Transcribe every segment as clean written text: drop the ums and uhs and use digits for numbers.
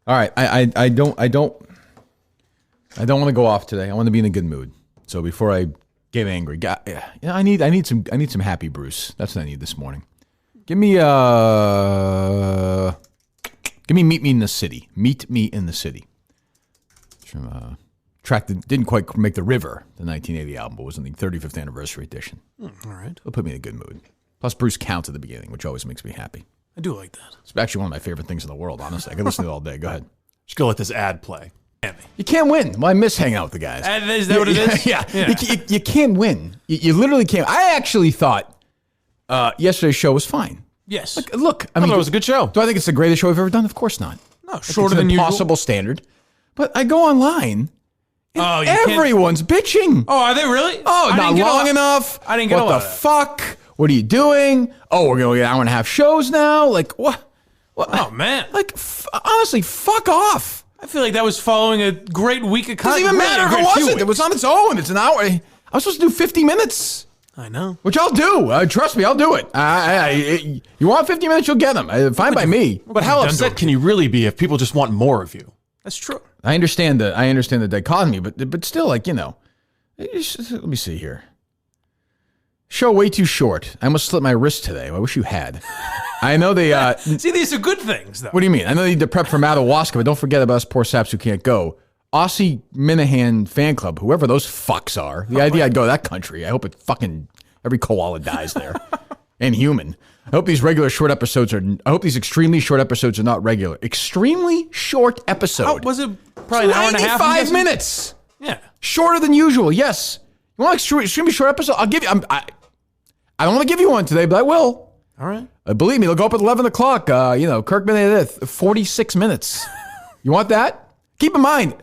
All right, I don't want to go off today. I want to be in a good mood. So before I get angry, I need some happy Bruce. That's what I need this morning. Give me Meet Me in the City. Meet Me in the City. From track that didn't quite make the river, the 1980 album, but was in the 35th anniversary edition. All right. It'll put me in a good mood. Plus Bruce counts at the beginning, which always makes me happy. I do like that. It's actually one of my favorite things in the world, honestly. I could listen to it all day. Go ahead. Just go let this ad play. You can't win. Well, I miss hanging out with the guys. Is that what it is? Yeah. You can't win. You literally can't. I actually thought yesterday's show was fine. Yes. Look, I mean, it was a good show. Do I think it's the greatest show we've ever done? Of course not. No, shorter than usual. Impossible standard. But I go online, and everyone's bitching. Oh, are they really? Oh, not long enough. I didn't get a lot What of the that. fuck? What are you doing? Oh, we're going to get an hour and a half shows now? Like, what? Oh, man. Like, honestly, fuck off. I feel like that was following a great week of content. Doesn't even matter if it wasn't. It was on its own. It's an hour. I was supposed to do 50 minutes. I know. Which I'll do. Trust me, I'll do it. You want 50 minutes, you'll get them. Fine by me. But how upset can you really be if people just want more of you? That's true. I understand the dichotomy, but still, like, you know. Let me see here. Show way too short. I almost slit my wrist today. I wish you had. I know they... See, these are good things, though. What do you mean? I know they need to prep for Madawaska, but don't forget about us poor saps who can't go. Aussie Minahan fan club, whoever those fucks are. The idea I'd go to that country. I hope it fucking... Every koala dies there. And human. I hope these extremely short episodes are not regular. Extremely short episode. How, was it probably an hour and a half? 95 minutes. Yeah. Shorter than usual, yes. You want an extremely short episode? I'll give you... I don't want to give you one today, but I will. All right. Believe me, they'll go up at 11 o'clock. Kirkman at 46 minutes. You want that? Keep in mind,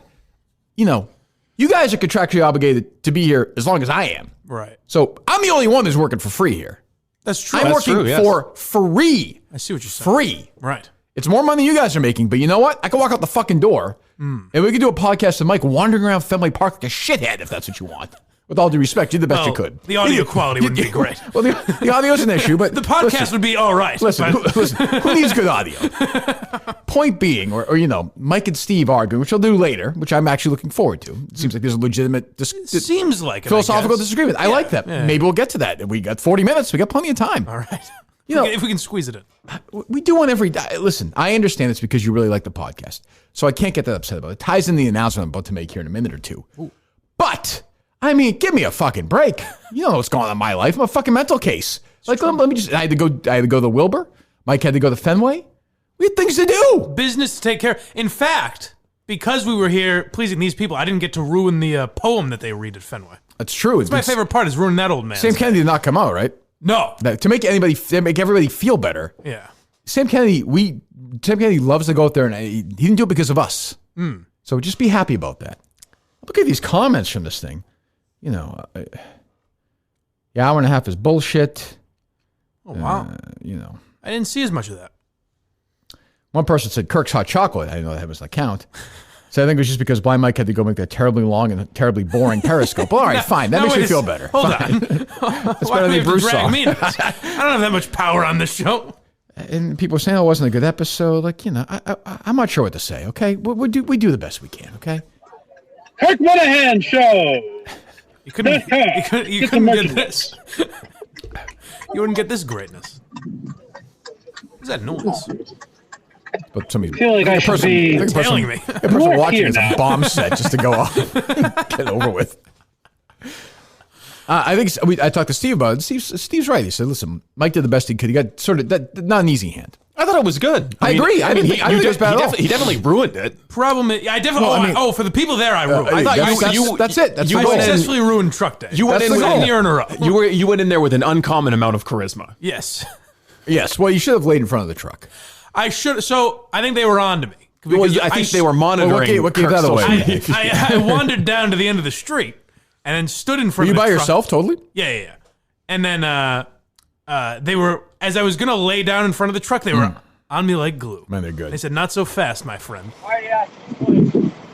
you guys are contractually obligated to be here as long as I am. Right. So I'm the only one who's working for free here. That's true. I'm working for free. I see what you're saying. Free. Right. It's more money you guys are making, but you know what? I can walk out the fucking door, and we can do a podcast with Mike wandering around Fenway Park like a shithead if that's what you want. With all due respect, you did the best you could. The audio quality wouldn't be great. Well, the audio's an issue, but... The podcast would be all right. Listen, who needs good audio? Point being, or Mike and Steve arguing, which I'll do later, which I'm actually looking forward to. It seems like there's a legitimate seems like philosophical disagreement. I like that. Yeah. Maybe we'll get to that. We got 40 minutes. We got plenty of time. All right. If we can squeeze it in. We do one every day. Listen, I understand it's because you really like the podcast, so I can't get that upset about it. It ties in the announcement I'm about to make here in a minute or two. Ooh. But... I mean, give me a fucking break. You know what's going on in my life. I'm a fucking mental case. Like, let me just. I had to go to Wilbur. Mike had to go to Fenway. We had things to do. Business to take care of. In fact, because we were here pleasing these people, I didn't get to ruin the poem that they read at Fenway. That's true. It's my favorite part is ruining that old man. Sam Kennedy did not come out, right? No. To make everybody feel better. Yeah. Sam Kennedy loves to go out there, and he didn't do it because of us. So just be happy about that. Look at these comments from this thing. The hour and a half is bullshit. Oh, wow. I didn't see as much of that. One person said Kirk's hot chocolate. I didn't know that was an account. So I think it was just because Blind Mike had to go make that terribly long and terribly boring Periscope. Well, all right, fine. That makes me feel better. Hold fine. on. That's better than the Bruce song. I don't have that much power on this show. And people were saying it wasn't a good episode. Like, I'm not sure what to say, okay? We do the best we can, okay? Kirk Minahan Show. You couldn't get this. You wouldn't get this greatness. What's that noise? But somebody's telling me. A person watching is a bomb set just to go off. Get over with. I talked to Steve about it. Steve's right. He said, listen, Mike did the best he could. He got sort of not an easy hand. I thought it was good. I agree. I think it was bad at all. He definitely ruined it. Problem is, for the people there, I ruined. I thought that's it. That's I successfully ruined Truck Day. You went in a year in a row. You went in there with an uncommon amount of charisma. Yes. Yes. Well, you should have laid in front of the truck. I should. So I think they were on to me. I think they were monitoring. What gave that away? I wandered down to the end of the street and then stood in front of the truck. Were you by yourself, totally? Yeah. And then they were, as I was going to lay down in front of the truck, they were on me like glue. Man, they're good. They said, not so fast, my friend.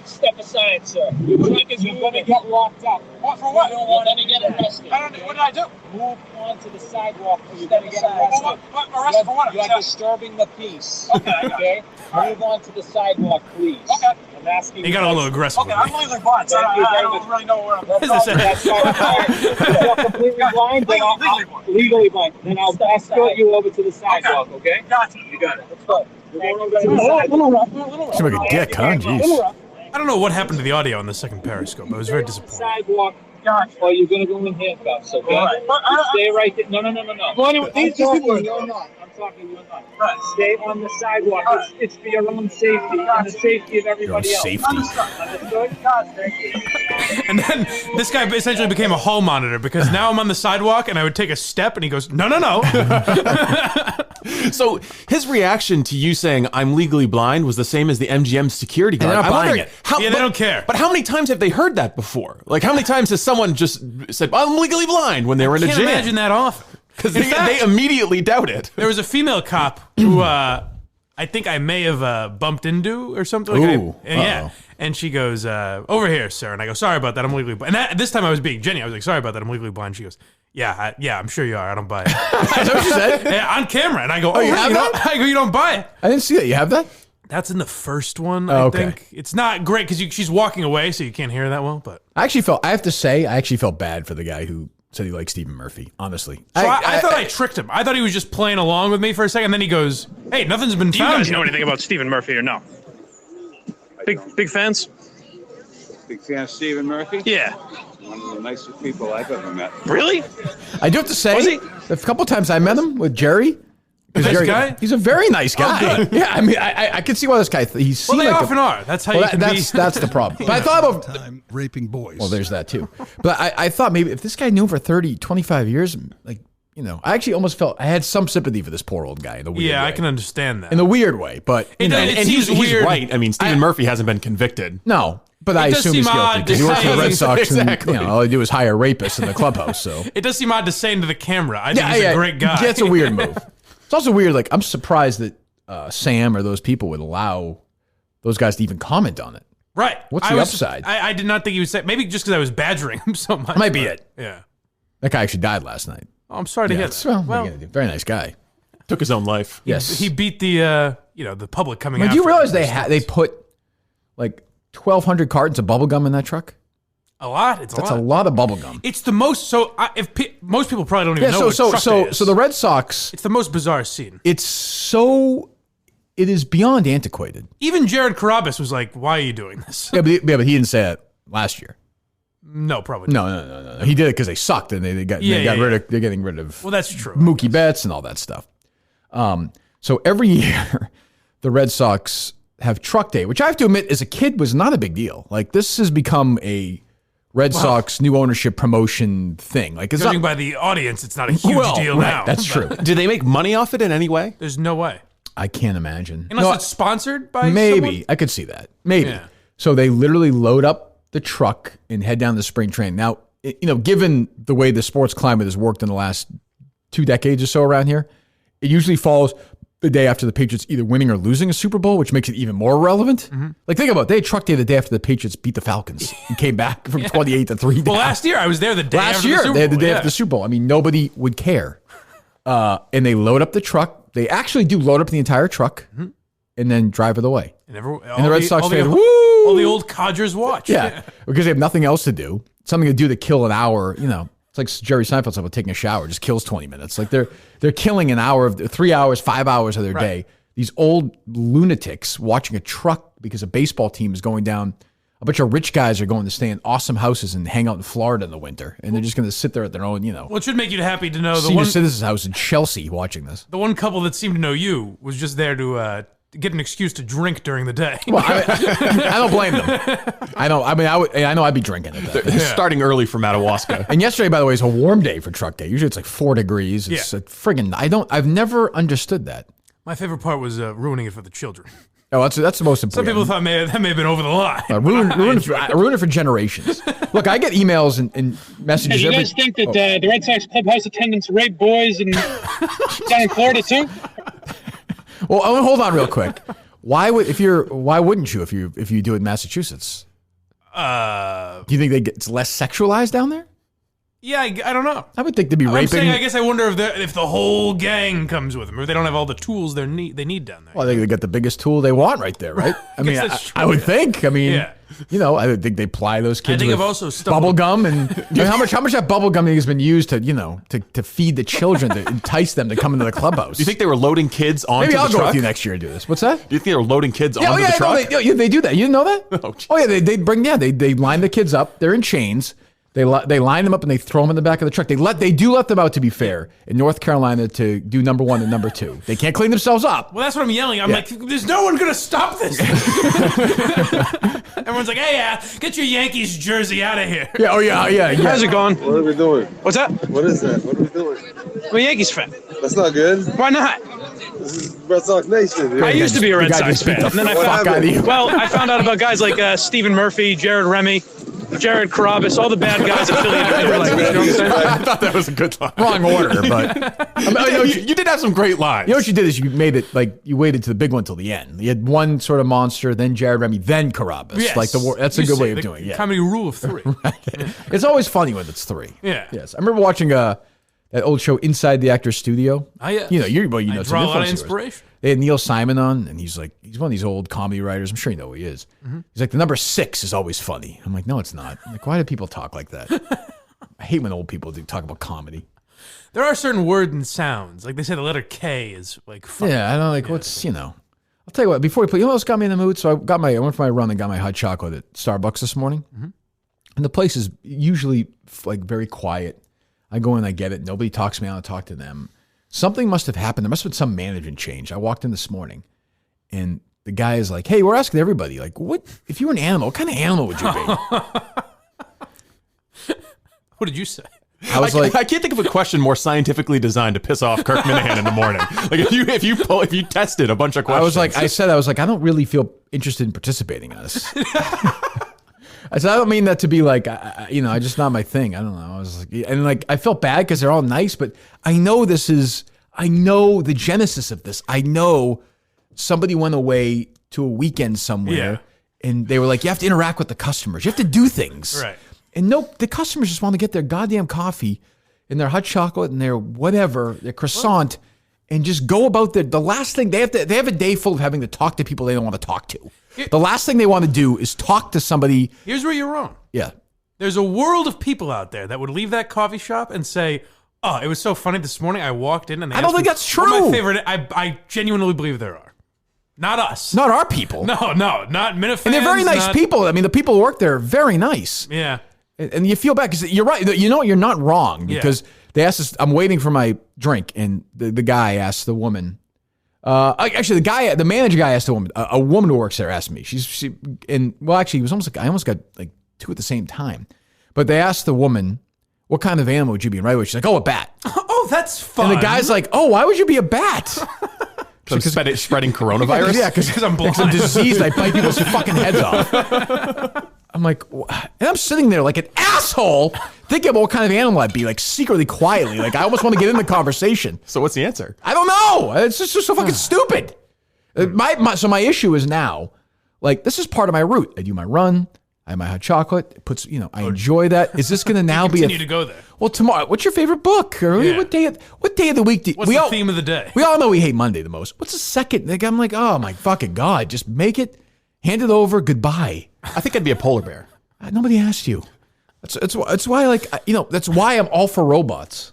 Step aside, sir. Your truck is going to get locked up. What, for what? You're going to get arrested. What did I do? Move onto the sidewalk or you're going to get arrested. What? Arrested for what? You are disturbing the peace. Okay. Move onto the sidewalk, please. Okay. I'm asking He got a little aggressive. Okay, I'm legally blind, so I don't really know where I'm going. Is this You're completely blind? Then legally blind. Then I'll escort you over to the sidewalk, okay? Gotcha. You got it. Let's go. We're going over to the sidewalk. Seems like a dick, huh? Jeez. I don't know what happened to the audio on the second Periscope. I was very disappointed. Sidewalk. Gotcha. Or you're going to go in handcuffs, okay? All right. You stay right there. No. Well, anyway, these people You're not. I'm talking, you're not. Right. Stay on the sidewalk. It's for your own safety and the safety of everybody else. Safety. Understood? God, thank you. And then this guy essentially became a hall monitor because now I'm on the sidewalk and I would take a step and he goes, no. So his reaction to you saying I'm legally blind was the same as the MGM security guard. they're not I'm buying wondering it. Yeah, they don't care. But how many times have they heard that before? Like how many times has someone just said I'm legally blind when they were in a Can't jam? imagine that often. Because In they fact, immediately doubt it. there was a female cop who I think I may have bumped into or something. Like Ooh, yeah. And she goes, over here, sir. And I go, sorry about that. I'm legally blind. And this time I was being genuine. I was like, sorry about that. I'm legally blind. She goes, yeah, I'm sure you are. I don't buy it. That's what you said? Yeah, on camera. And I go, you have really? that? I go, you don't buy it. I didn't see that. You have that? That's in the first one, Oh, I okay. think. It's not great because she's walking away, so you can't hear that well. But I have to say, I actually felt bad for the guy who said he liked Stephen Murphy, honestly. so I thought I tricked him. I thought he was just playing along with me for a second. Then he goes, hey, nothing's been Do you found guys yet. know anything about Stephen Murphy or no? Big fans? Big fan of Stephen Murphy? Yeah. One of the nicest people I've ever met. Really? I do have to say, Was he? a couple times I met him with Jerry. Nice guy? He's a very nice guy. good. Yeah, I mean, I can see why this guy. He Well, seemed they like often are. That's how Well, you can that's the problem. But I thought about Time raping boys. well, there's that too. But I thought maybe if this guy knew him for 30, 25 years, like I actually almost felt I had some sympathy for this poor old guy in the weird way. Yeah, I can understand that. in the weird way. But It does- And he's weird. right. I mean, Stephen Murphy hasn't been convicted. no. But I does assume he's seem guilty odd because he to works for the say- Red Sox. Exactly. And, all they do is hire rapists in the clubhouse. So It does seem odd to say into the camera. I think he's a great guy. That's a weird move. It's also weird. Like I'm surprised that Sam or those people would allow those guys to even comment on it. Right. What's the upside? I did not think he would say. Maybe just because I was badgering him so much. That might be but- it. Yeah. That guy actually died last night. Oh, I'm sorry to hear Yes. that. Well, very nice guy. Took his own life. Yes. he beat the the public coming I mean, after do you realize him. they put like 1,200 cartons of bubble gum in that truck? a lot? It's That's a a lot. lot of bubble gum. It's the most. So most people probably don't even know Yeah. what truck day is. So the Red Sox. It's the most bizarre scene. It is beyond antiquated. Even Jared Carabas was like, "Why are you doing this?" Yeah, but he didn't say it last year. No, probably not. No. He did it because they sucked and they got rid of. They're getting rid of. Well, that's true. Mookie Betts and all that stuff. So every year, the Red Sox have Truck Day, which I have to admit, as a kid, was not a big deal. Like this has become a Red Sox new ownership promotion thing. Like it's Judging not by the audience, it's not a huge deal right, now. That's true. Do they make money off it in any way? There's no way. I can't imagine. Unless it's sponsored by maybe someone? I could see that. Maybe. Yeah. So they literally load up the truck and head down the spring train. Now, given the way the sports climate has worked in the last 2 decades or so around here, it usually falls the day after the Patriots either winning or losing a Super Bowl, which makes it even more relevant. Mm-hmm. Like think about it. They had Truck Day the day after the Patriots beat the Falcons and came back from 28 to 3 down. Well, last year I was there the day Last after year, the Super they had the Bowl, day yeah. after the Super Bowl. I mean, nobody would care. And they load up the truck. They actually do load up the entire truck and then drive it away. And the Red Sox fans, all woo! the old codgers watch. Yeah, because they have nothing else to do. Something to do to kill an hour. It's like Jerry Seinfeld said about taking a shower. Just kills 20 minutes. Like they're killing an hour of 3 hours, 5 hours of their day. These old lunatics watching a truck because a baseball team is going down. A bunch of rich guys are going to stay in awesome houses and hang out in Florida in the winter, and they're just going to sit there at their own, Well, it should make you happy to know the senior one citizens house in Chelsea watching this. the one couple that seemed to know you was just there to get an excuse to drink during the day. Well, I don't blame them. I know I'd be drinking at that. They're starting early for Madawaska. And yesterday, by the way, is a warm day for Truck Day. Usually it's like 4 degrees. It's Yeah. a friggin' I've never understood that. My favorite part was ruining it for the children. Oh, that's the most important. Some people thought that may have been over the line. Ruin it for generations. Look, I get emails and messages. Hey, you guys think that the Red Sox clubhouse attendants rape boys down in Florida too? Well, hold on real quick. Why wouldn't you if you do it in Massachusetts? Do you think it's less sexualized down there? Yeah, I don't know. I would think they'd be raping. I'm saying, I guess I wonder if the whole gang comes with them, or if they don't have all the tools they need down there. Well, I think they got the biggest tool they want right there, right? I mean, that's true, I would think. I mean, Yeah. I would think they ply those kids think with I've also bubble gum and how much that bubble gum has been used to to feed the children to entice them to come into the clubhouse. Do you think they were loading kids onto Maybe the I'll truck? go with you next year and do this. What's that? Do you think they were loading kids onto the No, truck? they do that. You didn't know that? Oh, geez. They line the kids up. They're in chains. They line them up and they throw them in the back of the truck. They do let them out, to be fair, in North Carolina to do number 1 and number 2. They can't clean themselves up. Well, that's what I'm yelling. I'm like, there's no one going to stop this. Everyone's like, hey, get your Yankees jersey out of here. Yeah. How's it going? What are we doing? What's that? What is that? What are we doing? I'm a Yankees fan. That's not good. Why not? This is Red Sox Nation. I used to be a Red The guy Sox just beat fan. the And then I fuck found out of you. Well, I found out about guys like Stephen Murphy, Jared Remy, Jared Carabas, all the bad guys affiliated with the Red Sox. You know what I'm saying? I thought that was a good line. Wrong order, but You did have some great lines. you know what you did is you made it like you waited to the big one till the end. You had one sort of monster, then Jared Remy, then Carabas. Yes. Like that's a You good see, way of the doing it. Yeah. Comedy rule of 3. It's always funny when it's 3. Yeah. Yes. I remember watching that old show Inside the Actor's Studio. Oh, yeah. You I know, draw a lot of influence yours. inspiration. They had Neil Simon on, and he's one of these old comedy writers. I'm sure you know who he is. Mm-hmm. He's like, the number 6 is always funny. I'm like, no, it's not. I'm like, why do people talk like that? I hate when old people do talk about comedy. There are certain words and sounds. Like they say the letter K is like funny. Yeah, I don't like what's, I'll tell you what, before we play, what else got me in the mood? So I went for my run and got my hot chocolate at Starbucks this morning. Mm-hmm. And the place is usually like very quiet. I go in, I get it. Nobody talks to me. I don't talk to them. Something must have happened. There must have been some management change. I walked in this morning and the guy is like, hey, we're asking everybody, like, what, if you were an animal, what kind of animal would you be? What did you say? I was like, I can't think of a question more scientifically designed to piss off Kirk Minahan in the morning. Like if you tested a bunch of questions. I was like, I don't really feel interested in participating in this. I said, I don't mean that to be like, I just not my thing. I don't know. I was like, and like, I felt bad because they're all nice, but I know the genesis of this. I know somebody went away to a weekend somewhere and they were like, you have to interact with the customers. You have to do things. Right. And no, the customers just want to get their goddamn coffee and their hot chocolate and their whatever, their croissant, and just go about the last thing they have a day full of having to talk to people they don't want to talk to. The last thing they want to do is talk to somebody. Here's where you're wrong. Yeah. There's a world of people out there that would leave that coffee shop and say, oh, it was so funny this morning. I walked in and they I don't asked think me that's what true. my favorite. I genuinely believe there are. Not us. Not our people. No, not Minifans. And they're very nice people. I mean, the people who work there are very nice. Yeah. And you feel bad because you're right. You know, you're not wrong because they asked us, I'm waiting for my drink. And the guy asked the woman, actually the manager guy asked the woman, a woman who works there asked me, it was almost like I almost got like 2 at the same time. But they asked the woman, what kind of animal would you be? And right away, she's like, oh, a bat. Oh, that's fun. And the guy's like, oh, why would you be a bat? Because spreading coronavirus? Yeah, because I'm blind. I'm diseased. I bite people's fucking heads off. I'm like, and I'm sitting there like an asshole thinking about what kind of animal I'd be, like secretly, quietly. Like I almost want to get in the conversation. So what's the answer? I don't know. It's just so fucking stupid. My issue is now, like, this is part of my route. I do my run. I have my hot chocolate. It puts, I enjoy that. Is this going to now be continue to go there? Well, tomorrow. What's your favorite book? Or what day of the week? What's the theme of the day? We all know we hate Monday the most. What's the second? Like, I'm like, oh my fucking God, just make it, hand it over, goodbye. I think I'd be a polar bear. Nobody asked you. That's why, like, that's why I'm all for robots.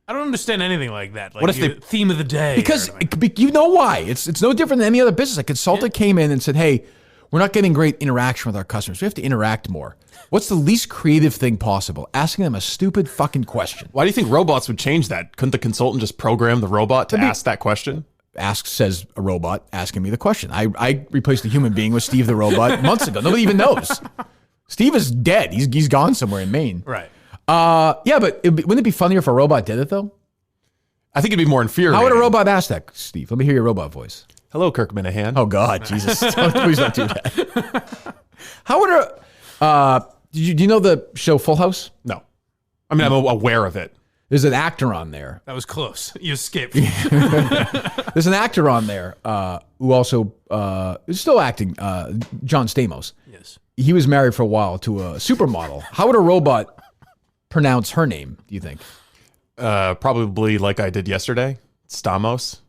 I don't understand anything like that. Like What if the theme of the day? Because you know why? It's no different than any other business. A consultant came in and said, hey, we're not getting great interaction with our customers. We have to interact more. What's the least creative thing possible? Asking them a stupid fucking question. Why do you think robots would change that? Couldn't the consultant just program the robot to ask that question? Says a robot asking me the question. I replaced a human being with Steve the robot months ago. Nobody even knows. Steve is dead. He's gone somewhere in Maine. right. Yeah, but wouldn't it be funnier if a robot did it though? I think it'd be more infuriating. How would a robot ask that, Steve? Let me hear your robot voice. Hello, Kirk Minahan. Oh God, Jesus! Please don't do that. How would do you know the show Full House? No. I mean, I'm aware of it. There's an actor on there. That was close. You skipped. There's an actor on there who also still acting, John Stamos. Yes. He was married for a while to a supermodel. How would a robot pronounce her name, do you think? Probably like I did yesterday. Stamos.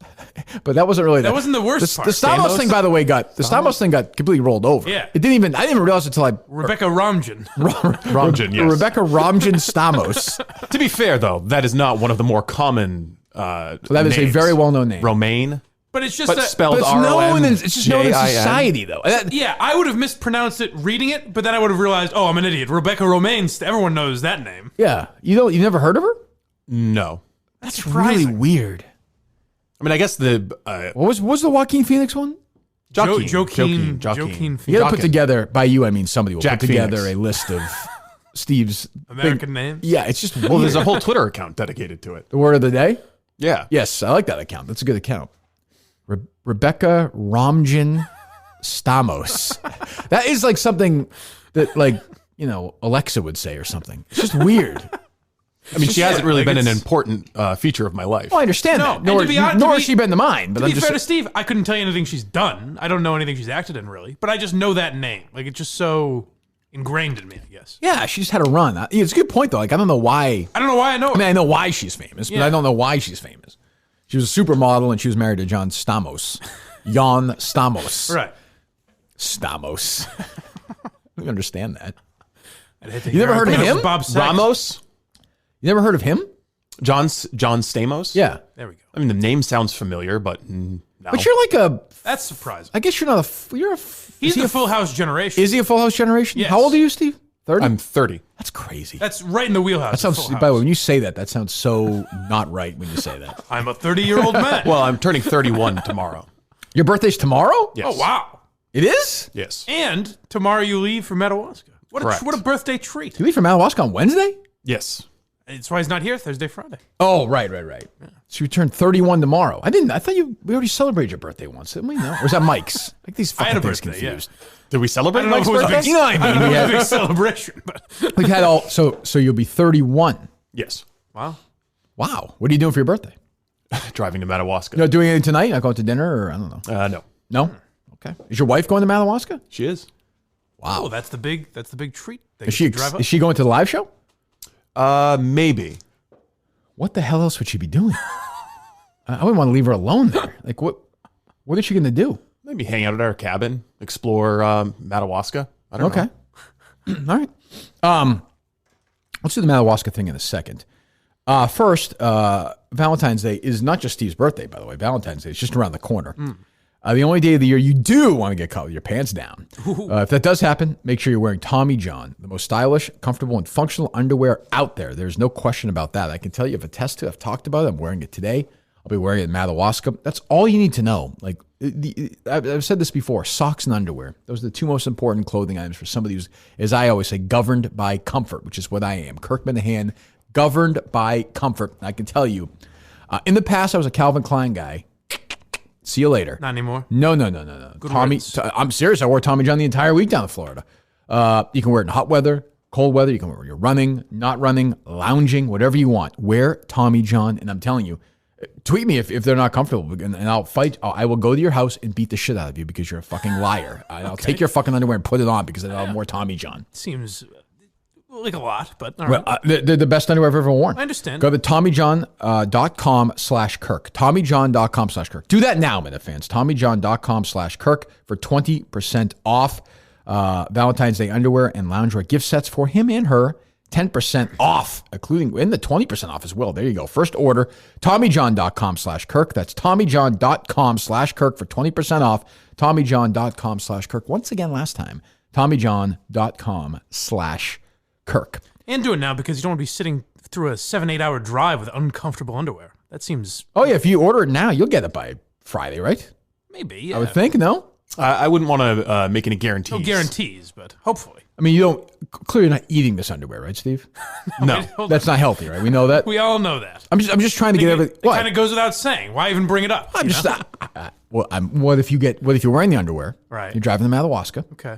But that wasn't really That wasn't the worst The part. Stamos thing, by the way, Stamos thing got completely rolled over. Yeah. I didn't even realize it until I Rebecca Romjan. Romjan, yes. Rebecca Romjan Stamos. To be fair, though, that is not one of the more common So that is a names. very well-known name. Romaine. But it's just But that, spelled But it's known in, R-O-M-J-I-N. it's just known in society, though. yeah, I would have mispronounced it reading it, but then I would have realized, oh, I'm an idiot. Rebecca Romaine, everyone knows that name. Yeah. You never heard of her? No. That's surprising. really weird. I mean, I guess the What was the Joaquin Phoenix one? Joaquin. Joaquin You Phoenix. got to put together, by you, I mean somebody will Jack put together Phoenix. a list of Steve's American names. Yeah, it's just Well, there's a whole Twitter account dedicated to it. The word of the day? Yeah. Yes, I like that account. That's a good account. Rebecca Romjan Stamos. That is like something that, like, Alexa would say or something. It's just weird. I mean, she hasn't really like been an it's- important feature of my life. Well, I understand No, that. and Nor, to be hon- to nor be- has she been to mine. But To I'm be just fair to Steve, I couldn't tell you anything she's done. I don't know anything she's acted in, really. But I just know that name. Like, it's just so ingrained in me, I guess. yeah, she just had a run. It's a good point, though. Like, I don't know why. I don't know why I know I it. mean, I know why she's famous, but Yeah. I don't know why she's famous. She was a supermodel, and she was married to John Stamos. Jan Stamos. Right. Stamos. I don't understand that. You never heard of him? Bob Saget. Ramos? You never heard of him? John Stamos? Yeah. There we go. I mean, the name sounds familiar, but no. But you're like a. That's surprising. I guess you're not a. You're a. He's is he the a- Full House generation. Is he a Full House generation? Yes. How old are you, Steve? 30? I'm 30. That's crazy. That's right in the wheelhouse. That sounds. of Full By the way, House. when you say that, that sounds so not right when you say that. I'm a 30-year-old man. Well, I'm turning 31 tomorrow. Your birthday's tomorrow? Yes. Oh, wow. It is? Yes. And tomorrow you leave for Madawaska. Correct. What a birthday treat. You leave from Madawaska on Wednesday? Yes. That's why he's not here Thursday, Friday. Oh, right. So you turn 31 tomorrow. I thought we already celebrated your birthday once, didn't we? No? Or was that Mike's? Like these I had fucking a things birthday, confused. Did we I celebrate don't know if Mike's it was a birthday? big, You know what I I mean? don't know if it We was a had- big celebration, but We've had all. So you'll be 31. Yes. wow. Wow. What are you doing for your birthday? Driving to Madawaska. You're not doing anything tonight? Not going to dinner or I don't know. No. No? Okay. Is your wife going to Madawaska? She is. Wow. Oh, that's the big treat. They Is get she to drive up. is she going to the live show? Maybe. What the hell else would she be doing? I wouldn't want to leave her alone there. Like what is she going to do? Maybe hang out at our cabin, explore Madawaska. I don't know. Okay. All right. Let's do the Madawaska thing in a second. First, Valentine's Day is not just Steve's birthday, by the way. Valentine's Day is just around the corner. The only day of the year you do want to get caught with your pants down. If that does happen, make sure you're wearing Tommy John, the most stylish, comfortable, and functional underwear out there. There's no question about that. I can tell you, if attest to, I've talked about it. I'm wearing it today. I'll be wearing it in Madawaska. That's all you need to know. Like I've said this before, socks and underwear. Those are the two most important clothing items for somebody who's, as I always say, governed by comfort, which is what I am. Kirk Minahan, governed by comfort. I can tell you, in the past, I was a Calvin Klein guy. See you later. Not anymore. No. Tommy, riddance. I'm serious. I wore Tommy John the entire week down in Florida. You can wear it in hot weather, cold weather. You can wear it when you're running, not running, lounging, whatever you want. Wear Tommy John, and I'm telling you, tweet me if they're not comfortable, and I'll fight. I will go to your house and beat the shit out of you because you're a fucking liar. I'll take your fucking underwear and put it on because I'll have more Tommy John. Seems like a lot, but all right. Well, they're the best underwear I've ever worn. I understand. Go to TommyJohn.com/Kirk. TommyJohn.com/Kirk. Do that now, Minute fans. TommyJohn.com/Kirk for 20% off Valentine's Day underwear and loungewear gift sets for him and her. 10% off, including in the 20% off as well. There you go. First order, TommyJohn.com/Kirk. That's TommyJohn.com/Kirk for 20% off. TommyJohn.com/Kirk. Once again, last time, TommyJohn.com/Kirk. And do it now because you don't want to be sitting through a 7-8 hour drive with uncomfortable underwear. That seems Oh, yeah. If you order it now, you'll get it by Friday, right? maybe. Yeah. I would think, no? I wouldn't want to make any guarantees. No guarantees, but hopefully. I mean, you don't, clearly you're not eating this underwear, right, Steve? No. That's not healthy, right? We know that. We all know that. I'm just trying to get everything. It kind of goes without saying. Why even bring it up? I'm you just, know? what if you're wearing the underwear? Right. You're driving to Madawaska Okay.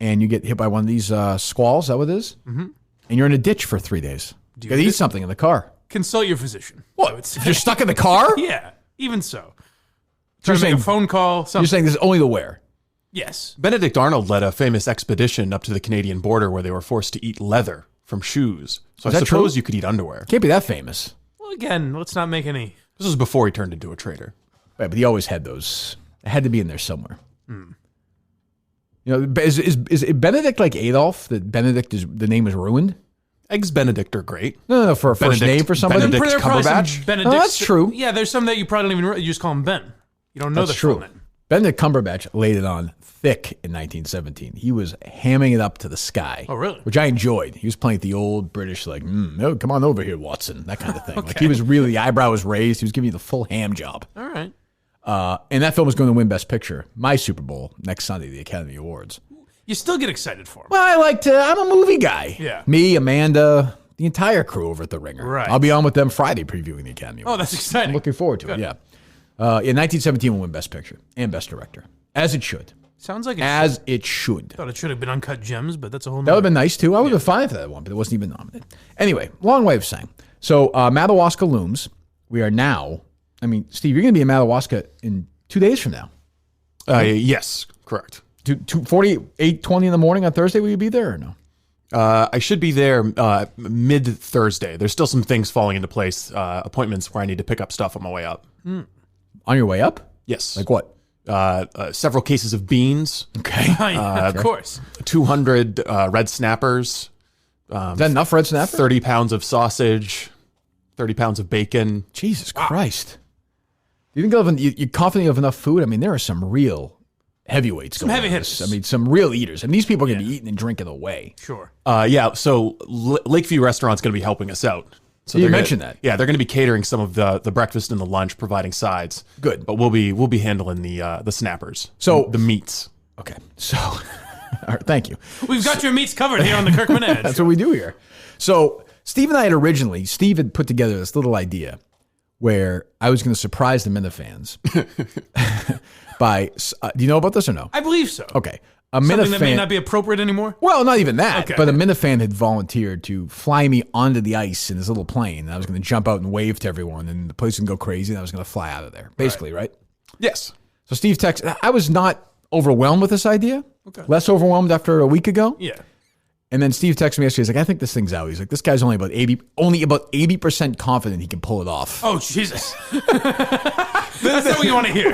and you get hit by one of these squalls, is that what it is? Mm-hmm. And you're in a ditch for 3 days. You got to eat something in the car. Consult your physician. What? If you're stuck in the car? Yeah, even so. Try to make saying- a phone call. You're Something. saying this is only the wear. Yes. Benedict Arnold led a famous expedition up to the Canadian border where they were forced to eat leather from shoes. So Is I that suppose true? you could eat underwear. Can't be that famous. Well, again, let's not make any. This was before he turned into a traitor. Right, but he always had those. It had to be in there somewhere. You know, is it Benedict like Adolf? That Benedict is the name is ruined? Eggs Benedict are great. No, for a first Benedict- name for somebody. Benedict There are probably some Cumberbatch? Benedicts- Oh, that's true. Yeah, there's some that you probably don't even. You just call him Ben. You don't know That's the true. full name. Benedict Cumberbatch laid it on thick in 1917. He was hamming it up to the sky. Oh, really? Which I enjoyed. He was playing the old British, like, oh, come on over here, Watson, that kind of thing. Like he was really, the eyebrow was raised. He was giving you the full ham job. All right. And that film was going to win Best Picture. My Super Bowl next Sunday, the Academy Awards. You still get excited for him. Well, I'm a movie guy. Yeah. Me, Amanda, the entire crew over at The Ringer. Right. I'll be on with them Friday previewing the Academy Awards. Oh, that's exciting. I'm looking forward to it, yeah. In 1917 will win Best Picture and Best Director. As it should. Sounds like it As it should. thought it should have been Uncut Gems, but that's a whole That would have been nice, too. I would have been fine for that one, but it wasn't even nominated. Anyway, long way of saying. So, Madawaska looms. We are now, I mean, Steve, you're going to be in Madawaska in 2 days from now. Yes, correct. 8:20 in the morning on Thursday, will you be there or no? I should be there mid-Thursday. There's still some things falling into place, appointments where I need to pick up stuff on my way up. On your way up? Yes. Like what? Several cases of beans, Okay. Yeah, of course. 200 red snappers, Is that enough red snapper? 30 pounds of sausage, 30 pounds of bacon. Jesus Christ. Do you think you're confident you have enough food? I mean, there are some real heavyweights going heavy on this. hitters. I mean, some real eaters. I mean, these people are going to be eating and drinking away. Sure. Yeah, so Lakeview Restaurant's going to be helping us out. So You they're mentioned gonna, that. Yeah, they're going to be catering some of the breakfast and the lunch, providing sides. Good. But we'll be handling the snappers. So- the meats. Okay. So, all right, thank you. We've got your meats covered here on the Kirkman Edge. That's what we do here. So, Steve and I Steve had put together this little idea where I was going to surprise the Minifans by, do you know about this or no? I believe so. Okay. A Something that may Minifan, not be appropriate anymore. well, not even that, Okay. but a Minifan had volunteered to fly me onto the ice in his little plane. I was going to jump out and wave to everyone, and the place would go crazy, and I was going to fly out of there, basically, right? Yes. So Steve texted. I was not overwhelmed with this idea. Okay. Less overwhelmed after a week ago. Yeah. And then Steve texted me yesterday. He's like, I think this thing's out. He's like, this guy's only about 80% confident he can pull it off. Oh, Jesus. That's not what you want to hear.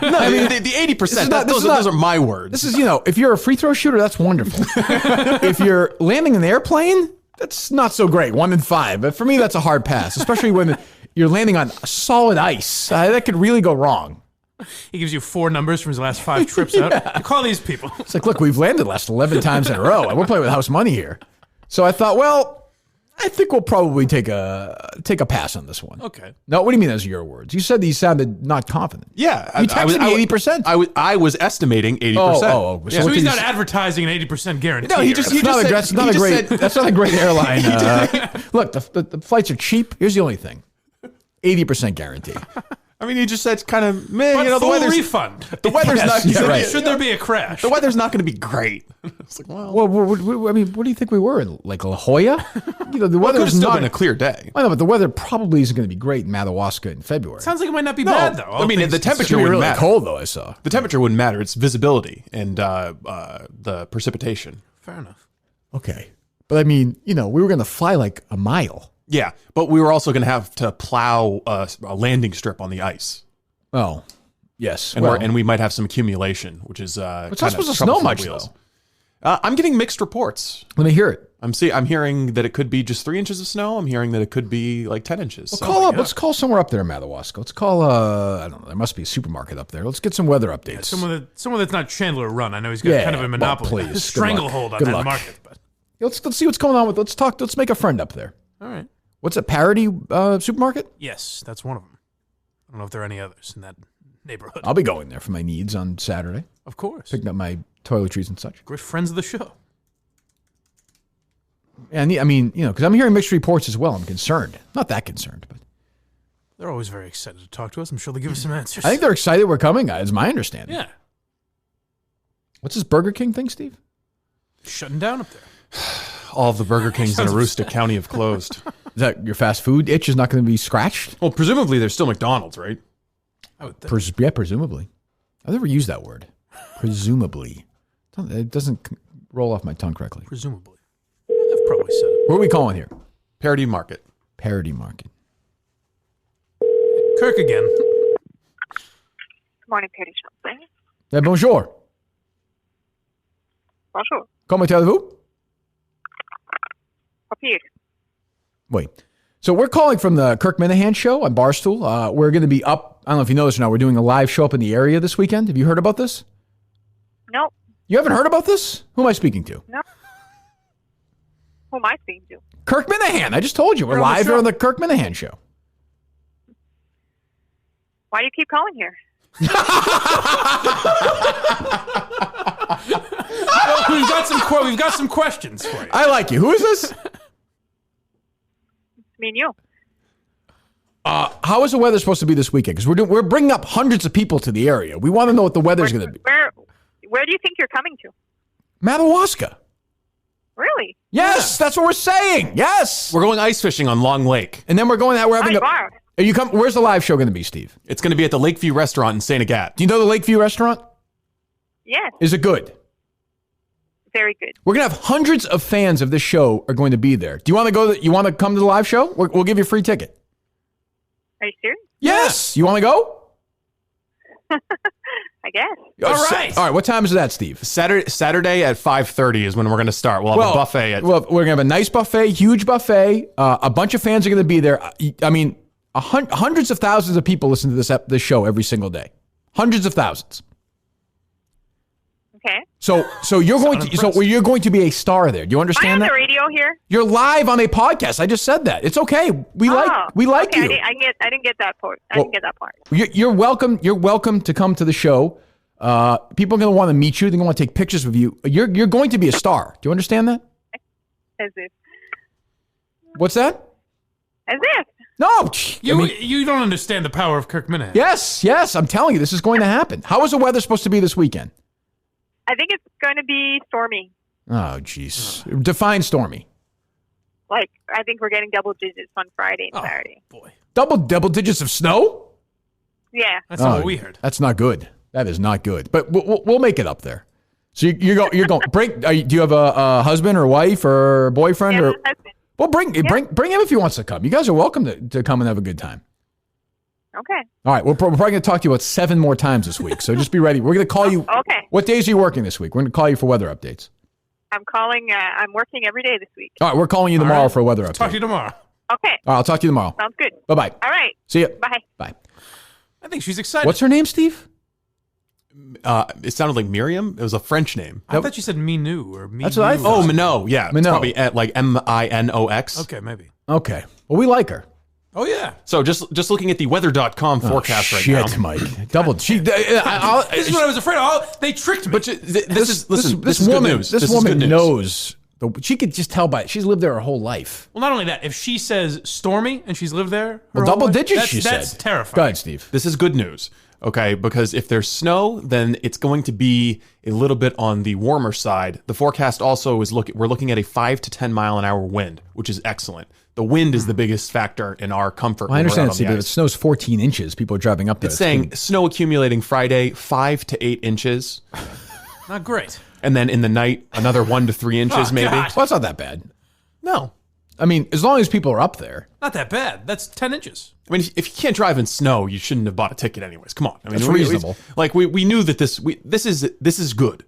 No, I mean, the 80%, those are my words. This is, if you're a free throw shooter, that's wonderful. If you're landing an airplane, that's not so great. 1 in 5. But for me, that's a hard pass, especially when you're landing on solid ice. That could really go wrong. He gives you 4 numbers from his last 5 trips out. You call these people. It's like, look, we've landed the last 11 times in a row. We're playing with house money here. So I thought, well, I think we'll probably take a pass on this one. Okay. No, what do you mean those are your words? You said you sounded not confident. Yeah. You texted me 80%. I was estimating 80%. Oh. So what he's did not you say? advertising an 80% guarantee. No, he here. just- That's not, said- that's not he a just great. said- That's not a great airline. Look, the flights are cheap. Here's the only thing: 80% guarantee. I mean, he just said kind of, meh, But the full weather's refund. the weather's Yes, not. yeah, right. Should there be a crash? The weather's not going to be great. It's like, well, Well, I mean, what do you think we were in? Like La Jolla? The it could have weather's still not been a clear day. I know, but the weather probably isn't going to be great in Madawaska in February. Sounds like it might not be bad, though. I mean, the It's temperature gonna be wouldn't really matter. cold, though. I saw. The temperature wouldn't matter. It's visibility and the precipitation. Fair enough. Okay, but I mean, we were going to fly like a mile. Yeah, but we were also going to have to plow a landing strip on the ice, Oh, yes. and we might have some accumulation, which is it's not supposed to snow much, though. I'm getting mixed reports. Let me hear it. I'm hearing that it could be just 3 inches of snow. I'm hearing that it could be like 10 inches. So- Call up. Let's call somewhere up there in Madawaska. Let's call. I don't know. There must be a supermarket up there. Let's get some weather updates. Someone that's not Chandler Run. I know he's got kind of a monopoly, well, please. Good stranglehold luck. on Good that luck. market. But Let's see what's going on with. Let's make a friend up there. all right. What's a Parody supermarket? Yes, that's one of them. I don't know if there are any others in that neighborhood. I'll be going there for my needs on Saturday. Of course. Picking up my toiletries and such. Great friends of the show. And I mean, because I'm hearing mixed reports as well. I'm concerned. Not that concerned, but They're always very excited to talk to us. I'm sure they'll give us some answers. I think they're excited we're coming. Is my understanding. yeah. What's this Burger King thing, Steve? Shutting down up there. All of the Burger Kings in Aroostook County have closed. Is that your fast food itch is not going to be scratched? Well, presumably there's still McDonald's, right? I would think. Yeah, presumably. I've never used that word. Presumably. It doesn't roll off my tongue correctly. Presumably. I've probably said it. Where are we calling here? Parody Market. Parody Market. Kirk again. Good morning, Parody Shopping. Bonjour. Bonjour. Comment allez-vous? Papier. Wait. So we're calling from the Kirk Minahan show on Barstool. We're going to be up. I don't know if you know this or not. We're doing a live show up in the area this weekend. Have you heard about this? No. You haven't heard about this? Who am I speaking to? No. Who am I speaking to? Kirk Minahan. I just told you. We're You're on the live show. here on the Kirk Minahan show. Why do you keep calling here? Well, we've got some questions for you. I like you. Who is this? It's me and you. How is the weather supposed to be this weekend? Because we're bringing up hundreds of people to the area. We want to know what the weather's going to be. Where do you think you're coming to? Madawaska. Really? Yes, that's what we're saying. Yes. We're going ice fishing on Long Lake. And then we're going out. We're having Oh, wow. Are you come? Where's the live show going to be, Steve? It's going to be at the Lakeview Restaurant in St. Agat. Do you know the Lakeview restaurant? Yes. Is it good? Very good. We're going to have hundreds of fans of this show are going to be there. Do you want to go? You want to come to the live show? We'll give you a free ticket. Are you serious? Yes. You want to go? I guess. All right. All right. What time is that, Steve? Saturday at 5:30 is when we're going to start. We'll have a buffet. We're going to have a nice buffet, huge buffet. A bunch of fans are going to be there. I mean, hundreds of thousands of people listen to this show every single day. Hundreds of thousands. Okay. So you're going to be a star there. Do you Am I understand on that? the radio here? You're live on a podcast. I just said that. It's okay. We like okay, you. I didn't get that part. I didn't get that part. You're welcome. You're welcome to come to the show. People are going to want to meet you. They're going to want to take pictures with you. You're going to be a star. Do you understand that? As if. What's that? As if. No. You don't understand the power of Kirk Minahan. Yes. I'm telling you, this is going to happen. How is the weather supposed to be this weekend? I think it's going to be stormy. Oh, jeez. Define stormy. Like, I think we're getting double digits on Friday and Saturday. Boy. Double digits of snow? Yeah. That's not what we heard. That's not good. That is not good. But we'll make it up there. So you're going. Do you have a husband or wife or boyfriend or? Husband. Well, bring him if he wants to come. You guys are welcome to come and have a good time. Okay. All right. We're probably going to talk to you about 7 more times this week. So just be ready. We're going to call you. Okay. What days are you working this week? We're going to call you for weather updates. I'm working every day this week. All right. We're calling you tomorrow for a weather update. Talk to you tomorrow. Okay. All right. I'll talk to you tomorrow. Sounds good. Bye-bye. All right. See ya. Bye. Bye. I think she's excited. What's her name, Steve? It sounded like Miriam. It was a French name. I thought you said Minou or Minou. That's what I thought. Oh, Minot. Yeah. It's Minot. probably at like Minox. Okay, maybe. Okay. Well, we like her. Oh, yeah. So just looking at the weather.com forecast right now. Shit, Mike. Double. This is what I was afraid of. They tricked me. But this is good news. This is woman good news. knows. She could just tell by. She's lived there her whole life. Well, not only that, if she says stormy and she's lived there, Well, double digits. She said. That's terrifying. Go ahead, Steve. This is good news. Okay, because if there's snow, then it's going to be a little bit on the warmer side. The forecast also is we're looking at a 5 to 10 mile an hour wind, which is excellent. The wind is the biggest factor in our comfort. Well, I when we're out understand, on Steve. the But ice. it snows 14 inches. People are driving up there. It's saying snow accumulating Friday 5 to 8 inches, Not great. and then in the night another 1 to 3 inches maybe. God. Well, it's not that bad. No, I mean, as long as people are up there. Not that bad. That's 10 inches. I mean if you can't drive in snow, you shouldn't have bought a ticket anyways. Come on, I mean That's reasonable. We knew that this is good.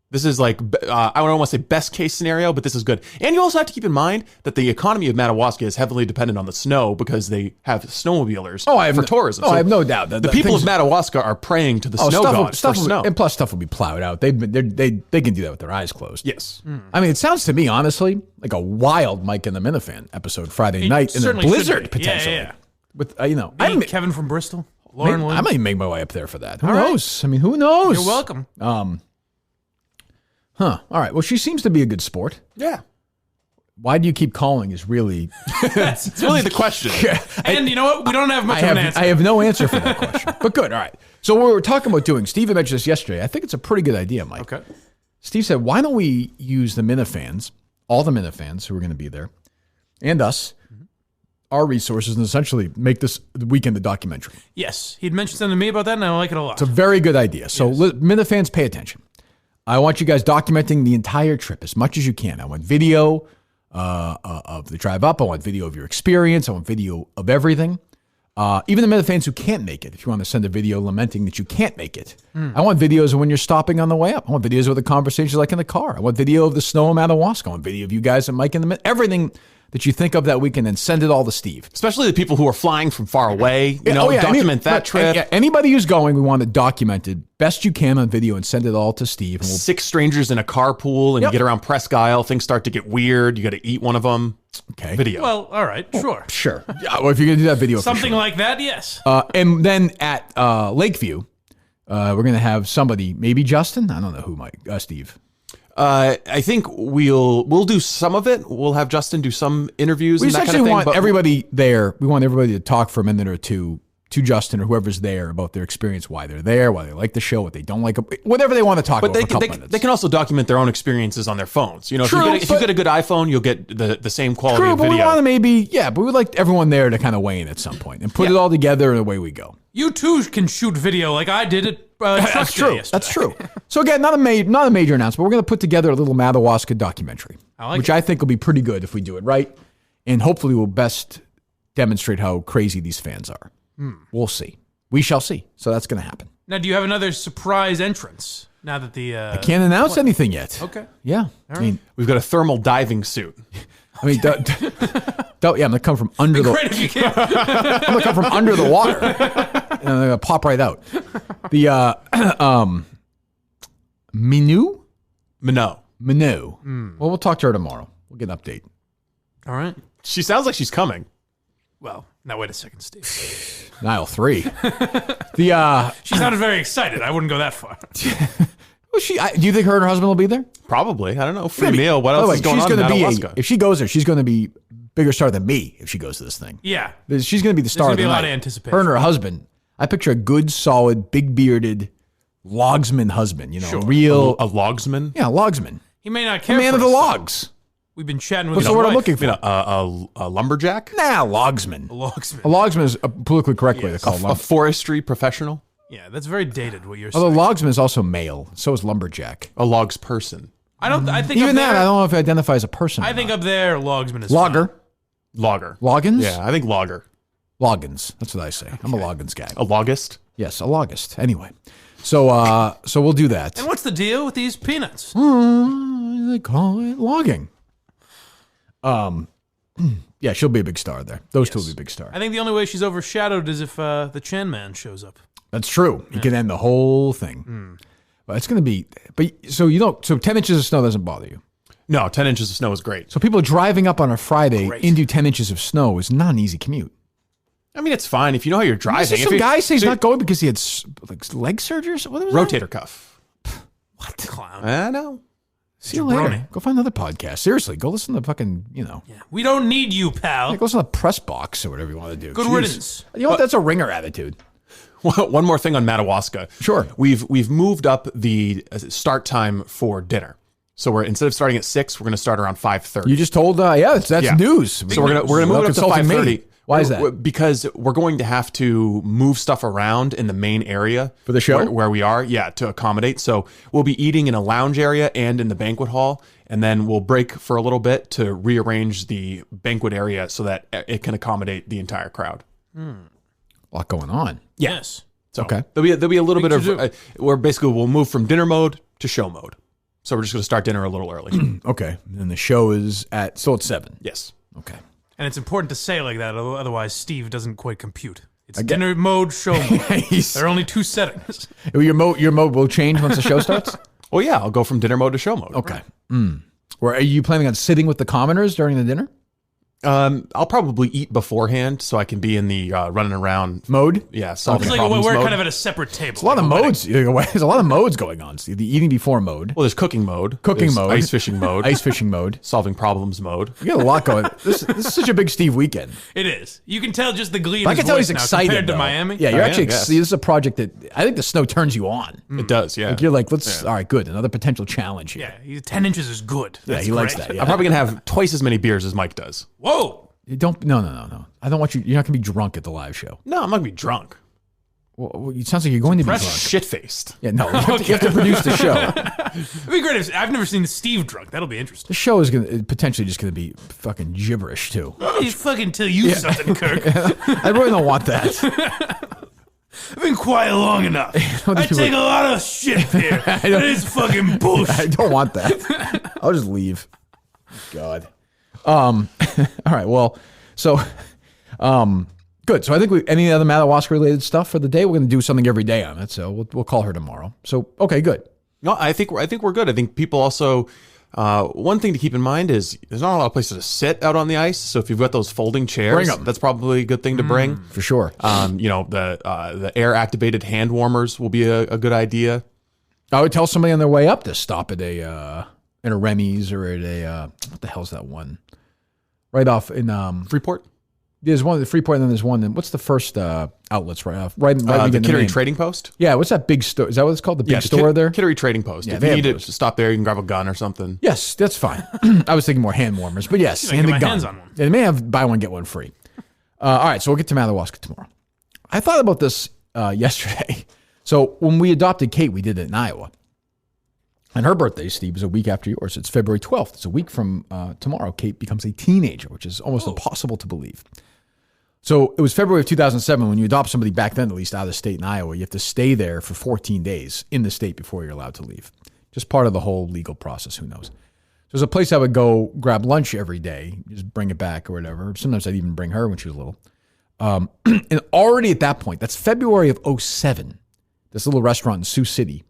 This is like, I don't want to say best case scenario, but this is good. And you also have to keep in mind that the economy of Madawaska is heavily dependent on the snow because they have snowmobilers for tourism. Oh, So I have no doubt that the people of Madawaska are praying to the snow gods for snow. And plus, stuff will be plowed out. They can do that with their eyes closed. Yes. I mean, it sounds to me, honestly, like a wild Mike and the Minifan episode Friday night in a certainly should blizzard be. potentially. Yeah. With Me, Kevin from Bristol, Lauren I might make my way up there for that. Who All right. knows? I mean, who knows? You're welcome. All right. Well, she seems to be a good sport. Yeah. Why do you keep calling is really... It's really the question. And you know what? We don't have much of an answer. I have no answer for that question. But good. All right. So what we were talking about doing, Steve had mentioned this yesterday. I think it's a pretty good idea, Mike. Okay. Steve said, why don't we use the Minifans, all the Minifans who are going to be there, and us, our resources and essentially make this weekend a documentary. Yes, he'd mentioned something to me about that, and I like it a lot. It's a very good idea. So, Minute fans, pay attention. I want you guys documenting the entire trip as much as you can. I want video of the drive up. I want video of your experience. I want video of everything. Even the Minute fans who can't make it, if you want to send a video lamenting that you can't make it. I want videos of when you're stopping on the way up. I want videos of the conversations like in the car. I want video of the snow in Madawaska. I want video of you guys and Mike in the Minute. Everything that you think of that weekend, and send it all to Steve. Especially the people who are flying from far away. Document that trip. Anybody who's going, we want it documented best you can on video and send it all to Steve. And 6 strangers in a carpool and you get around Presque Isle. Things start to get weird. You got to eat one of them. Okay. Video. Well, all right, sure. Sure. Yeah, well, if you're going to do that video. Something like that, yes. And then at Lakeview, we're going to have somebody, maybe Justin? I don't know who might. Steve. I think we'll do some of it. We'll have Justin do some interviews. We and that essentially kind of thing, want everybody there. We want everybody to talk for a minute or two to Justin or whoever's there about their experience, why they're there, why they like the show, what they don't like, whatever they want to talk about. But they can also document their own experiences on their phones. You know, if you get a good iPhone, you'll get the same quality of video. We want to but we'd like everyone there to kind of weigh in at some point and put it all together and away we go. You too can shoot video like I did at That's true. That's true. So again, not a major announcement. We're going to put together a little Madawaska documentary, which I think will be pretty good if we do it right, and hopefully will best demonstrate how crazy these fans are. We'll see. We shall see. So that's going to happen. Now, do you have another surprise entrance? Now that I can't announce anything yet. Okay. Yeah. All right. I mean, we've got a thermal diving suit. I mean, I'm going to come from under Great if you can. I'm going to come from under the water. And I'm going to pop right out. The Minot. Well, we'll talk to her tomorrow. We'll get an update. All right. She sounds like she's coming. Well, now wait a second, Steve. Aisle 3. She sounded very excited. I wouldn't go that far. Well, do you think her and her husband will be there? Probably. I don't know. Free meal. What else is going on in Madawaska? If she goes there, she's going to be bigger star than me if she goes to this thing. Yeah. She's going to be the star of the night. There's going to be a lot of anticipation. Her and her husband. I picture a good, solid, big-bearded logsman husband. You know, real... A logsman? Yeah, logsman. He may not care a man of the logs. We've been chatting with What's the word I'm looking for? A lumberjack? Nah, logsman. A logsman. A logsman is a politically correct way to call a forestry professional? Yeah, that's very dated what you're saying. Although logsman is also male, so is lumberjack. A logs person. I think even up that. there, I don't know if it identifies a person. I think up there, logsman is logger. fine. Logger. Loggins? Yeah, I think logger. Loggins. That's what I say. I'm a Loggins guy. A logist? Yes, a logist. Anyway, so we'll do that. And what's the deal with these peanuts? They call it logging. Yeah, she'll be a big star there. Those two will be a big star. I think the only way she's overshadowed is if the Chan Man shows up. That's true. You can end the whole thing. But it's going to be. So 10 inches of snow doesn't bother you. No, 10 inches of snow is great. So people driving up on a Friday into 10 inches of snow is not an easy commute. I mean, it's fine if you know how you're driving. Some guy say he's not going because he had leg surgery or something. Rotator cuff. What? Clown. I know. See you later. Go find another podcast. Seriously, go listen to fucking, Yeah. We don't need you, pal. Go listen to Press Box or whatever you want to do. Good riddance. You know what? That's a ringer attitude. One more thing on Madawaska. Sure. We've moved up the start time for dinner. So instead of starting at 6, we're going to start around 5:30. You just told, that's news. So we're gonna move it up to 5:30. Why is that? Because we're going to have to move stuff around in the main area for the show where we are, to accommodate. So we'll be eating in a lounge area and in the banquet hall, and then we'll break for a little bit to rearrange the banquet area so that it can accommodate the entire crowd. A lot going on. Yes. So okay. There'll be a little bit of we'll move from dinner mode to show mode. So we're just going to start dinner a little early. Okay. And the show is at 7. Yes. Okay. And it's important to say like that, otherwise Steve doesn't quite compute. It's dinner mode, show mode. There are only 2 settings. Your mode will change once the show starts? Well, yeah, I'll go from dinner mode to show mode. Okay. Are you planning on sitting with the commoners during the dinner? I'll probably eat beforehand so I can be in the running around mode. Yeah, solving it's problems we're mode. kind of at a separate table. It's a lot of modes. There's a lot of modes going on. See, the eating before mode. Well, there's cooking mode. Cooking mode. Ice fishing mode. Ice fishing mode. Solving problems mode. You got a lot going. This is such a big Steve weekend. It is. You can tell just the glee in I his can tell voice he's now excited compared to though. Miami. Yeah, you're actually. Yes. This is a project that I think the snow turns you on. It does. Yeah. Like you're like, all right, good. Another potential challenge here. Yeah, 10 inches is good. Yeah, That's he likes great. that. Yeah. I'm probably gonna have twice as many beers as Mike does. Whoa. Don't. No. I don't want you. You're not going to be drunk at the live show. No, I'm not gonna be drunk. Well, it sounds like you're going to be drunk. Shit faced. Yeah, no. You have to produce the show. It'd be great if I've never seen Steve drunk. That'll be interesting. The show is potentially just going to be fucking gibberish too. He fucking tell you something, Kirk. I really don't want that. I've been quiet long enough. I take a lot of shit here. It is fucking bullshit. I don't want that. I'll just leave. God. All right. Well, so, good. So I think any other Madawaska related stuff for the day, we're going to do something every day on it. So we'll call her tomorrow. So, okay, good. No, I think we're good. I think people also, one thing to keep in mind is there's not a lot of places to sit out on the ice. So if you've got those folding chairs, Bring 'em. that's probably a good thing to bring. For sure. The air activated hand warmers will be a good idea. I would tell somebody on their way up to stop at in a Remy's or at a, what the hell's that one? Right off in, Freeport? There's one at the Freeport, and then there's one. What's the first outlets right off? Right. The Kittery Trading Post? Yeah. What's that big store? Is that what it's called? The big store there? Kittery Trading Post. Yeah, if they you have need those. to stop there, you can grab a gun or something. Yes, that's fine. I was thinking more hand warmers, but yes, I and get the my gun. hands on one. Yeah, they may have buy one get one free. All right, so we'll get to Madawaska tomorrow. I thought about this yesterday. So when we adopted Kate, we did it in Iowa. And her birthday, Steve, is a week after yours. It's February 12th. It's a week from tomorrow. Kate becomes a teenager, which is almost impossible to believe. So it was February of 2007. When you adopt somebody back then, at least out of state in Iowa, you have to stay there for 14 days in the state before you're allowed to leave. Just part of the whole legal process. Who knows? There's a place I would go grab lunch every day, just bring it back or whatever. Sometimes I'd even bring her when she was little. And already at that point, that's February of 2007, this little restaurant in Sioux City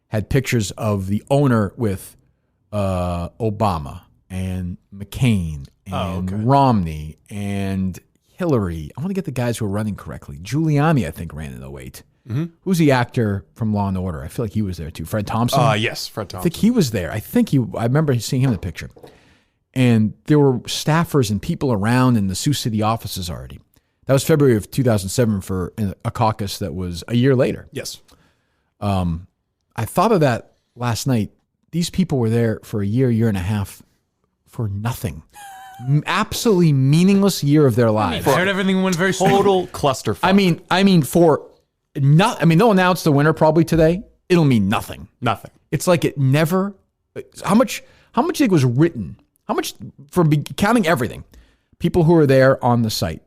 had pictures of the owner with Obama and McCain and Romney and Hillary. I want to get the guys who are running correctly. Giuliani, I think, ran in 2008. Mm-hmm. Who's the actor from Law and Order? I feel like he was there too. Fred Thompson? Yes, Fred Thompson. I think he was there. I remember seeing him in the picture. And there were staffers and people around in the Sioux City offices already. That was February of 2007 for a caucus that was a year later. Yes. I thought of that last night. These people were there for a year and a half for nothing. Absolutely meaningless year of their lives. I heard everything went very smooth. Total clusterfuck. I mean, they'll announce the winner probably today. It'll mean nothing. Nothing. It's like it never. How much do you think was written? How much counting everything? People who are there on the site,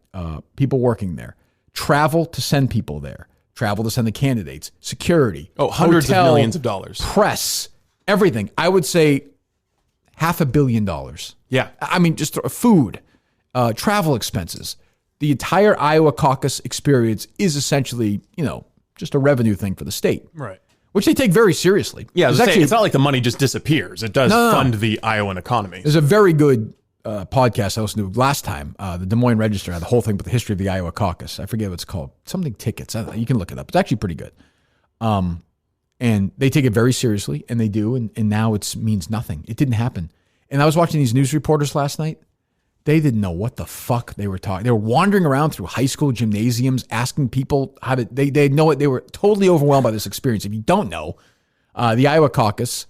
people working there, travel to send people there, travel to send the candidates, security, hundreds hotel, of millions of dollars, press, everything. I would say $500 million. Yeah. I mean, just food, travel expenses. The entire Iowa caucus experience is essentially, just a revenue thing for the state. Right. Which they take very seriously. Yeah, it's not like the money just disappears. It does fund the Iowan economy. There's a very good podcast I listened to last time. The Des Moines Register had the whole thing about the history of the Iowa caucus. I forget what it's called. Something tickets. I don't know. You can look it up. It's actually pretty good. And they take it very seriously, and they do. And now it means nothing. It didn't happen. And I was watching these news reporters last night. They didn't know what the fuck they were talking. They were wandering around through high school gymnasiums, asking people how to. They know it. They were totally overwhelmed by this experience. If you don't know, the Iowa caucus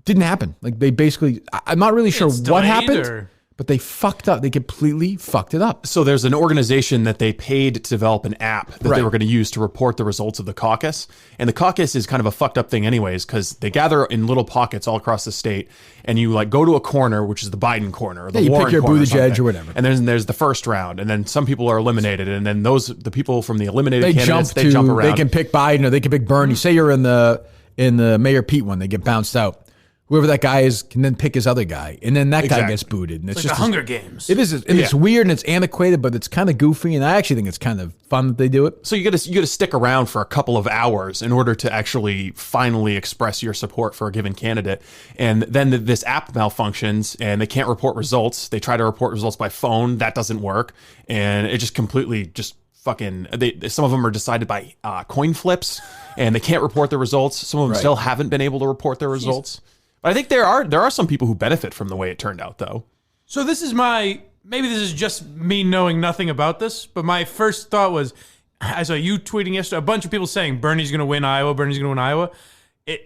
didn't happen. Like they basically, I'm not really sure what happened, but they fucked up. They completely fucked it up. So there's an organization that they paid to develop an app that they were going to use to report the results of the caucus. And the caucus is kind of a fucked up thing anyways, because they gather in little pockets all across the state, and you go to a corner, which is the Biden corner, or the you Warren pick your corner, Buttigieg or whatever. And then there's the first round, and then some people are eliminated, and then the people from the eliminated candidates, they jump around. They can pick Biden or they can pick Bernie. Say you're in the Mayor Pete one, they get bounced out. Whoever that guy is can then pick his other guy, and then that guy gets booted. And it's just like the Hunger Games. It is, and it's weird and it's antiquated, but it's kind of goofy, and I actually think it's kind of fun that they do it. So you got to stick around for a couple of hours in order to actually finally express your support for a given candidate, and then this app malfunctions and they can't report results. They try to report results by phone, that doesn't work, and it just completely fucking. Some of them are decided by coin flips, and they can't report their results. Some of them still haven't been able to report their results. But I think there are some people who benefit from the way it turned out, though. So this is maybe this is just me knowing nothing about this, but my first thought was, I saw you tweeting yesterday, a bunch of people saying Bernie's going to win Iowa,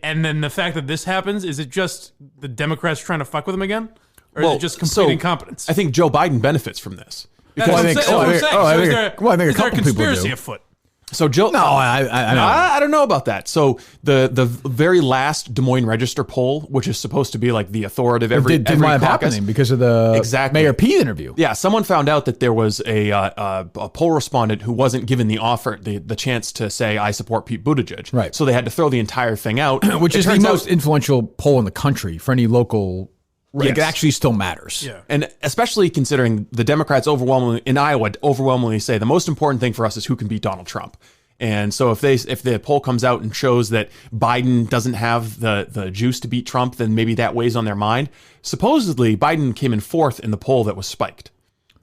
and then the fact that this happens, is it just the Democrats trying to fuck with him again? Or is it just complete incompetence? I think Joe Biden benefits from this. That's what I'm saying. So is there a couple people conspiracy do. afoot? So Joe, No, I don't know about that. So the very last Des Moines Register poll, which is supposed to be like the authoritative didn't every wind up caucus, happening because of the Exactly. Mayor Pete interview. Yeah, someone found out that there was a poll respondent who wasn't given the offer, the chance to say I support Pete Buttigieg. Right. So they had to throw the entire thing out, Which It is the turns out- most influential poll in the country for any local. It Yes. actually still matters. Yeah. And especially considering the Democrats in Iowa overwhelmingly say the most important thing for us is who can beat Donald Trump. And so if the poll comes out and shows that Biden doesn't have the juice to beat Trump, then maybe that weighs on their mind. Supposedly, Biden came in 4th in the poll that was spiked.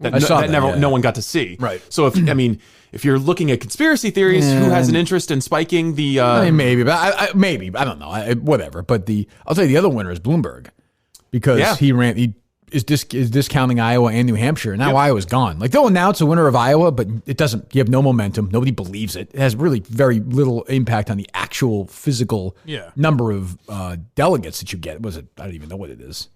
I saw that, yeah. No one got to see. Right. So if you're looking at conspiracy theories, who has an interest in spiking the? I mean, maybe, but I don't know. Whatever. But I'll tell you the other winner is Bloomberg because he is discounting Iowa and New Hampshire. Now Iowa's gone. Like they'll announce a winner of Iowa, but it doesn't. You have no momentum. Nobody believes it. It has really very little impact on the actual physical number of delegates that you get. Was it? I don't even know what it is.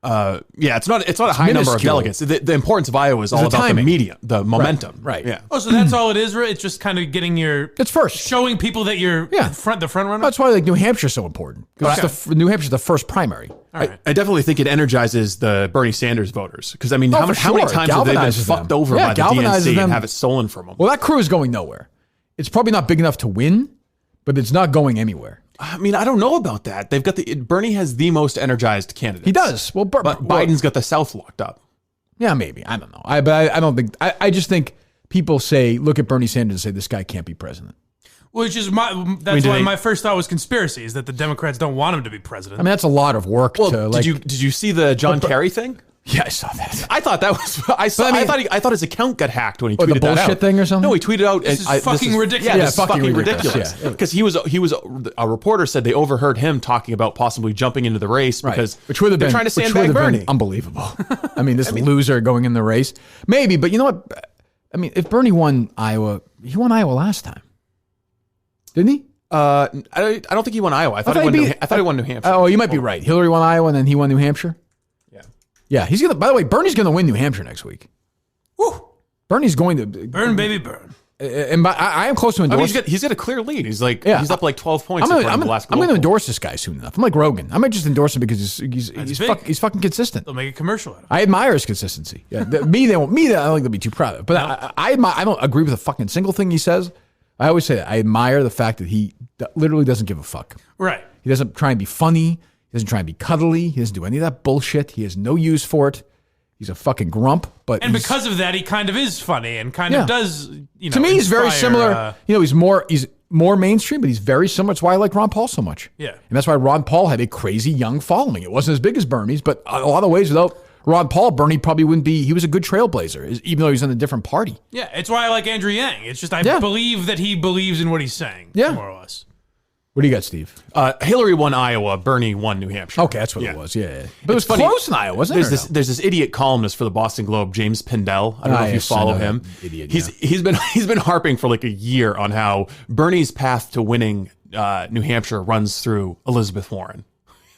It's not a high number of delegates. The importance of Iowa is all about timing. the media, the momentum. Right. Yeah. Oh, so that's all it is. It's just kind of getting It's first. showing people that you're the front runner. That's why New Hampshire's so important. Because New Hampshire's the first primary. All right. I definitely think it energizes the Bernie Sanders voters because how many times have they been fucked over by the DNC and have it stolen from them? Well, that crew is going nowhere. It's probably not big enough to win, but it's not going anywhere. I mean, I don't know about that. Bernie has the most energized candidates. He does. Well, but Biden's got the South locked up. Yeah, maybe. I don't know. I don't think. I just think people look at Bernie Sanders and say this guy can't be president. Which is my first thought was conspiracy is that the Democrats don't want him to be president. I mean, that's a lot of work. Well, did you see the John Kerry thing? Yeah, I saw that. I thought that was. I thought his account got hacked when he tweeted the that out. bullshit thing or something. No, he tweeted out. This is fucking ridiculous. Yeah, this is fucking fucking ridiculous. ridiculous. Because he was a reporter said they overheard him talking about possibly jumping into the race because which would have they're been trying to sandbag Bernie. Unbelievable. I mean, this loser going in the race. Maybe, but you know what? I mean, if Bernie won Iowa, he won Iowa last time, didn't he? I don't think he won Iowa. I thought he won New Hampshire. Oh, you might be right. Hillary won Iowa, and then he won New Hampshire. Yeah, he's gonna. By the way, Bernie's gonna win New Hampshire next week. Woo! Bernie's going to burn, baby, burn. And I am close to endorsing. He's got a clear lead. He's up like 12 points. I'm going to endorse this guy soon enough. I'm like Rogan. I might just endorse him because he's fucking consistent. They'll make a commercial out of it. I admire his consistency. Yeah, I don't think they'll be too proud of it. But I don't agree with a fucking single thing he says. I always say that. I admire the fact that he literally doesn't give a fuck. Right. He doesn't try and be funny. He doesn't try and be cuddly. He doesn't do any of that bullshit. He has no use for it. He's a fucking grump. And because of that, he kind of is funny and kind of does, to me, he's very similar. He's more mainstream, but he's very similar. That's why I like Ron Paul so much. Yeah. And that's why Ron Paul had a crazy young following. It wasn't as big as Bernie's, but a lot of ways without Ron Paul, Bernie probably wouldn't be. He was a good trailblazer, even though he's in a different party. Yeah, it's why I like Andrew Yang. It's just I believe that he believes in what he's saying, more or less. What do you got, Steve? Hillary won Iowa. Bernie won New Hampshire. Okay, that's what it was. Yeah. But it was funny. Close in Iowa, wasn't it? There's this idiot columnist for the Boston Globe, James Pindell. I don't know if you follow him. Idiot, he's been harping for like a year on how Bernie's path to winning New Hampshire runs through Elizabeth Warren.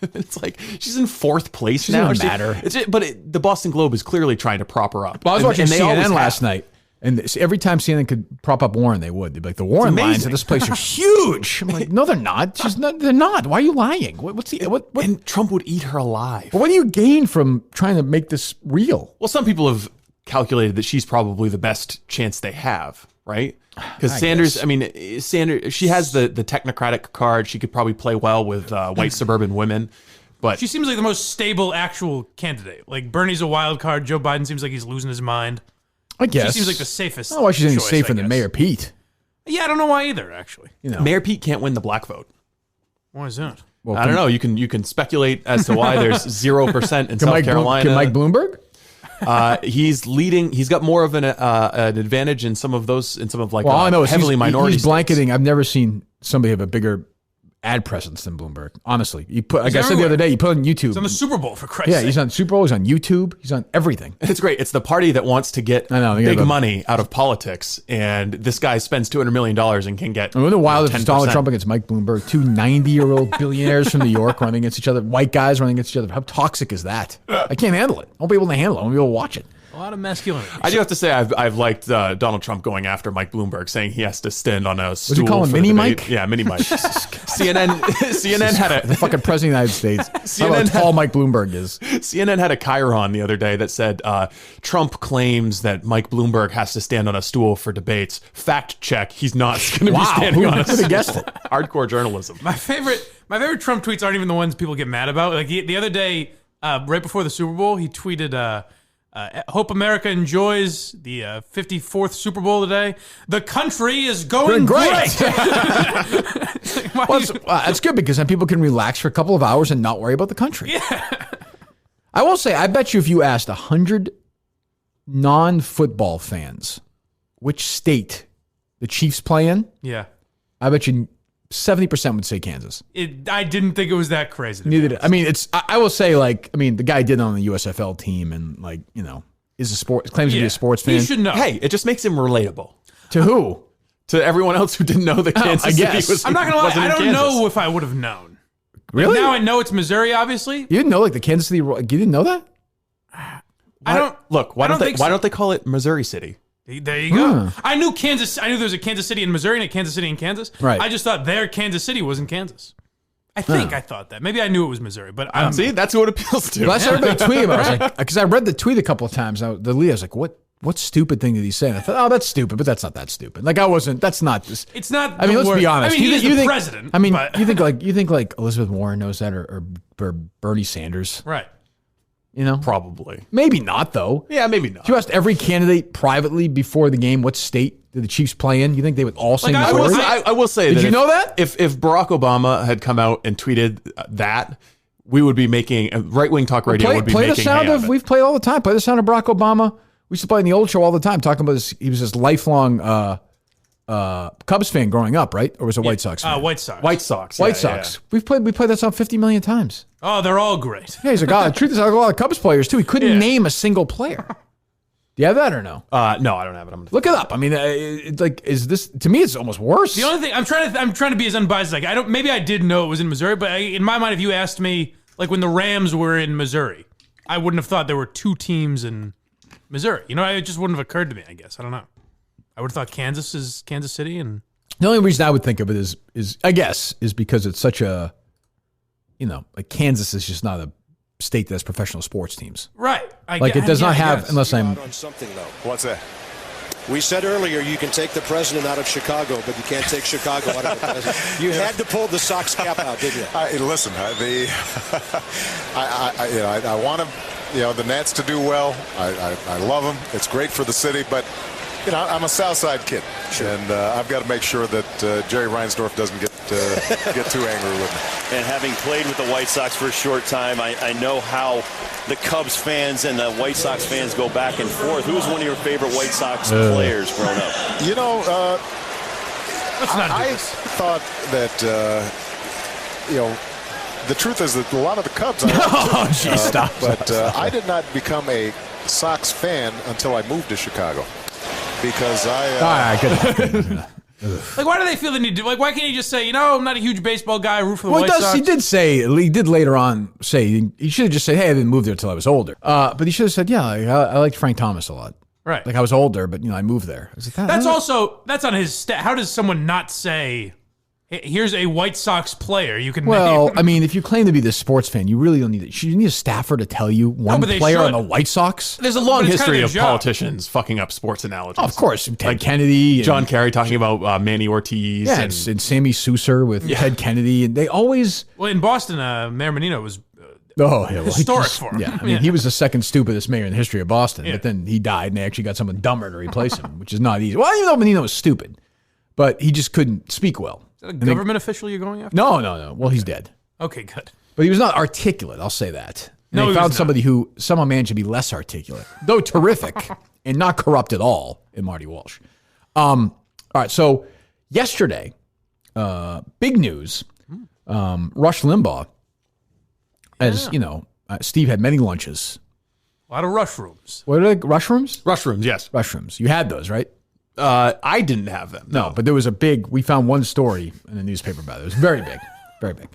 It's like she's in 4th place now. Doesn't matter. The Boston Globe is clearly trying to prop her up. Well, I was watching CNN last night. And every time CNN could prop up Warren, they would. They'd be like, the Warren lines at this place are huge. I'm like, no, they're not. They're not. Why are you lying? What? And Trump would eat her alive. What do you gain from trying to make this real? Well, some people have calculated that she's probably the best chance they have, right? Because Sanders, she has the technocratic card. She could probably play well with white suburban women. But she seems like the most stable actual candidate. Like Bernie's a wild card. Joe Biden seems like he's losing his mind. I guess. She seems like the safest. Oh, why she's any safer than Mayor Pete? Yeah, I don't know why either, actually. Mayor Pete can't win the black vote. Why is that? Well, I don't know. You can speculate as to why there's 0% in South Carolina. Can Mike Bloomberg? He's leading. He's got more of an advantage in some of those. Well, I know heavily minority. He's blanketing. States. I've never seen somebody have a bigger ad presence than Bloomberg. Honestly, like I said the other day, you put on YouTube. He's on the Super Bowl, for Christ's sake. Yeah, he's on Super Bowl. He's on YouTube. He's on everything. It's great. It's the party that wants to get big money out of politics, and this guy spends $200 million and can get. I wonder the wildest is Donald Trump against Mike Bloomberg. 2 90-year-old billionaires from New York running against each other. White guys running against each other. How toxic is that? I can't handle it. I won't be able to handle it. I won't be able to watch it. A lot of masculinity. I do have to say I've liked Donald Trump going after Mike Bloomberg, saying he has to stand on a stool. he call him for Mini the debate. Mike? Yeah, Mini Mike. CNN had The a fucking president of the United States. How tall Mike Bloomberg is. CNN had a chyron the other day that said Trump claims that Mike Bloomberg has to stand on a stool for debates. Fact check: he's not going to be standing on a stool. Who would have guessed it? Hardcore journalism. My favorite Trump tweets aren't even the ones people get mad about. Like the other day, right before the Super Bowl, he tweeted, "Hope America enjoys the 54th Super Bowl today. The country is going great." Well, it's good because then people can relax for a couple of hours and not worry about the country. Yeah. I will say, I bet you if you asked 100 non-football fans which state the Chiefs play in, Yeah. I bet you 70% would say Kansas. I didn't think it was that crazy. Neither did. I mean, I will say, like, the guy did on the USFL team and, like, is a sport, claims to be a sports fan. He should know. Hey, it just makes him relatable. To who? To everyone else who didn't know that Kansas City was. I'm not going to lie. wasn't I in don't Kansas. know if I would have known. Really? Now I know it's Missouri, obviously. You didn't know, like, the Kansas City, you didn't know that? I don't. Look, why I don't think they? Why so. don't they call it Missouri City? There you go. I knew Kansas. I knew there was a Kansas City in Missouri and a Kansas City in Kansas. Right. I just thought their Kansas City was in Kansas. I think I thought that. Maybe I knew it was Missouri, but I don't See, that's who it appeals to. Well, that's what everybody tweeted about. I was like, because I read the tweet a couple of times. The lead, I was like, what stupid thing did he say? And I thought, oh, that's stupid, but that's not that stupid. Like, that's not this. It's not. I mean, let's be honest. I mean, he's the think, president. I mean, but, you think like Elizabeth Warren knows that or Bernie Sanders? right? Probably. Maybe not, though. Yeah, maybe not. If you asked every candidate privately before the game what state did the Chiefs play in, you think they would all say Like, Missouri? I will say Did that you know that? If Barack Obama had come out and tweeted that, we would be making right-wing talk radio would be play making the sound hay of it. we've played all the time. Play the sound of Barack Obama. We used to play in the old show all the time, talking about this. He was this lifelong Cubs fan growing up, right? Or was it White Sox fan? White Sox. White Sox. White Sox. We played that song 50 million times. Oh, they're all great. Yeah, he's like, God, the truth is, I like a lot of Cubs players too. He couldn't Yeah. name a single player. Do you have that or no? No, I don't have it. I'm gonna Look it up. I mean, is this to me? It's almost worse. The only thing I'm trying to be as unbiased as maybe I did know it was in Missouri, but in my mind, if you asked me, like when the Rams were in Missouri, I wouldn't have thought there were two teams in Missouri. It just wouldn't have occurred to me. I guess I don't know. I would have thought Kansas is Kansas City, and The only reason I would think of it is because it's such a, like Kansas is just not a state that has professional sports teams. right. It does not have, unless I'm. On something though. What's that? We said earlier you can take the president out of Chicago, but you can't take Chicago out of the president. You had to pull the Sox cap out, didn't you? Listen, I want the Nats to do well. I love them. It's great for the city, but I'm a South Side kid, and I've got to make sure that Jerry Reinsdorf doesn't get too angry with me. And having played with the White Sox for a short time, I know how the Cubs fans and the White Sox fans go back and forth. Who was one of your favorite White Sox players growing up? I thought that the truth is that a lot of the Cubs. Stop. But I did not become a Sox fan until I moved to Chicago. Because Like, why do they feel the need to? Like, why can't you just say, I'm not a huge baseball guy, root for the White Sox? He did later on say, he should have just said, hey, I didn't move there until I was older. But he should have said, yeah, I liked Frank Thomas a lot. Right. Like, I was older, but, I moved there. I was like, that's on his stat. How does someone not say, hey, here's a White Sox player you can Well, name? I mean, if you claim to be this sports fan, you really don't need it. You need a staffer to tell you one but they player should. on the White Sox. There's a long But it's history kind of of their job. politicians fucking up sports analogies. Oh, of course. Ted Kennedy. John Kerry talking about Manny Ortiz. Yeah, and Sammy Souser with Ted Kennedy. And they always... Well, in Boston, Mayor Menino was historic for him. Yeah, I mean, he was the second stupidest mayor in the history of Boston. Yeah. But then he died, and they actually got someone dumber to replace him, which is not easy. Well, even though Menino was stupid, but he just couldn't speak well. Is that a government official you're going after? No. Well, he's dead. Okay, good. But he was not articulate, I'll say that. And No, they he found was somebody who somehow managed to be less articulate, though terrific, and not corrupt at all in Marty Walsh. All right, so yesterday, big news, Rush Limbaugh, as Steve had many lunches. A lot of rush rooms. What are they, rush rooms? Rush rooms, yes. Rush rooms. You had those, right? I didn't have them. No, but there was we found one story in the newspaper about it. It was very big, very big.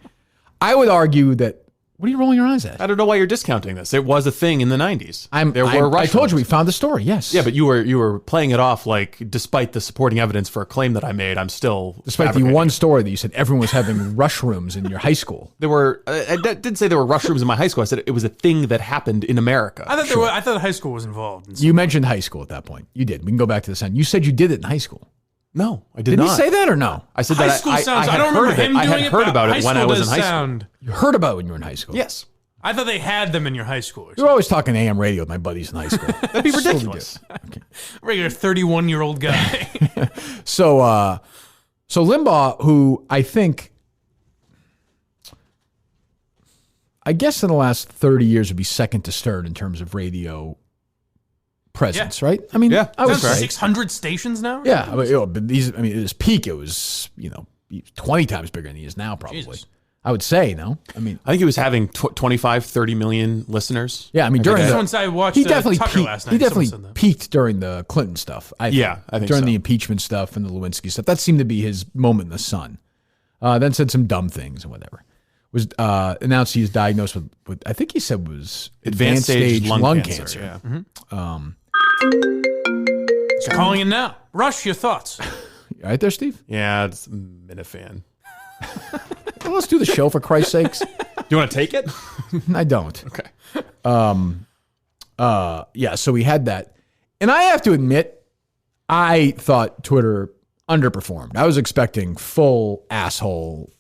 I would argue that What are you rolling your eyes at? I don't know why you're discounting this. It was a thing in the 90s. I told you we found the story. Yes. Yeah, but you were playing it off like, despite the supporting evidence for a claim that I made, I'm still despite the one story that you said everyone was having rush rooms in your high school. There were. I didn't say there were rush rooms in my high school. I said it was a thing that happened in America. I thought I thought high school was involved. You mentioned high school at that point. You did. We can go back to the end. You said you did it in high school. No, I did not. Did he say that or no? I said high that school sounds. I don't remember him doing it. I had heard about it when I was in high school. You heard about it when you were in high school. Yes. I thought they had them in your high school. You're always talking AM radio with my buddies in high school. That'd be ridiculous. Okay. Regular 31-year-old guy. So Limbaugh, who I guess in the last 30 years would be second to Stern in terms of radio presence, right? I mean, I would say 600 stations now. Yeah, but these. I mean, at his peak, it was 20 times bigger than he is now, probably. Jesus. I would say, no. I mean, I think he was having 25, 30 million listeners. Yeah, I mean, during once I watched he definitely Tucker peaked, last night. He definitely peaked during the Clinton stuff. I think during the impeachment stuff and the Lewinsky stuff. That seemed to be his moment in the sun. Then said some dumb things and whatever. Was announced he was diagnosed with I think he said was advanced stage lung cancer. Yeah. Mm-hmm. So calling in now. Rush, your thoughts. You right there, Steve? Yeah, it's a Minifan. Well, let's do the show for Christ's sakes. Do you want to take it? I don't. Okay. Yeah, so we had that. And I have to admit, I thought Twitter underperformed. I was expecting full asshole,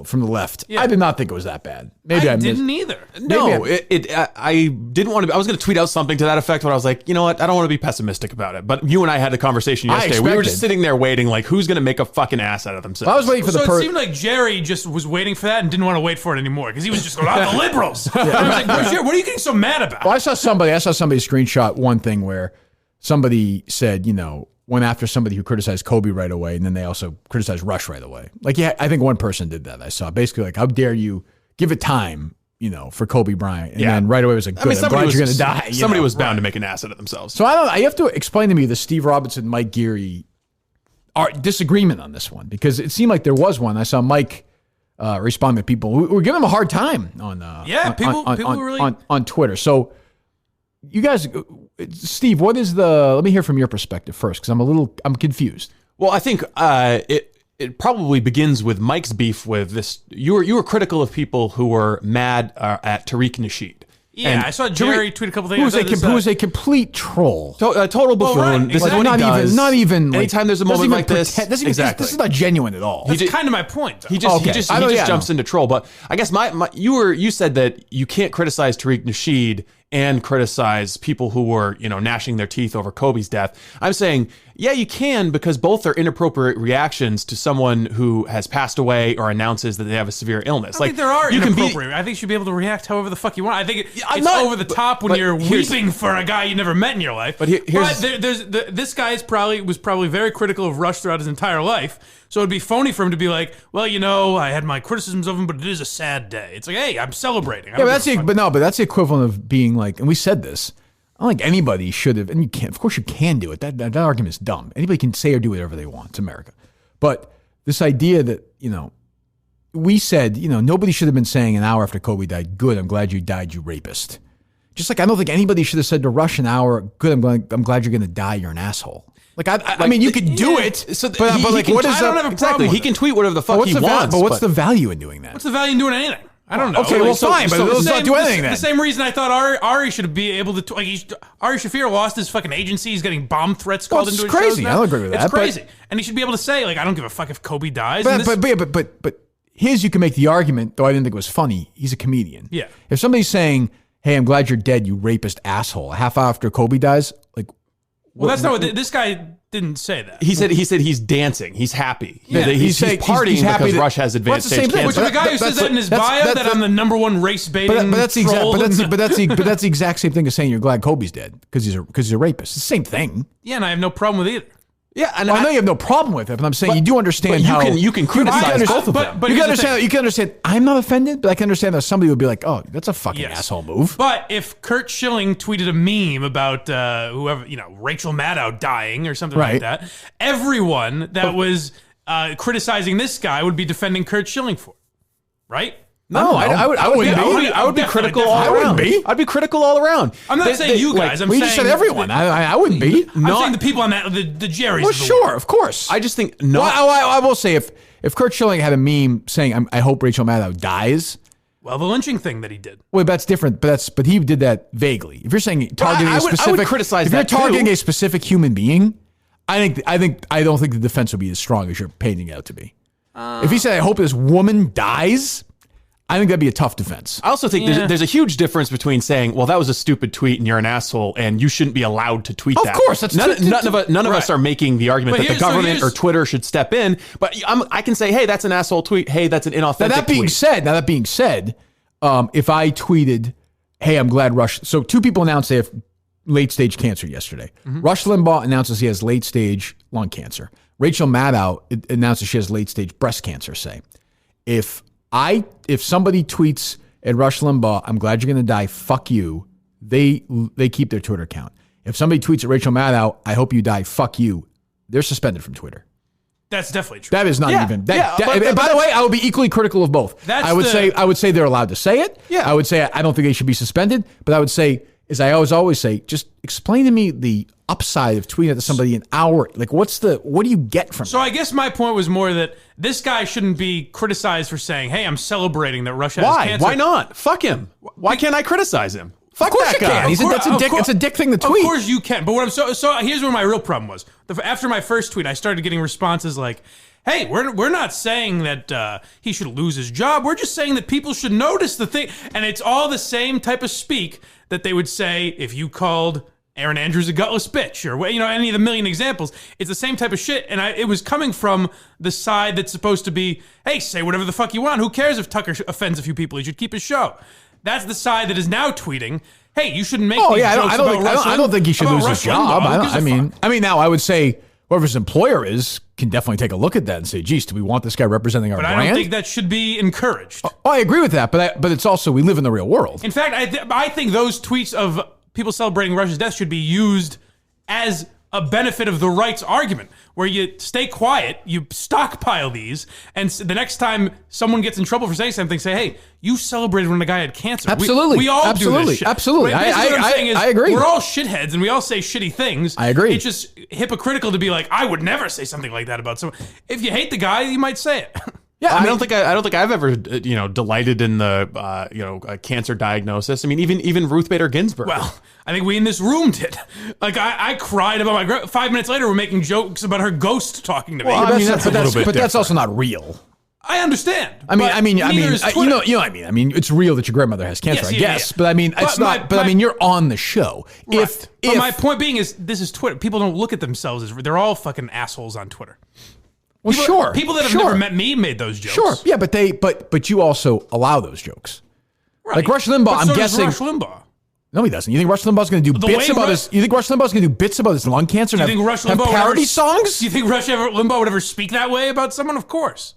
from the left. Yeah. I did not think it was that bad. Maybe I didn't either. No, I didn't want to. I was going to tweet out something to that effect, but I was like, you know what? I don't want to be pessimistic about it. But you and I had a conversation yesterday. We were just sitting there waiting, like, who's going to make a fucking ass out of themselves? Well, I was waiting for it seemed like Jerry just was waiting for that and didn't want to wait for it anymore because he was just going, the liberals. I was like, what are you getting so mad about? Well, I saw somebody screenshot one thing where somebody said, went after somebody who criticized Kobe right away, and then they also criticized Rush right away. Like, yeah, I think one person did that. I saw basically like, how dare you give it time, for Kobe Bryant, and then right away it was like, good, I'm glad you're going to die. Somebody was bound to make an ass out of themselves. So I have to explain to me the Steve Robinson, Mike Geary disagreement on this one, because it seemed like there was one. I saw Mike respond to people who were giving him a hard time on on Twitter. So you guys, Steve, what is let me hear from your perspective first, because I'm confused. Well, I think it probably begins with Mike's beef with this. You were critical of people who were mad at Tariq Nasheed. Yeah, and I saw Jerry tweet a couple things. Who was a complete troll, total buffoon. Right. This is what he does. Not even. Anytime there's a moment like this, exactly. This is not genuine at all. That's kind of my point. Though. He just jumps into troll. But I guess you said that you can't criticize Tariq Nasheed and criticize people who were, gnashing their teeth over Kobe's death. I'm saying, yeah, you can, because both are inappropriate reactions to someone who has passed away or announces that they have a severe illness. I think there are inappropriate. I think you should be able to react however the fuck you want. I think it's over the top when you're weeping for a guy you never met in your life. But this guy was probably very critical of Rush throughout his entire life. So it'd be phony for him to be like, well, I had my criticisms of him, but it is a sad day. It's like, hey, I'm celebrating. Yeah, but that's the equivalent of being like, and we said this, I don't think anybody should have, and you can't, of course you can do it. That argument is dumb. Anybody can say or do whatever they want. It's America. But this idea that, we said, nobody should have been saying an hour after Kobe died, good, I'm glad you died, you rapist. Just like I don't think anybody should have said to Rush an hour, good, I'm glad you're going to die, you're an asshole. Like, I mean, you could do it, but what is I don't have a problem with he can tweet whatever the fuck he wants. But what's the value in doing that? What's the value in doing anything? I don't know. Okay, well, fine, but let's not do anything then. The same reason I thought Ari should be able to, Ari Shaffir lost his fucking agency. He's getting bomb threats called into his shows now. It's crazy. I don't agree with that. It's crazy. And he should be able to say, I don't give a fuck if Kobe dies. But his, you can make the argument, though I didn't think it was funny, he's a comedian. Yeah. If somebody's saying, hey, I'm glad you're dead, you rapist asshole, a half hour after Kobe dies, that's not what this guy didn't say that. He said he's dancing. He's happy. Yeah. He's partying happy because Rush has advanced stage cancer. Which the guy who says that in his bio, that I'm the number one race baiting that's the exact same thing as saying you're glad Kobe's dead because he's a rapist. It's the same thing. Yeah, and I have no problem with either. Yeah, and I know you have no problem with it, but I'm saying you do understand how you can criticize both of them. But you can understand. I'm not offended, but I can understand that somebody would be like, "Oh, that's a fucking asshole move." But if Kurt Schilling tweeted a meme about whoever, Rachel Maddow dying or something like that, everyone that was criticizing this guy would be defending Kurt Schilling for it, right? No, I would be critical all around. I wouldn't be. I'd be critical all around. I'm not saying you guys. I'm we saying just said everyone. I wouldn't be. I'm saying the people on that, the Jerrys. Well, of the sure, world. of course. I just think Well, I will say if Kurt Schilling had a meme saying, "I hope Rachel Maddow dies." Well, the lynching thing that he did. Well, that's different. But he did that vaguely. If you're saying targeting a specific, I would criticize if you're that targeting too. a specific human being, I don't think the defense would be as strong as you're painting it out to be. If he said, "I hope this woman dies," I think that'd be a tough defense. I also think there's a huge difference between saying, "Well, that was a stupid tweet and you're an asshole and you shouldn't be allowed to tweet that." Of course, that's none of us are making the argument that the government or Twitter should step in. But I can say, "Hey, that's an asshole tweet. Hey, that's an inauthentic." Now that being said, if I tweeted, "Hey, I'm glad Rush," so two people announced they have late stage cancer yesterday. Rush Limbaugh announces he has late stage lung cancer. Rachel Maddow announces she has late stage breast cancer. Say, if somebody tweets at Rush Limbaugh, "I'm glad you're going to die, fuck you," they keep their Twitter account. If somebody tweets at Rachel Maddow, "I hope you die, fuck you," they're suspended from Twitter. That's definitely true. That is not even. But by the way, I would be equally critical of both. I would say they're allowed to say it. Yeah. I would say I don't think they should be suspended. But I would say, as I always say, just explain to me the upside of tweeting to somebody an hour. Like, what do you get from it? So I guess my point was more that this guy shouldn't be criticized for saying, "Hey, I'm celebrating that Russia has cancer." Why not? Fuck him. Why can't I criticize him? Fuck that guy. It's a dick thing to tweet. Of course you can. But what so here's where my real problem was. After my first tweet, I started getting responses like, "Hey, we're not saying that he should lose his job. We're just saying that people should notice the thing." And it's all the same type of speak that they would say if you called Aaron Andrews a gutless bitch, or any of the million examples. It's the same type of shit, and it was coming from the side that's supposed to be, "Hey, say whatever the fuck you want. Who cares if Tucker offends a few people? He should keep his show." That's the side that is now tweeting, "Hey, you shouldn't make these jokes about Rush. I don't think he should lose his job. I mean, now I would say whoever his employer is can definitely take a look at that and say, "Geez, do we want this guy representing our brand?" But I don't think that should be encouraged. Oh, I agree with that, but it's also we live in the real world. In fact, I think those tweets of people celebrating Rush's death should be used as a benefit of the rights argument, where you stay quiet, you stockpile these, and the next time someone gets in trouble for saying something, say, "Hey, you celebrated when the guy had cancer." Absolutely. We all do this shit. Absolutely. What I'm saying is, I agree. We're all shitheads, and we all say shitty things. I agree. It's just hypocritical to be like, "I would never say something like that about someone." If you hate the guy, you might say it. Yeah, I don't think I've ever delighted in the cancer diagnosis. I mean, even Ruth Bader Ginsburg. Well, I think we in this room did. Like I cried about my 5 minutes later. We're making jokes about her ghost talking to me. Well, that's also not real. I understand. You know what I mean. I mean, it's real that your grandmother has cancer, Yes, I yeah, guess. yeah. But I mean, it's not. But I mean, you're on the show. Right. But my point being is, this is Twitter. People don't look at themselves as they're all fucking assholes on Twitter. Well, sure. People that have never met me made those jokes. Sure. Yeah, but you also allow those jokes. Right. Like Rush Limbaugh, But so I'm guessing. does Rush Limbaugh. No, he doesn't. You think Rush Limbaugh's going to do bits about his? You think Rush Limbaugh's going to do bits about his lung cancer? Do you and think Rush have Limbaugh parody songs? Do you think Rush Limbaugh would ever speak that way about someone? Of course.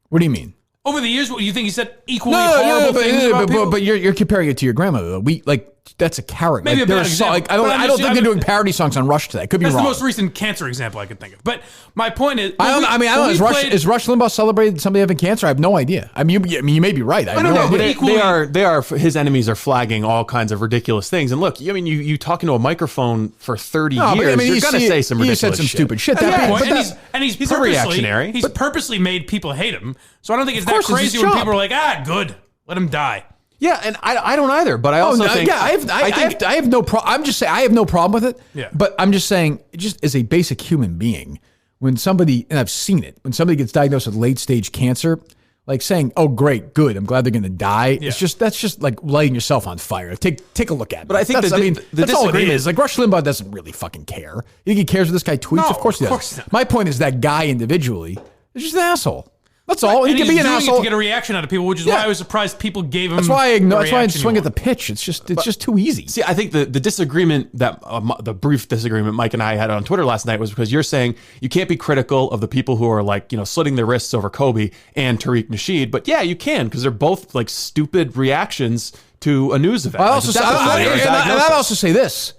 What do you mean? Over the years, you think he said equally horrible things about people? But you're comparing it to your grandmother, though. That's a character. Maybe a bad example. I don't think they're doing parody songs on Rush today. I could be wrong. That's the most recent cancer example I could think of. But my point is, I don't know. Is Rush Limbaugh celebrated somebody having cancer? I have no idea. I mean, you may be right. I don't know. But they are his enemies are flagging all kinds of ridiculous things. And look, I mean, you talk into a microphone for 30 years, you're going to say some ridiculous shit. He said some stupid shit. He's a reactionary. He's purposely made people hate him. So I don't think it's that crazy when people are like, good, let him die. Yeah, and I don't either, but I also think... Yeah, I have no problem. I'm just saying, I have no problem with it. Yeah. But I'm just saying, just as a basic human being, when somebody, and I've seen it, when somebody gets diagnosed with late stage cancer, like saying, "Oh, great, good, I'm glad they're going to die." Yeah. That's just like lighting yourself on fire. Take a look at it. But I think that's all it is. Like Rush Limbaugh doesn't really fucking care. You think he cares what this guy tweets? No, of course he does. Not. My point is that guy individually is just an asshole. That's all. And he can be an asshole to get a reaction out of people, which is why I was surprised people gave him. That's why I swing at the pitch. It's just too easy. See, I think the disagreement that the brief disagreement Mike and I had on Twitter last night was because you're saying you can't be critical of the people who are like slitting their wrists over Kobe and Tariq Nasheed, but yeah, you can because they're both like stupid reactions to a news event. I also say this: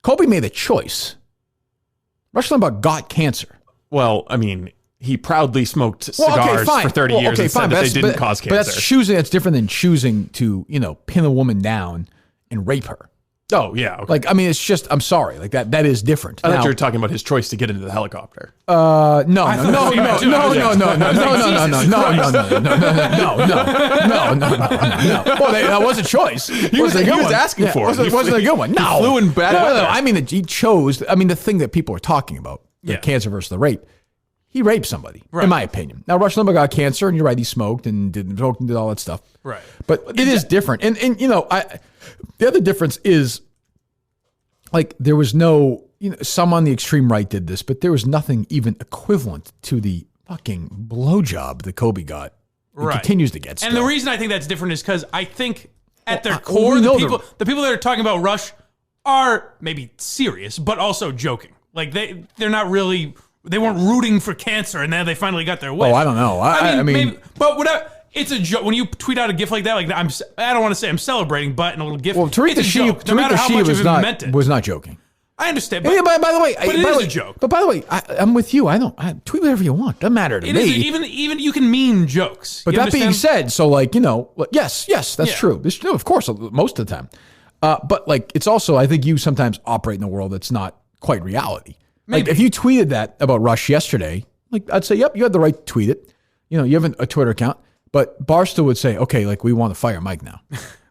Kobe made a choice. Rush Limbaugh got cancer. Well, I mean. he proudly smoked cigars for 30 years and said that they didn't cause cancer. But that's choosing. That's different than choosing to, pin a woman down and rape her. Oh, yeah. Okay. Like, I mean, it's just, I'm sorry. Like, that is different. I thought you were talking about his choice to get into the helicopter. No. Well, that was a choice. He was asking for it. It wasn't a good one. No. He flew in bad weather. No. I mean, he chose, the thing that people are talking about, the cancer versus the rape. He raped somebody, in my opinion. Now, Rush Limbaugh got cancer, and you're right, he smoked and did all that stuff. Right. But it is different. And the other difference is, like, there was no, some on the extreme right did this, but there was nothing even equivalent to the fucking blowjob that Kobe got. It continues to get still. And the reason I think that's different is because I think at their core, the people that are talking about Rush are maybe serious, but also joking. Like, they're not really... They weren't rooting for cancer, and then they finally got their wish. Oh, I don't know. I mean maybe, but whatever. It's a joke. When you tweet out a GIF like that, like I don't want to say I'm celebrating, but in a little GIF, Tariq joke. No matter how much of it meant it. Was not joking. I understand. But, by the way, but it is a joke. But by the way, I'm with you. I tweet whatever you want. Doesn't matter to me. Even you can mean jokes. But that being said, so like yes, that's true. This of course most of the time. But like it's also I think you sometimes operate in a world that's not quite reality. Maybe. Like if you tweeted that about Rush yesterday, like I'd say, yep, you had the right to tweet it. You have a Twitter account, but Barstool would say, okay, like we want to fire Mike now.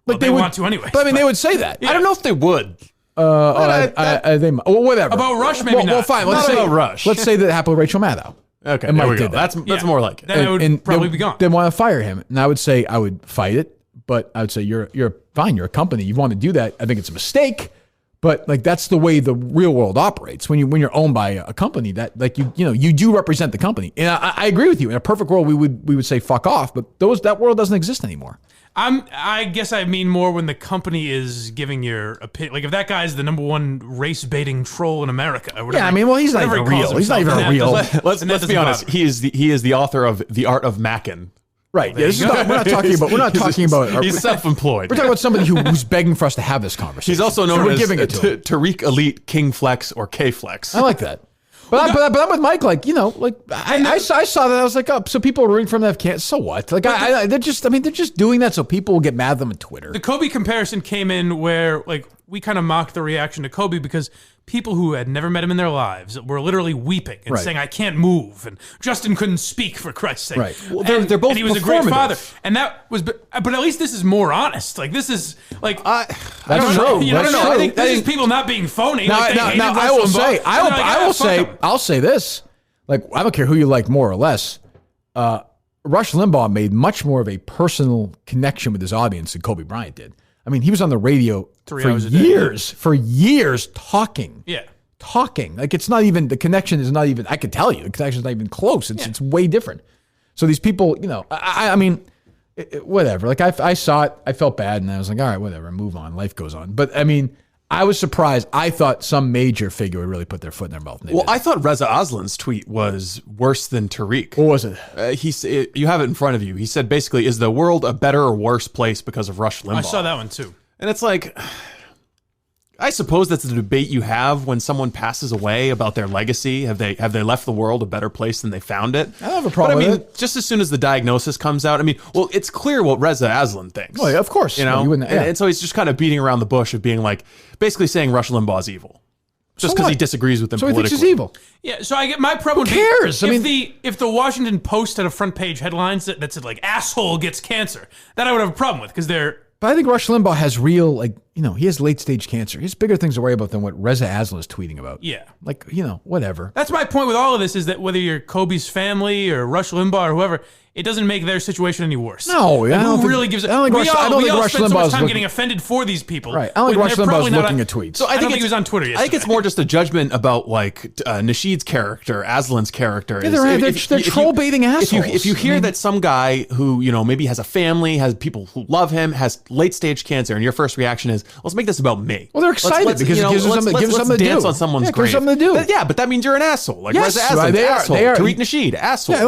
Like they want to anyway. But I mean, they would say that. Yeah. I don't know if they would. Whatever. About Rush, maybe not. Well, fine. Let's say about Rush. Let's say that happened with Rachel Maddow. Okay, and there Mike we go. did that. That's more like it. Then it would probably be gone. They want to fire him, and I would say I would fight it, but I would say you're fine. You're a company. You want to do that. I think it's a mistake. But like that's the way the real world operates. When you're owned by a company, that like you do represent the company. And I agree with you. In a perfect world, we would say fuck off. But that world doesn't exist anymore. I guess I mean more when the company is giving your opinion. Like if that guy's the number one race baiting troll in America. Or whatever, yeah, I mean, well, he's not even real. He's not even real. Let's be honest. He is the author of The Art of Mackin. Right. Yeah, we're not talking about. He's self-employed. We're talking about somebody who's begging for us to have this conversation. He's also known as Tariq Elite King Flex or K Flex. I like that. But I'm with Mike. Like I saw that. I was like, oh, so people are rooting for them to have cancer. So what? Like they're just doing that so people will get mad at them on Twitter. The Kobe comparison came in where like we kind of mocked the reaction to Kobe because people who had never met him in their lives were literally weeping and saying, I can't move. And Justin couldn't speak, for Christ's sake. Right. Well, they're both and he was a great father. And that was, but at least this is more honest. Like, this is, like, that's I don't true. know. I don't know. I I think this is people not being phony. Now, like I'll say this. Like, I don't care who you like more or less. Rush Limbaugh made much more of a personal connection with his audience than Kobe Bryant did. I mean, he was on the radio for years talking. Yeah. Talking. Like, it's not even, the connection is not even, I could tell you, the connection is not even close. It's way different. So these people, I mean, whatever. Like, I saw it, I felt bad, and I was like, all right, whatever, move on. Life goes on. But, I mean, I was surprised. I thought some major figure would really put their foot in their mouth. Well, I thought Reza Aslan's tweet was worse than Tariq. What was it? You have it in front of you. He said basically, is the world a better or worse place because of Rush Limbaugh? I saw that one too. And it's like, I suppose that's the debate you have when someone passes away about their legacy. Have they left the world a better place than they found it? I don't have a problem with it. Just as soon as the diagnosis comes out, well, it's clear what Reza Aslan thinks. Oh, yeah, of course. And so he's just kind of beating around the bush of being like, basically saying Rush Limbaugh's evil. Just because he disagrees with them politically. So he thinks he's evil. Yeah, so I get my problem. Who cares? If the Washington Post had a front page headlines that said like asshole gets cancer, that I would have a problem with because they're. But I think Rush Limbaugh has real, he has late stage cancer. He has bigger things to worry about than what Reza Aslan is tweeting about. Yeah. Like, whatever. That's my point with all of this is that whether you're Kobe's family or Rush Limbaugh or whoever, it doesn't make their situation any worse. No, like, I don't who really gives it? We all spend so much time getting offended for these people. Right. I don't think Rush Limbaugh is looking at tweets. So I don't think he was on Twitter yesterday. I think it's more just a judgment about like Nasheed's character, Aslan's character. Yeah, they're troll baiting assholes. If you hear that some guy who maybe has a family, has people who love him, has late stage cancer, and your first reaction is, let's make this about me. Well, they're excited because it gives them something to do. Dance on someone's grave. Something to do. Yeah, but that means you're an asshole. Like yes, Reza Aslan's asshole. Tariq Nasheed, asshole. Yeah, I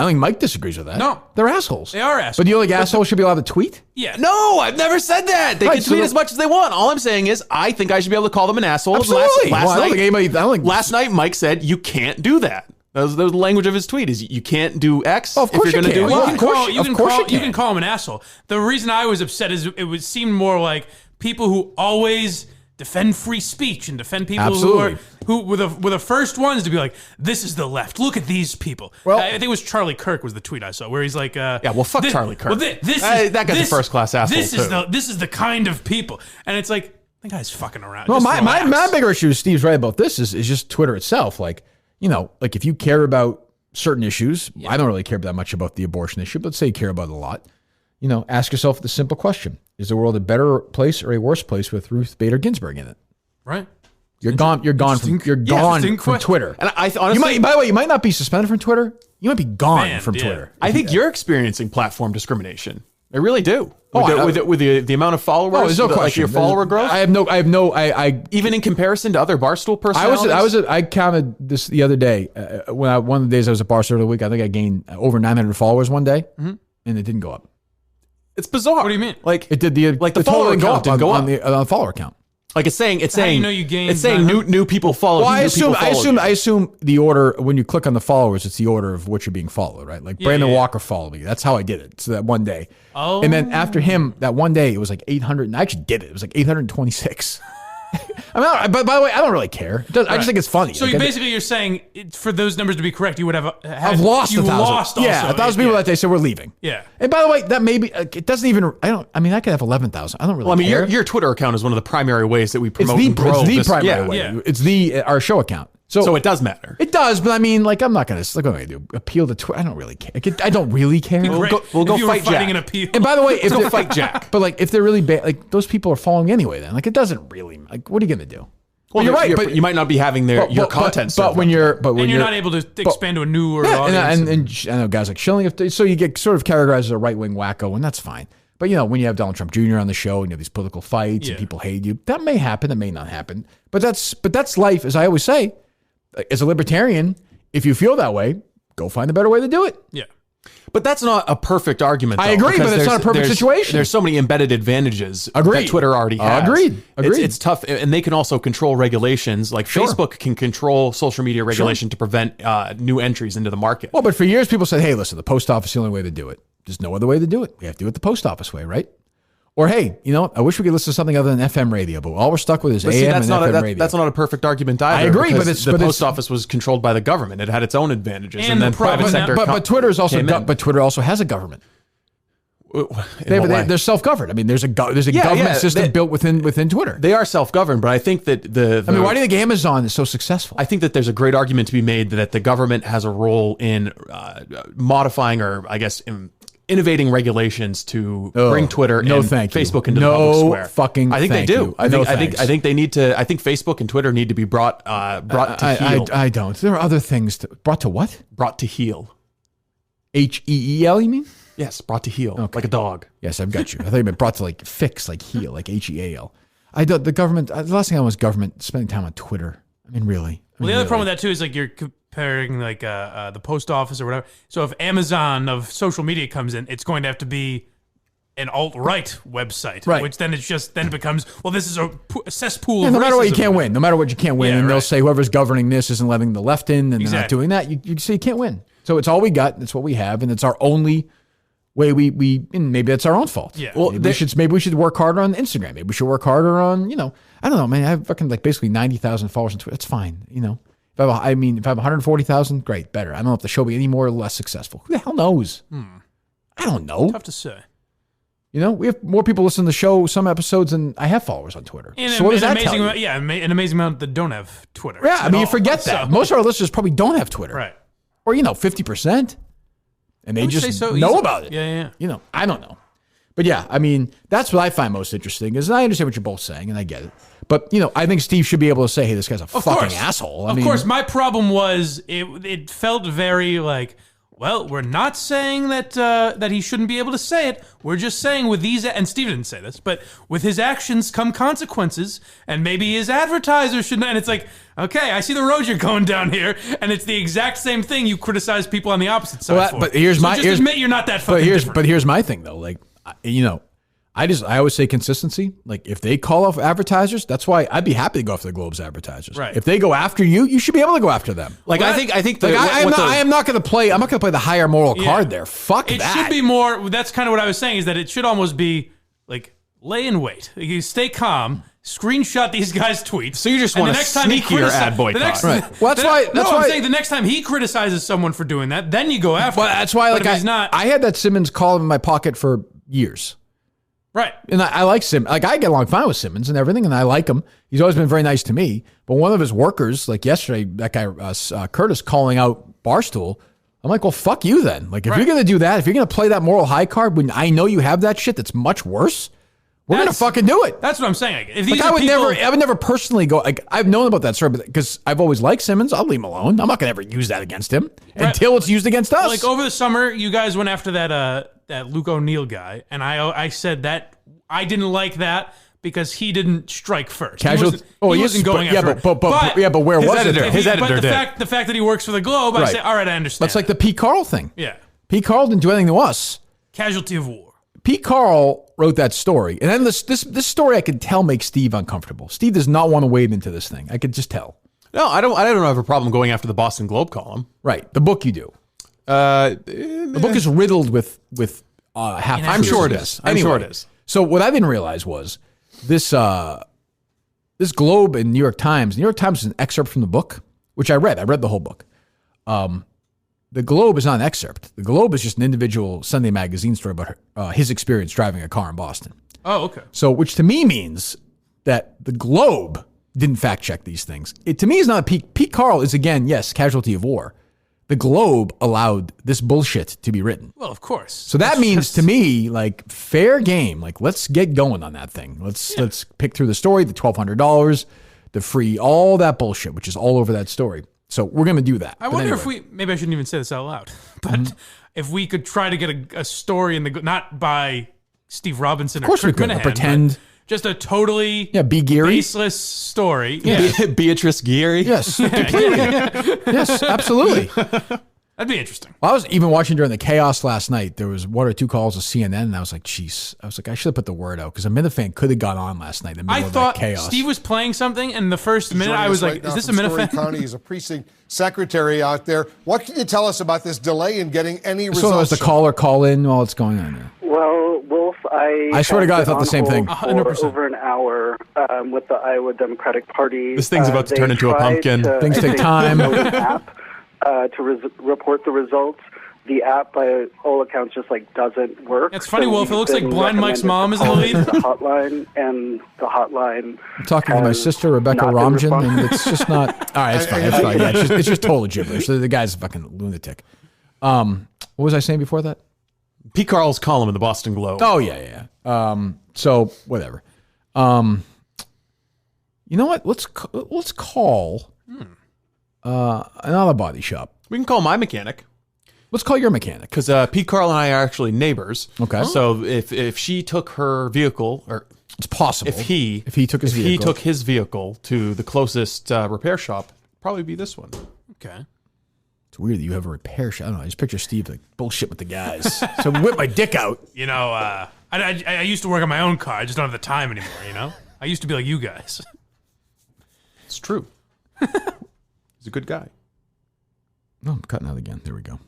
don't think Mike disagrees with that. No, they're assholes. They are assholes. But do you think assholes should be allowed to tweet? Yeah. No, I've never said that. They can tweet as much as they want. All I'm saying is I think I should be able to call them an asshole. Absolutely. Last night, Mike said you can't do that. That was the language of his tweet. Is you can't do X. Well, of course if you're you going to do can. Y. Well, of course You can call him an asshole. The reason I was upset is it would seem more like people who always defend free speech and defend people who were the first ones to be like, this is the left. Look at these people. Well, I think it was Charlie Kirk was the tweet I saw where he's like, fuck Charlie Kirk. Well, that guy's a first class asshole. This is the kind of people, and it's like that guy's fucking around. Well, my bigger issue, Steve's right about this, is just Twitter itself. Like, like if you care about certain issues, I don't really care that much about the abortion issue, but let's say you care about it a lot. Ask yourself the simple question: is the world a better place or a worse place with Ruth Bader Ginsburg in it? Right. You're gone from Twitter. And I honestly, by the way, you might not be suspended from Twitter. You might be gone from Twitter. I think you're experiencing platform discrimination. I really do. With the amount of followers, there's no question. Like your follower growth. I even in comparison to other Barstool personalities. I counted this the other day one of the days I was at Barstool the week. I think I gained over 900 followers one day, and it didn't go up. It's bizarre. What do you mean? Like it did the follower count didn't go up on the follower count. Like it's saying How do you know you gained it's saying new people follow. Well, I assume the order when you click on the followers, it's the order of which you're being followed, right? Like Brandon Walker followed me. That's how I did it. So that one day. Oh. And then after him, that one day it was like 800. And I actually did it. It was like 826. But by the way, I don't really care. I just think it's funny. So you're saying for those numbers to be correct, you would have I've lost 1,000. Yeah, 1,000 people that day said we're leaving. Yeah. And by the way, that maybe it doesn't even. I could have 11,000. I don't really. care. Your Twitter account is one of the primary ways that we promote. It's the primary way. Yeah. It's our show account. So it does matter. It does, but I'm not going to. What am I going to do? Appeal to Twitter? I don't really care. I don't really care. We'll go fight Jack. An appeal. And by the way, if go fight Jack. But if they're really bad, those people are following me anyway. Then it doesn't really. What are you going to do? Well, you're right, but you might not be having your content. But when you're not able to expand to a newer audience. And I know guys like Schilling, so you get sort of categorized as a right wing wacko, and that's fine. But when you have Donald Trump Jr. on the show and you have these political fights and people hate you, that may happen, that may not happen. But that's life, as I always say. As a libertarian, if you feel that way, go find a better way to do it. Yeah. But that's not a perfect argument, though, I agree, but it's not a perfect situation. There's so many embedded advantages that Twitter already has. Agreed. It's tough, and they can also control regulations. Like Facebook can control social media regulation to prevent new entries into the market. Well, but for years, people said, hey, listen, the post office is the only way to do it. There's no other way to do it. We have to do it the post office way, right? Or, hey, I wish we could listen to something other than FM radio, but all we're stuck with is AM and FM radio. That's not a perfect argument either. I agree, but the post office was controlled by the government. It had its own advantages, and then private sector. But Twitter is also. But Twitter also has a government. They're self-governed. I mean, there's a government system built within Twitter. They are self-governed, but I think that why do you think Amazon is so successful? I think that there's a great argument to be made that the government has a role in modifying, or I guess, innovating regulations to bring Twitter and Facebook into the public square. Fucking I think they do. I think they need to. I think Facebook and Twitter need to be brought to heel. I don't. There are other things brought to what? Brought to heel. HEEL, you mean? Yes, brought to heel, like a dog. Yes, I've got you. I thought you meant brought to fix, like heel, like HEAL. The government. The last thing I was government spending time on Twitter. I mean, really. The other problem with that too is you're comparing the post office or whatever. So if Amazon of social media comes in, it's going to have to be an alt-right website, right? Which then then becomes this is a cesspool. Yeah, of no matter racism. what, you can't win. No matter what, you can't win. And they'll say whoever's governing this isn't letting the left in, and they're not doing that. You say you can't win. So it's all we got. It's what we have, and it's our only way and maybe that's our own fault. Yeah. Well, maybe we should work harder on Instagram. Maybe we should work harder on, I don't know, man. I have fucking basically 90,000 followers on Twitter. It's fine, If I have 140,000, great, better. I don't know if the show will be any more or less successful. Who the hell knows? I don't know. Tough to say. We have more people listen to the show, some episodes, than I have followers on Twitter. So what does that tell you? An amazing amount that don't have Twitter. Yeah, I mean, you forget that. Most of our listeners probably don't have Twitter. Right. Or, 50%. And they just know about it. Yeah. I don't know. But yeah, I mean, that's what I find most interesting is, and I understand what you're both saying, and I get it. But, I think Steve should be able to say, hey, this guy's a fucking asshole. Of course, my problem was it felt very we're not saying that he shouldn't be able to say it. We're just saying with these, and Steve didn't say this, but with his actions come consequences, and maybe his advertisers shouldn't. And it's okay, I see the road you're going down here, and it's the exact same thing you criticize people on the opposite side for. But admit you're not that fucking different. But here's my thing though. I always say consistency. Like if they call off advertisers, that's why I'd be happy to go after the Globe's advertisers. Right. If they go after you, you should be able to go after them. Like I think Like I am not going to play. I'm not going to play the higher moral card there. Fuck it that. Should be more. That's kind of what I was saying. Is that it should almost be like lay in wait. You stay calm. Screenshot these guys' tweets. So you just want to sneakier ad boycott. Right. Well, I'm saying the next time he criticizes someone for doing that, then you go after. Well, that's why. But Like if he's not. I had that Simmons call in my pocket for years. Right. And I like Simmons. Like I get along fine with Simmons and everything, and I like him. He's always been very nice to me. But one of his workers, like yesterday, that guy Curtis calling out Barstool. I'm like, well, fuck you then. Like if you're gonna do that, if you're gonna play that moral high card when I know you have that shit that's much worse, we're gonna fucking do it. That's what I'm saying. If these I are would never personally go. Like I've known about that story, because I've always liked Simmons. I'll leave him alone. I'm not gonna ever use that against him until it's used against us. Like over the summer, you guys went after that Luke O'Neal guy, and I said that I didn't like that because he didn't strike first. He wasn't going after it. But where was it? His editor did. The fact that he works for the Globe, I say, all right, I understand. That's like the Pete Carl thing. Yeah. Pete Carl didn't do anything to us. Casualty of war. Pete Carl wrote that story, and then this story I could tell makes Steve uncomfortable. Steve does not want to wade into this thing. I could just tell. No, I don't have a problem going after the Boston Globe column. Right, the book you do. The book is riddled with half. I'm sure it is. I'm sure it is. So what I didn't realize was this Globe and New York Times. New York Times is an excerpt from the book, which I read. I read the whole book. The Globe is not an excerpt. The Globe is just an individual Sunday magazine story about his experience driving a car in Boston. Oh, okay. So, which to me means that the Globe didn't fact check these things. It to me is not a Pete. Pete Carl is, again, yes, casualty of war. The Globe allowed this bullshit to be written. Well, of course. So that means to me, like, fair game. Like, let's get going on that thing. Let's pick through the story, the $1,200, the free, all that bullshit, which is all over that story. So we're going to do that. I wonder if maybe I shouldn't even say this out loud, but if we could try to get a story in the, not by Steve Robinson or Kirk Minahan, pretend. Just a totally be Geary. baseless story. Yeah. Beatrice Geary. Yes, completely. Yes, absolutely. That'd be interesting. Well, I was even watching during the chaos last night. There was one or two calls of CNN, and I was like, "Jeez!" I was like, "I should have put the word out," because a Minifan could have gone on last night in the middle of that chaos. Steve was playing something, and the first minute I was like, "Is this a Minifan?" County is a precinct secretary out there. What can you tell us about this delay in getting any results? So as the caller call in while it's going on there. Well, Wolf, I swear to God, I thought the same thing. 100%. Over an hour with the Iowa Democratic Party. This thing's about to turn into a pumpkin. Things take time. To report the results. The app, by all accounts, just doesn't work. It's funny, Wolf. It looks like Blind Mike's mom is in the lead. The hotline and the hotline. I'm talking to my sister Rebecca Ramjan, and it's just not. All right, it's fine. It's fine. Yeah, it's just total gibberish. The guy's a fucking lunatic. What was I saying before that? Pete Carl's column in the Boston Globe. Oh yeah. So whatever. You know what? Let's call another body shop. We can call my mechanic. Let's call your mechanic. Because Pete Carl and I are actually neighbors. Okay. So if she took her vehicle, or it's possible. If he took his vehicle to the closest repair shop, probably be this one. Okay. It's weird that you have a repair shop. I don't know. I just picture Steve like bullshit with the guys. So whip my dick out. You know, I used to work on my own car. I just don't have the time anymore, you know? I used to be like you guys. It's true. He's a good guy. No, I'm cutting out again. There we go.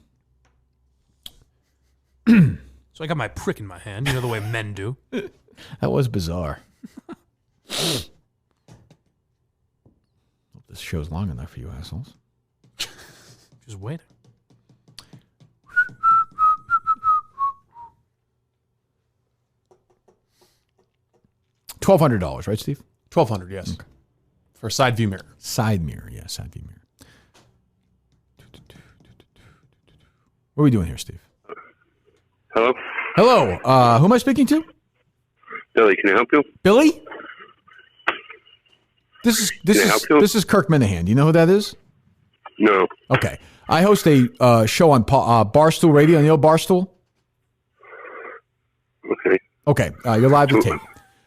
So I got my prick in my hand, you know the way men do. That was bizarre. Hope this show's long enough for you assholes. Just waiting. $1,200, right, Steve? $1,200, yes. Okay. For a side view mirror. Side mirror, yeah, side view mirror. What are we doing here, Steve? Hello? Hello. Who am I speaking to? Billy, can I help you? Billy? This is Kirk Minahan. Do you know who that is? No. Okay. I host a show on Barstool Radio. You know Barstool? Okay. Okay. You're live to tape.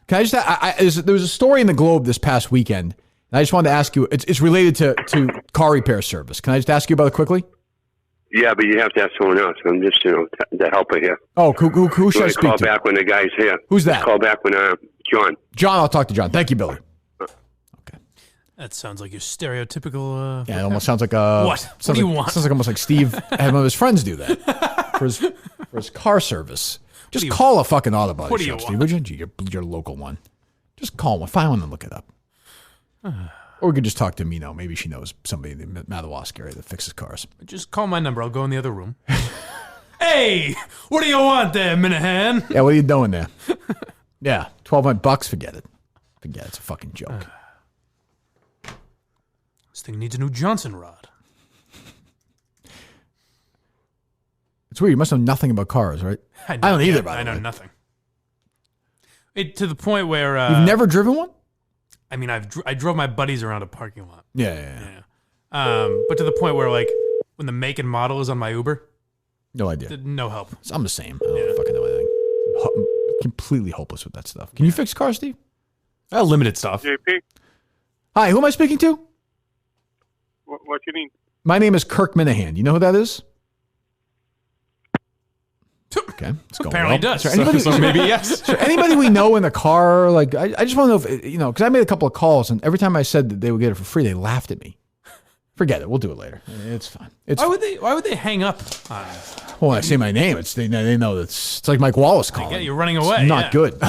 Can I just there was a story in the Globe this past weekend, and I just wanted to ask you, it's related to car repair service. Can I just ask you about it quickly? Yeah, but you have to have someone else. I'm just, the helper here. Oh, who should I speak call to? back when the guy's here. Who's that? Just call back when John. John, I'll talk to John. Thank you, Billy. That sounds like your stereotypical. Yeah, it almost sounds like a. What? What do you want? Sounds like almost like Steve had one of his friends do that for his car service. Just call a fucking auto body what do shop, you Steve, would you? Your local one. Just call one. Find one and look it up. Or we could just talk to Mino. Maybe she knows somebody in the Madawaska area that fixes cars. Just call my number. I'll go in the other room. Hey, what do you want there, Minahan? Yeah, what are you doing there? Yeah, $1,200. Forget it. Forget it. It's a fucking joke. This thing needs a new Johnson rod. It's weird. You must know nothing about cars, right? I don't either. By the way, I know nothing. To the point where you've never driven one. I mean, I drove my buddies around a parking lot. Yeah. But to the point where, like, when the make and model is on my Uber, no idea, no help. I'm the same. I don't fucking know anything. Completely hopeless with that stuff. Can you fix cars, Steve? Limited stuff. JP, Hi, who am I speaking to? what you mean? My name is Kirk Minahan. You know who that is? Okay, it's going Apparently well. does. Is there anybody, So maybe yes. Is there anybody we know in the car? Like, I just want to know if, because I made a couple of calls, and every time I said that they would get it for free, they laughed at me. Forget it. We'll do it later. It's fine. Why would they hang up on me? Well, when I say my name, they know that it's like Mike Wallace calling. Yeah, you're running away. It's not good.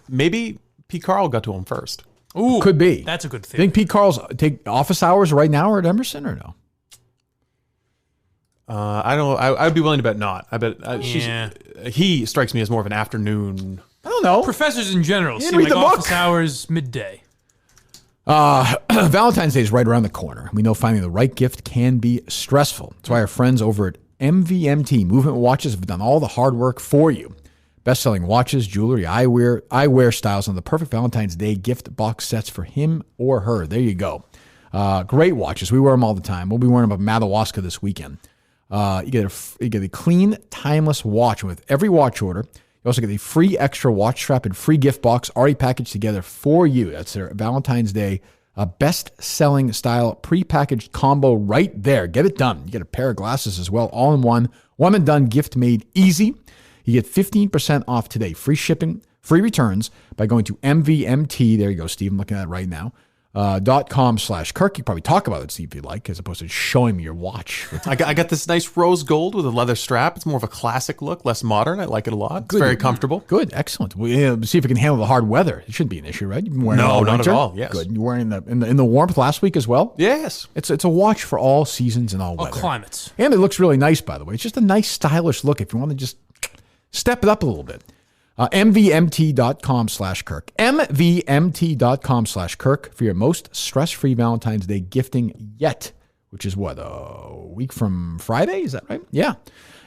Maybe Pete Carl got to him first. Ooh, could be. That's a good thing. Think Pete Carl's take office hours right now or at Emerson or no? I don't. I'd be willing to bet not. I bet he strikes me as more of an afternoon. I don't know. Professors in general You seem read like the book. office hours midday. Valentine's Day is right around the corner. We know finding the right gift can be stressful. That's why our friends over at MVMT Movement Watches have done all the hard work for you. Best-selling watches, jewelry, eyewear styles, and the perfect Valentine's Day gift box sets for him or her. There you go. Great watches. We wear them all the time. We'll be wearing them at Madawaska this weekend. You get a clean, timeless watch with every watch order. You also get a free extra watch strap and free gift box already packaged together for you. That's their Valentine's Day best-selling style prepackaged combo right there. Get it done. You get a pair of glasses as well, all in one. One and done gift made easy. You get 15% off today. Free shipping, free returns by going to MVMT. There you go, Steve. I'm looking at it right now. .com/Kirk. You can probably talk about it, Steve, if you like, as opposed to showing me your watch. I got this nice rose gold with a leather strap. It's more of a classic look, less modern. I like it a lot. It's very comfortable. Good, excellent. Well, see if it can handle the hard weather. It shouldn't be an issue, right? You've been wearing it all not winter. at all. Yes. Good. You're wearing in the warmth last week as well. Yes. It's a watch for all seasons and all All weather. climates. And it looks really nice, by the way. It's just a nice, stylish look if you want to just step it up a little bit. MVMT.com/Kirk. MVMT.com/Kirk for your most stress-free Valentine's Day gifting yet, which is what, a week from Friday? Is that right? Yeah.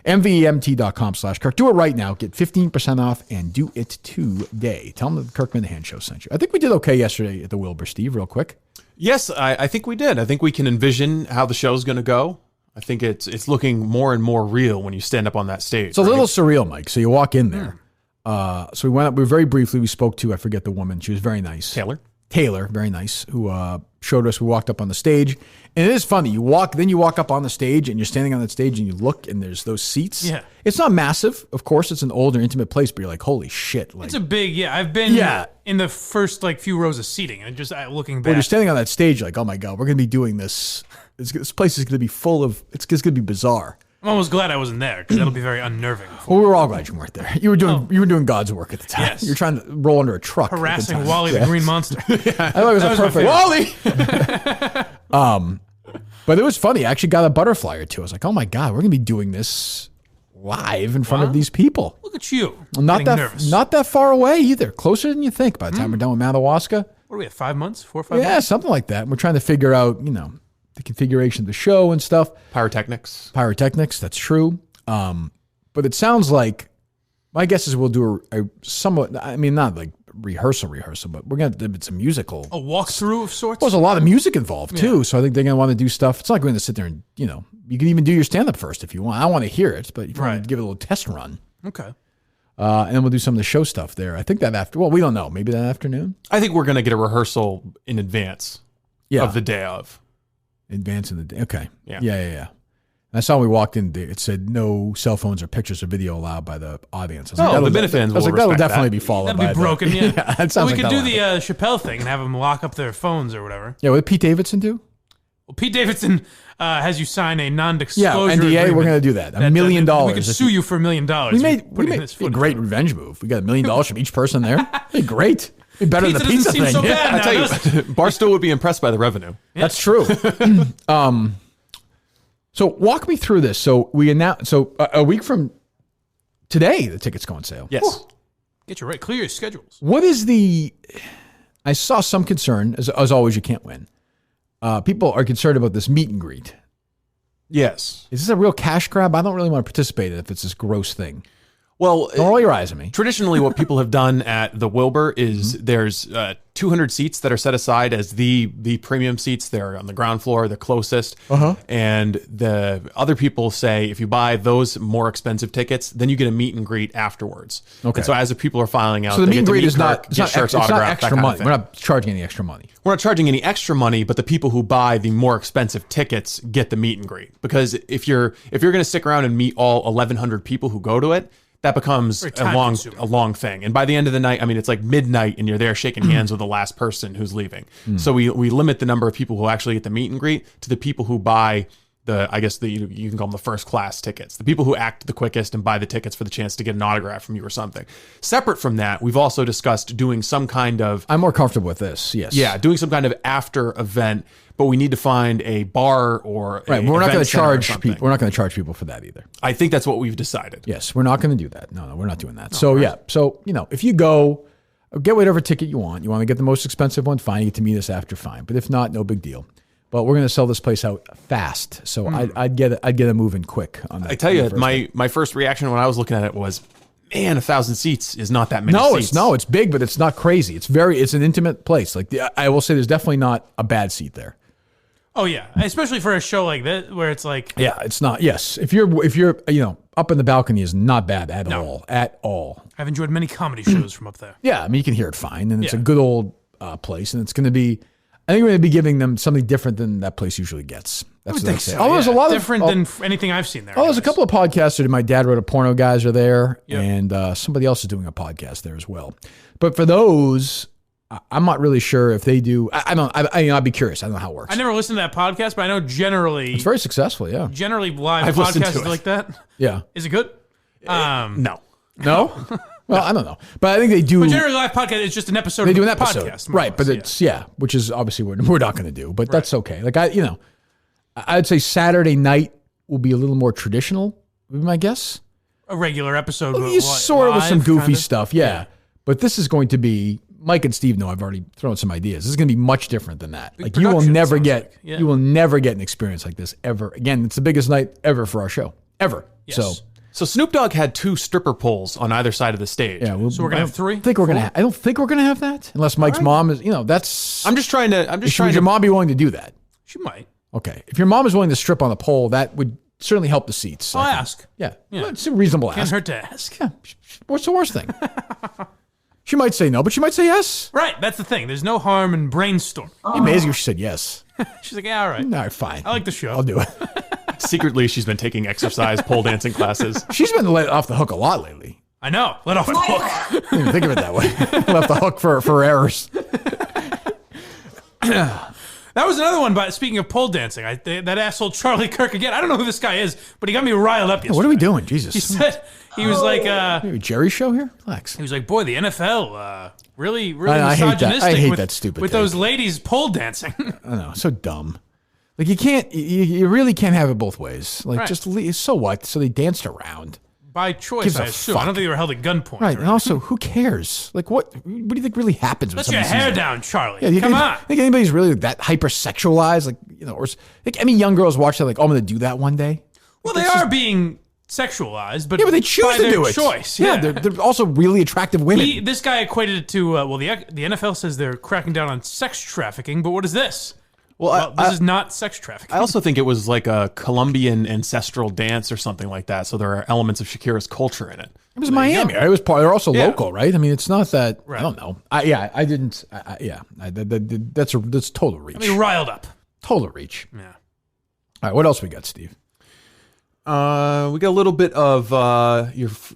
MVMT.com/Kirk. Do it right now. Get 15% off and do it today. Tell them that the Kirk Minahan Show sent you. I think we did okay yesterday at the Wilbur, Steve, real quick. Yes, I think we did. I think we can envision how the show's going to go. I think it's looking more and more real when you stand up on that stage. It's a little surreal, Mike. So you walk in there. So we went up, very briefly, we spoke to, I forget the woman. She was very nice. Taylor, very nice, who showed us. We walked up on the stage. And it is funny. You walk up on the stage and you're standing on that stage and you look and there's those seats. Yeah. It's not massive. Of course, it's an older, intimate place, but you're like, holy shit. Like, It's a big, I've been in the first few rows of seating and just looking back. when you're standing on that stage, you're like, oh my God, we're going to be doing this. This place is going to be full of, it's going to be bizarre. I'm almost glad I wasn't there because that'll be very unnerving. Well, we were all glad you weren't there. You were doing God's work at the time. Yes. You were trying to roll under a truck. Harassing Wally the Green Monster. I thought it was a perfect Wally. But it was funny. I actually got a butterfly or two. I was like, oh my God, we're gonna be doing this live in front of these people. Look at you. Not Getting nervous. not that far away either. Closer than you think by the time we're done with Madawaska. What are we at, 5 months? 4 or 5 Yeah, months? something like that. We're trying to figure out, the configuration of the show and stuff. Pyrotechnics, that's true. But it sounds like, my guess is we'll do a somewhat, not like rehearsal, but we're going to do some musical. A walkthrough of sorts? Well, there's a lot of music involved too. So I think they're going to want to do stuff. It's not going to sit there and, you can even do your stand-up first if you want. I want to hear it, but you want to give it a little test run. Okay. And then we'll do some of the show stuff there. I think that we don't know. Maybe that afternoon? I think we're going to get a rehearsal in advance of the day of. Advance in the day. Okay. Yeah. Yeah. I saw when we walked in, it said no cell phones or pictures or video allowed by the audience. The Benefans I was will like, that'll respect definitely that. be followed That'd be broken, yeah. that sounds Well, we like could do that'll the Chappelle thing and have them lock up their phones or whatever. Yeah, what did Pete Davidson do? Well, Pete Davidson has you sign a non-disclosure Yeah, NDA, agreement we're going to do that. $1 million. We could sue you for $1 million. We made a great revenge move. We got $1 million from each person there. It'd be great. It'd be better than the pizza doesn't seem thing. so bad I now, tell you, does it? Barstool would be impressed by the revenue. That's true. So walk me through this. So we announced. So a week from today, the tickets go on sale. Yes. Whew. Get your right. Clear your schedules. What is the? I saw some concern. As always, you can't win. People are concerned about this meet and greet. Yes. Is this a real cash grab? I don't really want to participate in it if it's this gross thing. Well, don't roll your eyes at me. Traditionally, what people have done at the Wilbur is there's 200 seats that are set aside as the premium seats. They're on the ground floor, the closest. And the other people say if you buy those more expensive tickets, then you get a meet and greet afterwards. Okay. And so as the people are filing out, So the they meet and get to greet meet is not Kirk, get shirts it's not autographed, extra that kind of money. thing. We're not charging any extra money. We're not charging any extra money, but the people who buy the more expensive tickets get the meet and greet. Because if you're going to stick around and meet all 1,100 people who go to it, that becomes a long thing. And by the end of the night, I mean, it's like midnight and you're there shaking hands with the last person who's leaving. So we limit the number of people who actually get the meet and greet to the people who buy you can call them the first class tickets, the people who act the quickest and buy the tickets for the chance to get an autograph from you or something. Separate from that, we've also discussed doing some kind of... I'm more comfortable with this, yes. Yeah, doing some kind of after event, but we need to find a bar or Right, but we're not going to charge people. We're not going to charge people for that either. I think that's what we've decided. Yes, we're not going to do that. No, we're not doing that. So if you go, get whatever ticket you want. You want to get the most expensive one, fine. You get to meet us after, fine. But if not, no big deal. But we're going to sell this place out fast, so I'd get it moving quick on that. I tell you, my first reaction when I was looking at it was, man, 1,000 seats is not that many seats. It's big, but it's not crazy. It's an intimate place. Like I will say, there's definitely not a bad seat there. Oh yeah, especially for a show like this where it's like it's not. Yes, if you're up in the balcony is not bad at all. I've enjoyed many comedy shows from up there. Yeah, I mean you can hear it fine, and it's a good old place, and it's going to be. I think we're going to be giving them something different than that place usually gets. That's what I'm saying. So, there's a lot different than anything I've seen there. Oh, there's a couple of podcasts that my dad wrote a porno guys are there, and somebody else is doing a podcast there as well. But for those, I'm not really sure if they do. I'd be curious. I don't know how it works. I never listened to that podcast, but I know generally it's very successful. Yeah, generally live I've listened to podcasts it. like that. Yeah, is it good? No. Well, I don't know, but I think they do. But generally, live podcast is just an episode. They do an of episode, podcast, right? But it's which is obviously what we're not going to do. But that's okay. Like I'd say Saturday night will be a little more traditional. Would be my guess. A regular episode, sort of with some goofy stuff, yeah. But this is going to be. Mike and Steve know I've already thrown some ideas. This is going to be much different than that. Like you will never get an experience like this ever again. It's the biggest night ever for our show ever. Yes. So Snoop Dogg had 2 stripper poles on either side of the stage. Yeah, so we're gonna have 3. I don't think we're gonna have that unless Mike's mom is. That's. I'm just trying to. Would your mom be willing to do that? She might. Okay, if your mom is willing to strip on the pole, that would certainly help the seats. I'll ask. Yeah, well, it's a reasonable Can't ask. hurt to ask. Yeah, what's the worst thing? She might say no, but she might say yes. Right, that's the thing. There's no harm in brainstorm. Amazing if she said yes. She's like, yeah, all right. All right, fine. I like the show. I'll do it. Secretly, she's been taking exercise pole dancing classes. She's been let off the hook a lot lately. I know. Let off the hook. I didn't even think of it that way. Let off the hook for errors. That was another one. But speaking of pole dancing, that asshole Charlie Kirk again. I don't know who this guy is, but he got me riled up yesterday. What are we doing? Jesus. He said he was like, Jerry show here. Relax. He was like, boy, the NFL really I hate that. misogynistic. I hate with, that stupid with thing. those ladies pole dancing. I know, so dumb. Like you can't, you really can't have it both ways. Like Right. just so what? So they danced around. By choice, Gives a I assume. fuck. I don't think they were held at gunpoint. Right, and also, who cares? Like, what do you think really happens? When Let your somebody hair sees that? down, Charlie. Yeah, Come on. Think anybody's really that hypersexualized? Like, or like any young girls watch that, like, oh, I'm going to do that one day. Well, they are being sexualized, but Yeah, but they choose by to their do it. choice. Yeah, they're also really attractive women. This guy equated it to the NFL says they're cracking down on sex trafficking, but what is this? Well, this is not sex trafficking. I also think it was like a Colombian ancestral dance or something like that. So there are elements of Shakira's culture in it. It was Miami. Right? It was part. They're also Yeah. local, right? I mean, it's not that. Right. I don't know. I didn't. That's total reach. I mean, riled up. Total reach. Yeah. All right. What else we got, Steve? We got a little bit of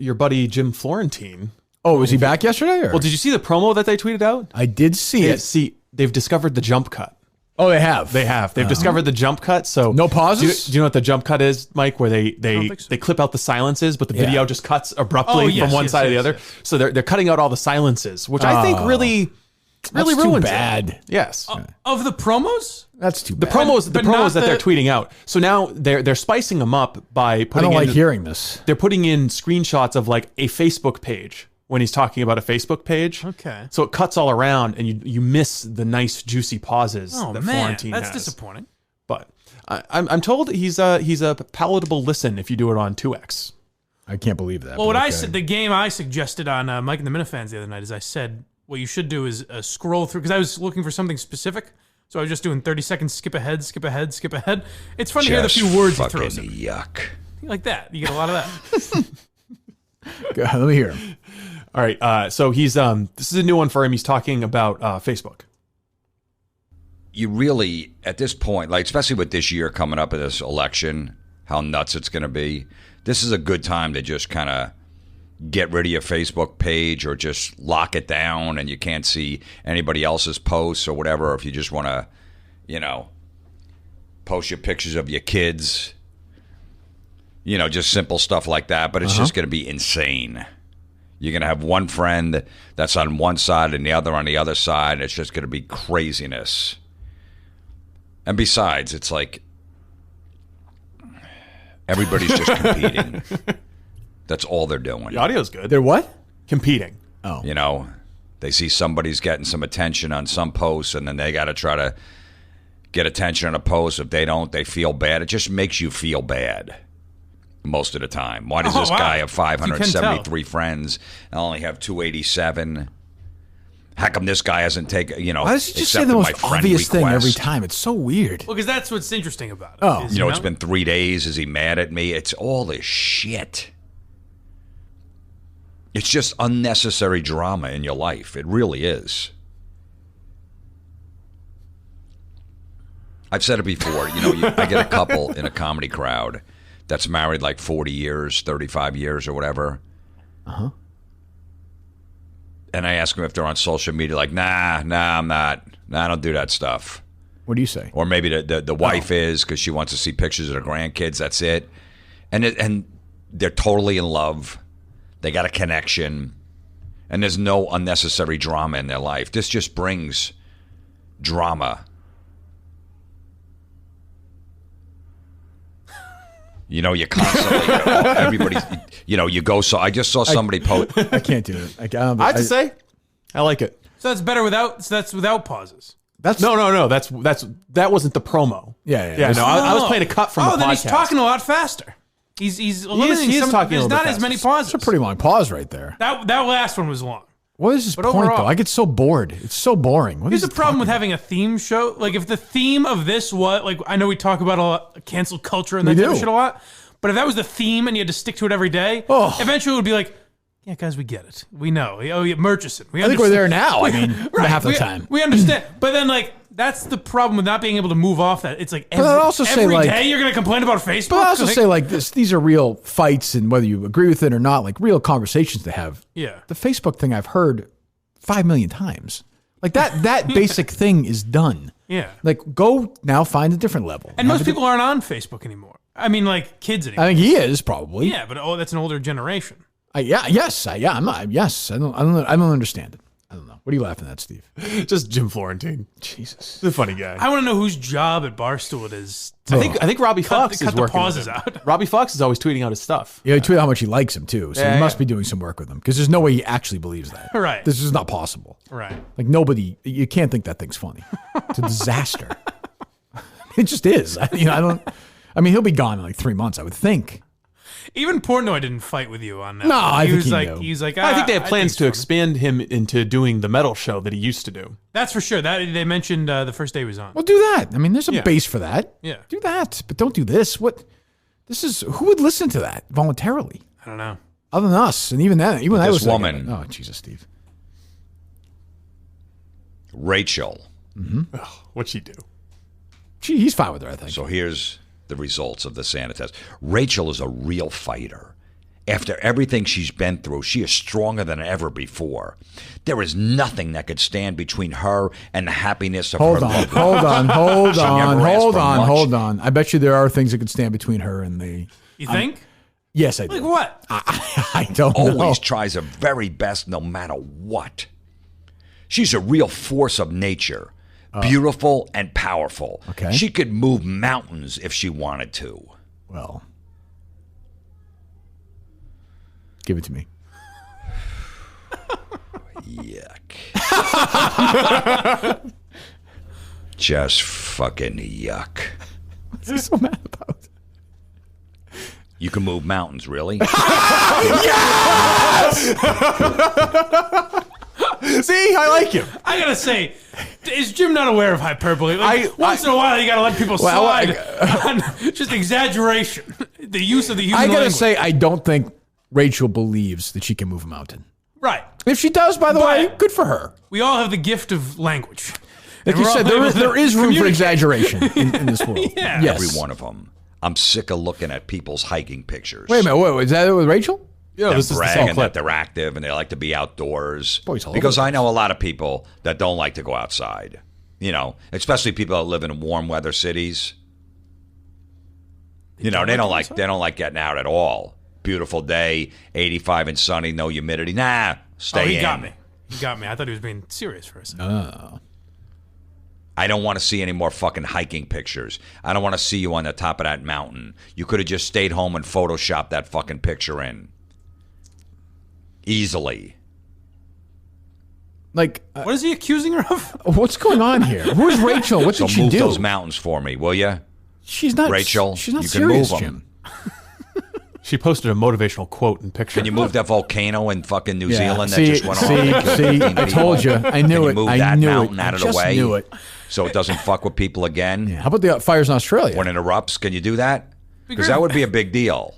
your buddy Jim Florentine. Oh, was he back yesterday? Or? Well, did you see the promo that they tweeted out? I did see it. They've discovered the jump cut. Oh, they have. They have. They've discovered the jump cut. So no pauses. Do you know what the jump cut is, Mike? Where they clip out the silences, but the video just cuts abruptly from one side to the other. So they're cutting out all the silences, which I think really ruins bad. it. Yes. Of the promos? That's too The bad. promos But that not they're tweeting out. So now they're spicing them up by putting. I don't like hearing this. They're putting in screenshots of like a Facebook page when he's talking about a Facebook page. Okay. So it cuts all around, and you miss the nice juicy pauses that Florentine that's has. disappointing. But I'm told he's a palatable listen if you do it on 2x. I can't believe that. Well, what I said, the game I suggested on Mike and the Minifans the other night is I said what you should do is scroll through, because I was looking for something specific. So I was just doing 30 seconds, skip ahead, skip ahead, skip ahead. It's fun to hear the few words he throws in. Yuck. Like that. You get a lot of that. Let me hear him. All right. So he's this is a new one for him. He's talking about Facebook. You really, at this point, like especially with this year coming up in this election, how nuts it's going to be. This is a good time to just kind of get rid of your Facebook page or just lock it down and you can't see anybody else's posts or whatever. If you just want to, post your pictures of your kids, just simple stuff like that. But it's just going to be insane. You're going to have one friend that's on one side and the other on the other side. It's just going to be craziness. And besides, it's like everybody's just competing. That's all they're doing. The audio's good. They're what? Competing. Oh. They see somebody's getting some attention on some posts, and then they got to try to get attention on a post. If they don't, they feel bad. It just makes you feel bad most of the time. Why does this guy have 573 friends and only have 287? How come this guy hasn't taken, Why does he just say the most obvious thing every time? It's so weird. Well, because that's what's interesting about it. Oh. It's been 3 days. Is he mad at me? It's all this shit. It's just unnecessary drama in your life. It really is. I've said it before. I get a couple in a comedy crowd that's married like 40 years, 35 years or whatever. Uh-huh. And I ask them if they're on social media, like, nah, I'm not. Nah, I don't do that stuff. What do you say? Or maybe the wife is because she wants to see pictures of her grandkids. That's it. And they're totally in love. They got a connection. And there's no unnecessary drama in their life. This just brings drama. You constantly, everybody, you go. So I just saw somebody post. I can't do it. I have to say, I like it. So that's better without. So that's without pauses. That wasn't the promo. Yeah. No, I was playing a cut from the podcast. Then he's talking a lot faster. He's eliminating he is talking there's a little not bit as many faster. pauses. It's a pretty long pause right there. That last one was long. What is his But point, overall- though? I get so bored. It's so boring. What Here's is the he problem with talking having a theme show. Like, if the theme of this was, like, I know we talk about a lot, cancel culture and We that type of do. shit a lot, but if that was the theme and you had to stick to it every day, eventually it would be like, yeah, guys, we get it. We know. Oh, yeah, Murchison. I think we're there now. I mean, half the time. We understand. But then, like, that's the problem with not being able to move off that. It's like But I'd also say, every like- day you're going to complain about Facebook. But I also say, like, these are real fights, and whether you agree with it or not, like, real conversations to have. Yeah. The Facebook thing I've heard 5 million times. Like, that basic thing is done. Yeah. Like, go now find a different level. And most people aren't on Facebook anymore. I mean, like, kids anymore. I think he is, probably. Yeah, but that's an older generation. I'm not. Yes. I don't understand it. I don't know. What are you laughing at, Steve? Just Jim Florentine. Jesus. He's a funny guy. I want to know whose job at Barstool it is. I think Robbie Fox is cut the working with pauses him. out. Robbie Fox is always tweeting out his stuff. Yeah, he tweeted how much he likes him, too. So Yeah, he must yeah. be doing some work with him, because there's no way he actually believes that. Right. This is not possible. Right. Like, nobody, you can't think that thing's funny. It's a disaster. It just is. He'll be gone in like 3 months, I would think. Even Portnoy didn't fight with you on that. No, I think he like, knew. he was like, I think they have plans it's to funny. expand him into doing the metal show that he used to do. That's for sure. That they mentioned the first day he was on. Well, do that. I mean, there's a Yeah. base for that. Yeah. Do that, but don't do this. Who would listen to that voluntarily? I don't know. Other than us, and even then, even I This was like, woman- oh, Jesus, Steve. Rachel. What'd she do? He's fine with her, I think. So here's the results of the Santa test. Rachel is a real fighter. After everything she's been through, she is stronger than ever before. There is nothing that could stand between her and the happiness of her loved one. Hold She never asked for much. hold on. I bet you there are things that could stand between her and the... You think? Yes, I do. Like what? I don't know. Always tries her very best no matter what. She's a real force of nature. Beautiful and powerful. Okay. She could move mountains if she wanted to. Well, give it to me. Yuck. Just fucking yuck. What's he so mad about? You can move mountains, really? Yes! See, I like him. I gotta say, is Jim not aware of hyperbole? Like, once in a while, you gotta let people slide on just exaggeration. The use of the human I gotta language. say, I don't think Rachel believes that she can move a mountain. Right. If she does, by the way, good for her. We all have the gift of language. Like And you we're said, all able there to is room for communicate. exaggeration in this world. Yeah. Yes. Every one of them. I'm sick of looking at people's hiking pictures. Wait a minute. Wait, is that it with Rachel? Them this is the bragging same clip. that they're active and they like to be outdoors. Boys all Because over I know a lot of people that don't like to go outside. You know, especially people that live in warm weather cities. You know, they don't like getting out at all. Beautiful day, 85 and sunny, no humidity. Nah, stay Oh, he in. got me. He got me. I thought he was being serious for a second. Oh. I don't want to see any more fucking hiking pictures. I don't want to see you on the top of that mountain. You could have just stayed home and photoshopped that fucking picture in. Easily. Like, what is he accusing her of? What's going on here? Who's Rachel? What So did she move do? those mountains for me, will you? She's not Rachel. She's not you serious, can move Jim. them. She posted a motivational quote and picture. Can you move that volcano in fucking New Zealand that See, just went off? and killed 15 I told people? you. I knew Can you it. move I that knew mountain it. out I of the just way knew it. so it doesn't fuck with people again? How about the fires in Australia? When it erupts, can you do that? Be Because great. that would be a big deal.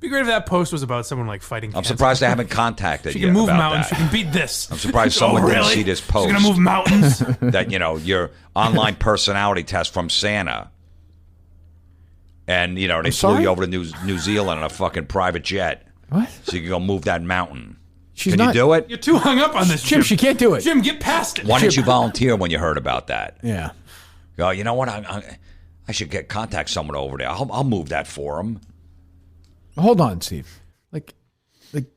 Be great if that post was about someone like fighting I'm cancer. surprised I haven't contacted She you can move about mountains. that. She can beat this. I'm surprised Oh, someone didn't really? see this post. She's gonna move mountains. That, you know, your online personality test from Santa. And, you know, they flew sorry? you over to New Zealand on a fucking private jet. What? So you can go move that mountain. She's Can not- you do it? You're too hung up on this, Jim, she can't do it. Jim, get past it. Why didn't you volunteer when you heard about that? Yeah. Go, you know what? I should contact someone over there. I'll move that for him. Hold on, Steve. Like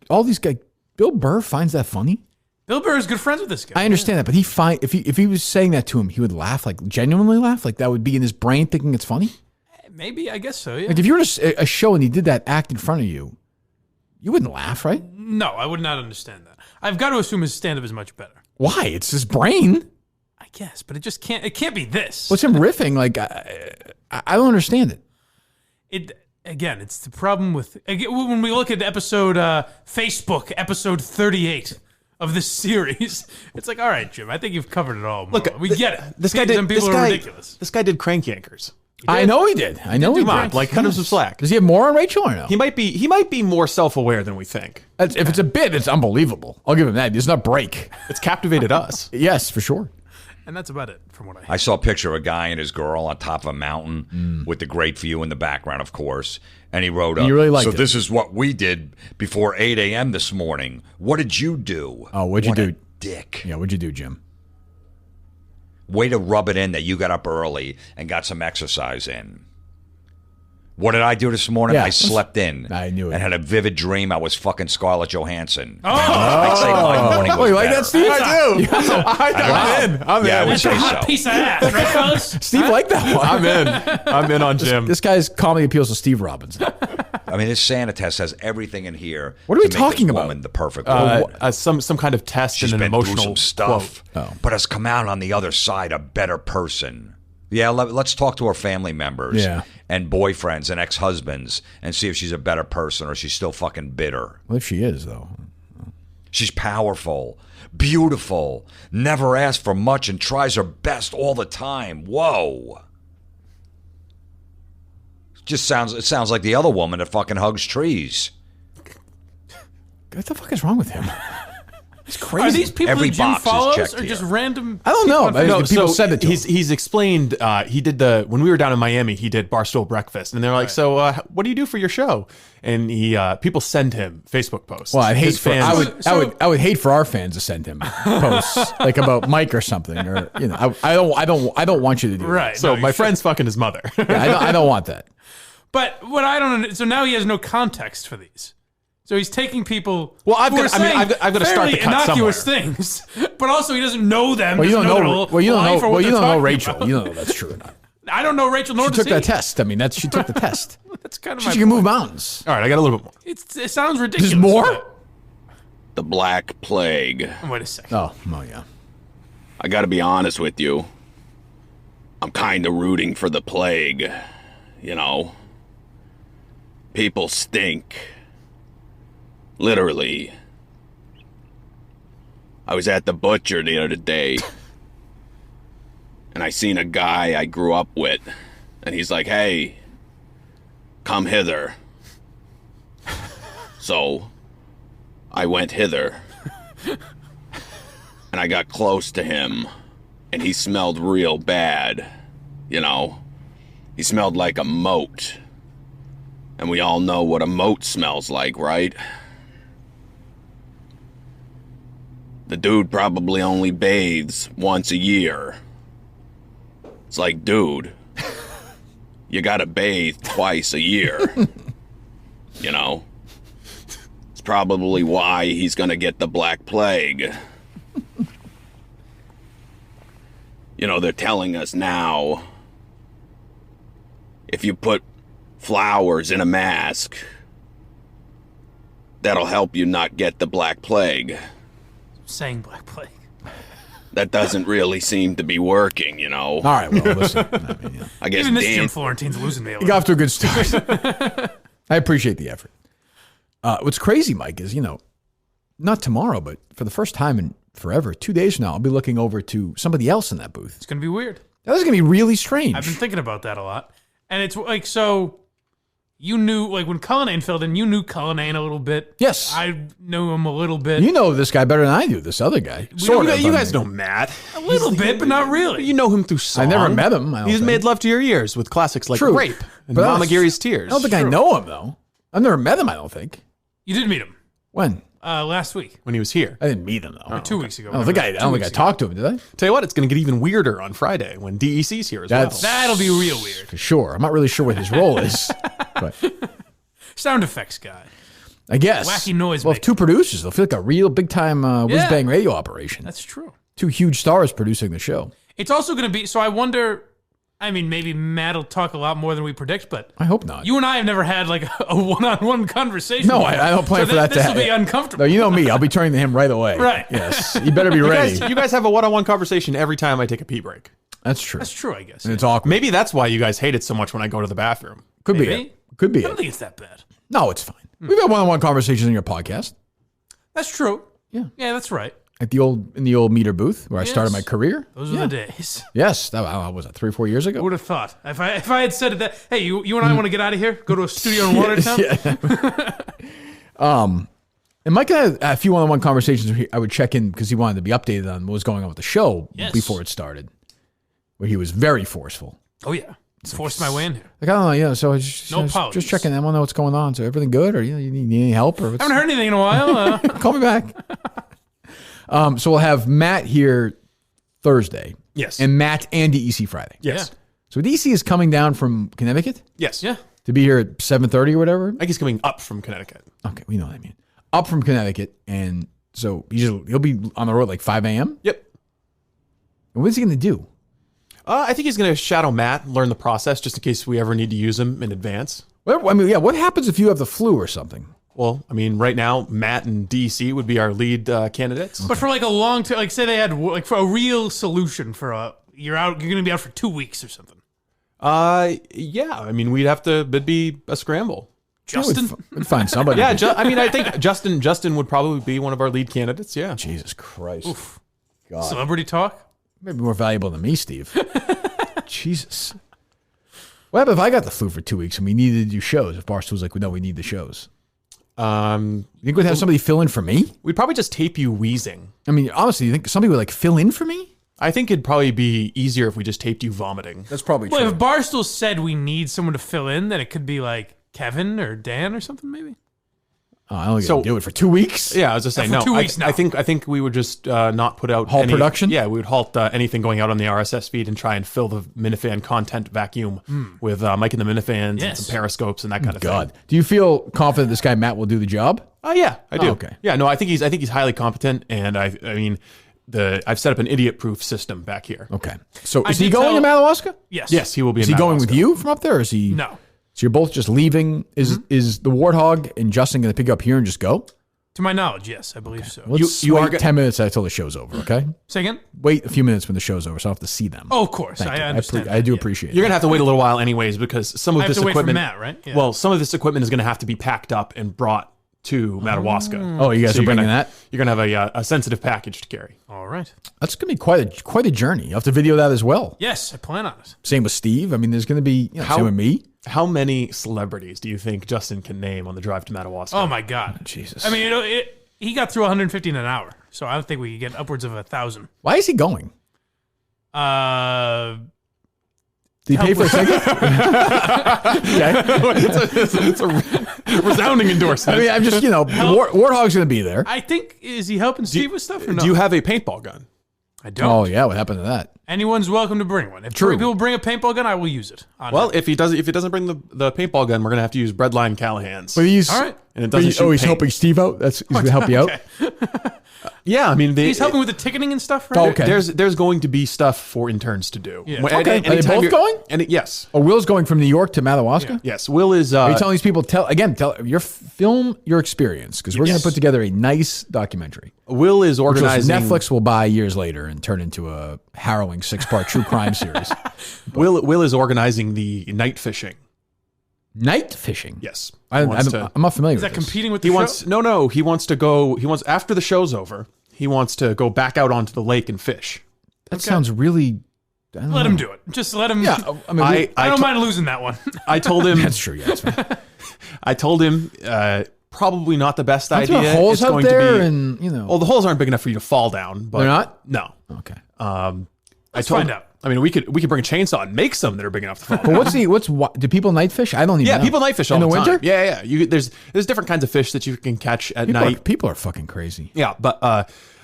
all these guys. Bill Burr finds that funny. Bill Burr is good friends with this guy. I understand that, but if he was saying that to him, he would laugh, like genuinely laugh, like that would be in his brain thinking it's funny. Maybe, I guess so, yeah. Like if you were at a show and he did that act in front of you, you wouldn't laugh, right? No, I would not understand that. I've got to assume his stand-up is much better. Why? It's his brain. I guess, but it can't be this. What's him riffing? Like I don't understand it. Again, it's the problem with when we look at Facebook episode 38 of this series. It's like, all right, Jim, I think you've covered it all. Look, we get it. This guy Some did. people This are guy, ridiculous. This guy did Crank Yankers. I know he did. I know he Come on, did. like cut him some slack. Does he have more on Rachel or no? He might be more self-aware than we think. If it's a bit, it's unbelievable. I'll give him that. It's not break. It's captivated us. Yes, for sure. And that's about it from what I heard. I saw a picture of a guy and his girl on top of a mountain with the great view in the background, of course. And he wrote, You really liked so it. this is what we did before 8 a.m. this morning. What did you do? Oh, what'd you do? A dick. Yeah, what'd you do, Jim? Way to rub it in that you got up early and got some exercise in. What did I do this morning? Yeah, I slept in. I knew it. And had a vivid dream I was fucking Scarlett Johansson. Oh! I'd say my morning was Oh, you like better. that, Steve? I do. I'm in. I'm Yeah, I in. would That's a say hot so. piece of ass, right, fellas? Steve liked that one. I'm in. I'm in on Jim. This guy's comedy appeals to Steve Robinson. I mean, this Santa test has everything in here. What are we to make talking this about? woman the perfect woman. Some kind of test She's and an been through emotional some stuff, but has come out on the other side a better person. Yeah, let's talk to her family members and boyfriends and ex-husbands and see if she's a better person or she's still fucking bitter. Well, if she is, though. She's powerful, beautiful, never asks for much and tries her best all the time. Whoa. It sounds like the other woman that fucking hugs trees. What the fuck is wrong with him? It's crazy. Are these people Every that Jim box is follows checked or just here. random? I don't know. people on No, Facebook? people said it to him. He's explained. He did when we were down in Miami. He did Barstool Breakfast, and they're like, "So, what do you do for your show?" And people send him Facebook posts. Well, I'd hate His for fans. I would hate for our fans to send him posts like about Mike or something, or I don't want you to do Right. So no, my friend's fucking his mother. that. Yeah, I don't want that. But what I don't. So now he has no context for these. So he's taking people. Well, I've who got- are I mean, saying I've got to start fairly the cut innocuous somewhere. things, but also he doesn't know them. Well, you don't doesn't know. their Well, you don't life know. or what Well, you they're don't know talking Rachel. about. You don't know if that's true or not. I don't know Rachel. Nor She does took that he. test. I mean, she took the test. That's kind of She my can point. move mountains. All right, I got a little bit more. It sounds ridiculous. There's more. but- The Black Plague. Wait a second. Oh, yeah. I gotta be honest with you. I'm kinda rooting for the plague. You know? People stink. Literally. I was at the butcher the other day. And I seen a guy I grew up with. And he's like, hey, come hither. So, I went hither. And I got close to him. And he smelled real bad. You know? He smelled like a moat. And we all know what a moat smells like, right? The dude probably only bathes once a year. It's like, dude, you gotta bathe twice a year. You know? It's probably why he's gonna get the Black Plague. You know, they're telling us now, if you put flowers in a mask, that'll help you not get the Black Plague. Saying Black Plague. That doesn't really seem to be working, you know. All right, well, listen. I guess Even this Dan, Jim Florentine's losing me a You little. got off to a good start. I appreciate the effort. What's crazy, Mike, is, not tomorrow, but for the first time in forever, 2 days from now, I'll be looking over to somebody else in that booth. It's going to be weird. That is going to be really strange. I've been thinking about that a lot. And it's like, so you knew, like when Cullinane filled in, you knew Cullinane a little bit. Yes. I knew him a little bit. You know this guy better than I do, this other guy. You guys know Matt. A little bit, but not really. You know him through song. I never met him. I don't He's think. made love to your ears with classics like True. Rape and But Mama I- Gary's Tears. I don't think I know him, though. I've never met him, I don't think. You did meet him. When? Last week. When he was here. I didn't meet him, though. Or 2 weeks ago. I don't think I talked to him, did I? Tell you what, it's going to get even weirder on Friday when DEC's here as well. That'll be real weird. For sure. I'm not really sure what his role is, but Sound effects guy. I guess. Wacky noise Well, if two producers, they'll feel like a real big-time whiz-bang Yeah. radio operation. That's true. Two huge stars producing the show. It's also going to be, so I wonder, I mean, maybe Matt will talk a lot more than we predict, but I hope not. you and I have never had like a one-on-one conversation. No, before. I don't plan So for that to This happen. will be uncomfortable. No, you know me. I'll be turning to him right away. Right. Yes. You better be ready. You guys have a one-on-one conversation every time I take a pee break. That's true. That's true, I guess. And it's awkward. Maybe that's why you guys hate it so much when I go to the bathroom. Could be Maybe. it. Could be I don't it. think it's that bad. No, it's fine. We've had one-on-one conversations in your podcast. That's true. Yeah. Yeah, that's right. At in the old meter booth where I started my career. Those were the days. Yes. That was that 3 or 4 years ago? Who would have thought? If I had said that, hey, you and I want to get out of here, go to a studio in Watertown. And Mike and I had a few one-on-one conversations where I would check in because he wanted to be updated on what was going on with the show before it started, where he was very forceful. Oh, yeah. Forced my way in here. Like, I don't know, so I just, No just apologies. checking in. I want to know what's going on. So everything good? Or you need any help? Or I haven't heard anything in a while. Call me back. So we'll have Matt here Thursday. Yes. And Matt and DEC Friday. Yes. So DEC is coming down from Connecticut Yes. Yeah. to be here at 7:30 or whatever. I think he's coming up from Connecticut. Okay, we know what I mean. Up from Connecticut, and so he'll be on the road like 5 a.m. Yep. And what's he going to do? I think he's going to shadow Matt, learn the process, just in case we ever need to use him in advance. What happens if you have the flu or something? Well, I mean, right now, Matt and DC would be our lead candidates. But for like a long time, like say they had like for a real solution for you're going to be out for 2 weeks or something. Yeah. I mean, it'd be a scramble. Justin? We'd find somebody. Yeah, I think Justin would probably be one of our lead candidates. Yeah. Jesus Christ. Oof. God. Celebrity talk? Maybe more valuable than me, Steve. Jesus. What happened if I got the flu for 2 weeks and we needed to do shows? If Barstool's like, no, we need the shows. You think we'd have somebody fill in for me? We'd probably just tape you wheezing. I mean, honestly, you think somebody would like fill in for me? I think it'd probably be easier if we just taped you vomiting. That's probably Well, if Barstool said we need someone to fill in, then it could be like Kevin or Dan or something, maybe. Oh, I only gonna do it for 2 weeks. Yeah, I was just saying. No, 2 weeks now. I think we would just not put out Halt production? Yeah, we would halt anything going out on the RSS feed and try and fill the Minifan content vacuum with Mike and the Minifans and Yes. some Periscopes and that kind of God, thing. do you feel confident this guy Matt will do the job? Yeah, I do. Oh, okay. Yeah, no, I think he's highly competent, and I mean, I've set up an idiot-proof system back here. Okay. So I is he did going to tell- Madawaska? Yes. Yes, he will be. Is in he going with Madawaska. you from up there, or is he? No. So you're both just leaving? Is the Warthog and Justin going to pick you up here and just go? To my knowledge, yes, I believe so. Let's You wait are 10 minutes until the show's over, okay? Say again? Wait a few minutes when the show's over, so I don't have to see them. Oh, of course. Thank I you. understand. I do that, yeah. appreciate You're it. gonna have to wait a little while, anyways, because some of I have this to wait for equipment. Matt, right? Yeah. Well, some of this equipment is going to have to be packed up and brought to Madawaska. Oh, you guys are you're bringing gonna- that? You're gonna have a sensitive package to carry. All right. That's going to be quite a journey. You have to video that as well. Yes, I plan on it. Same with Steve. I mean, there's going to be same with me. How many celebrities do you think Justin can name on the drive to Madawaska? Oh, my God. Jesus. I mean, he got through 150 in an hour, so I don't think we could get upwards of 1,000. Why is he going? Did he pay for a ticket? it's a resounding endorsement. I mean, I'm just, Warthog's going to be there. I think, is he helping Steve with stuff or no? Do you have a paintball gun? I don't. Oh, yeah. What happened to that? Anyone's welcome to bring one. If True. people bring a paintball gun, I will use it. on Well, him. if he doesn't bring the paintball gun, we're gonna have to use Breadline Callahan's. But he's, All right. And it doesn't shoot he's paint. helping Steve out? He's going to help you out? Okay. Yeah, I mean, He's helping with the ticketing and stuff, right? Oh, okay. There's going to be stuff for interns to do. Yeah. Okay. Are they Anytime both you're- going? Yes. Oh, Will's going from New York to Madawaska? Yes. Will is. Are you telling these people, tell film your experience, because we're going Yes. to put together a nice documentary. Will is Which organizing. Netflix will buy years later and turn into a harrowing 6-part true crime series. Will is organizing the night fishing. Night fishing? Yes. I'm not familiar Is with that this. competing with the He show? wants no. He wants to go. He wants after the show's over. He wants to go back out onto the lake and fish. That sounds really... I don't Let know. him do it. Just let him. Yeah, I mean, I don't mind losing that one. I told him. That's true, yes. I told him probably not the best Aren't idea. there holes It's out going to there be- and, Well, the holes aren't big enough for you to fall down. But They're not? No. Okay. Let's find out. I mean, we could bring a chainsaw and make some that are big enough to fall down. But do people night fish? I don't even know. Yeah, people night fish all in the time. winter? Yeah. There's different kinds of fish that you can catch at night. People are fucking crazy. Yeah, but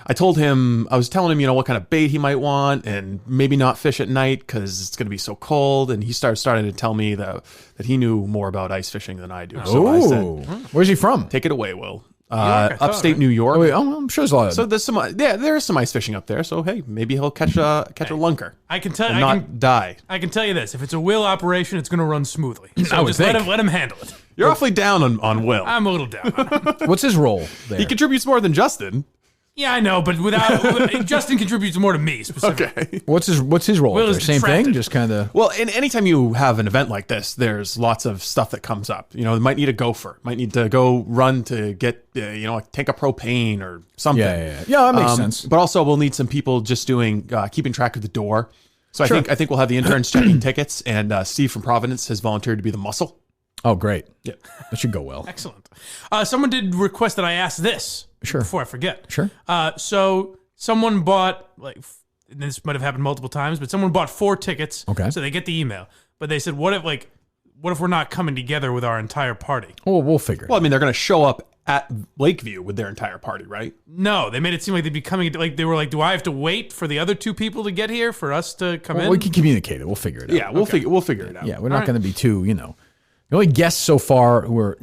I told him, I was telling him, what kind of bait he might want, and maybe not fish at night because it's going to be so cold. And he started to tell me that he knew more about ice fishing than I do. So I said, Where's he from? take it away, Will. I thought, Upstate right? New York. Oh, wait, I'm sure there's a lot of... So there's there is some ice fishing up there. So hey, maybe he'll catch a lunker. I can tell. and not die. I can tell you this: if it's a Will operation, it's going to run smoothly. So I would just let think. him handle it. You're awfully down on Will. I'm a little down on him. What's his role there? He contributes more than Justin. Yeah, I know, but Justin contributes more to me specifically. Okay. What's his role? Will There? is Same thing? distracted. Just kind of... Well, and anytime you have an event like this, there's lots of stuff that comes up. They might need a gopher, might need to go run to get, a tank of propane or something. Yeah, that makes sense. But also, we'll need some people just doing keeping track of the door. So I think we'll have the interns checking tickets, and Steve from Providence has volunteered to be the muscle. Oh, great. Yeah, that should go well. Excellent. Someone did request that I ask this. Sure. Before I forget. Sure. So someone bought this might have happened multiple times, but someone bought 4 tickets. Okay. So they get the email, but they said, what if we're not coming together with our entire party? Well, we'll figure it Well, I mean, they're going to show up at Lakeview with their entire party, right? No, they made it seem like they'd be coming. They were like, do I have to wait for the other 2 people to get here for us to come in? We can communicate it. We'll figure it out. Yeah, we'll figure it out. Yeah, we're not going to be too, The only guests so far who are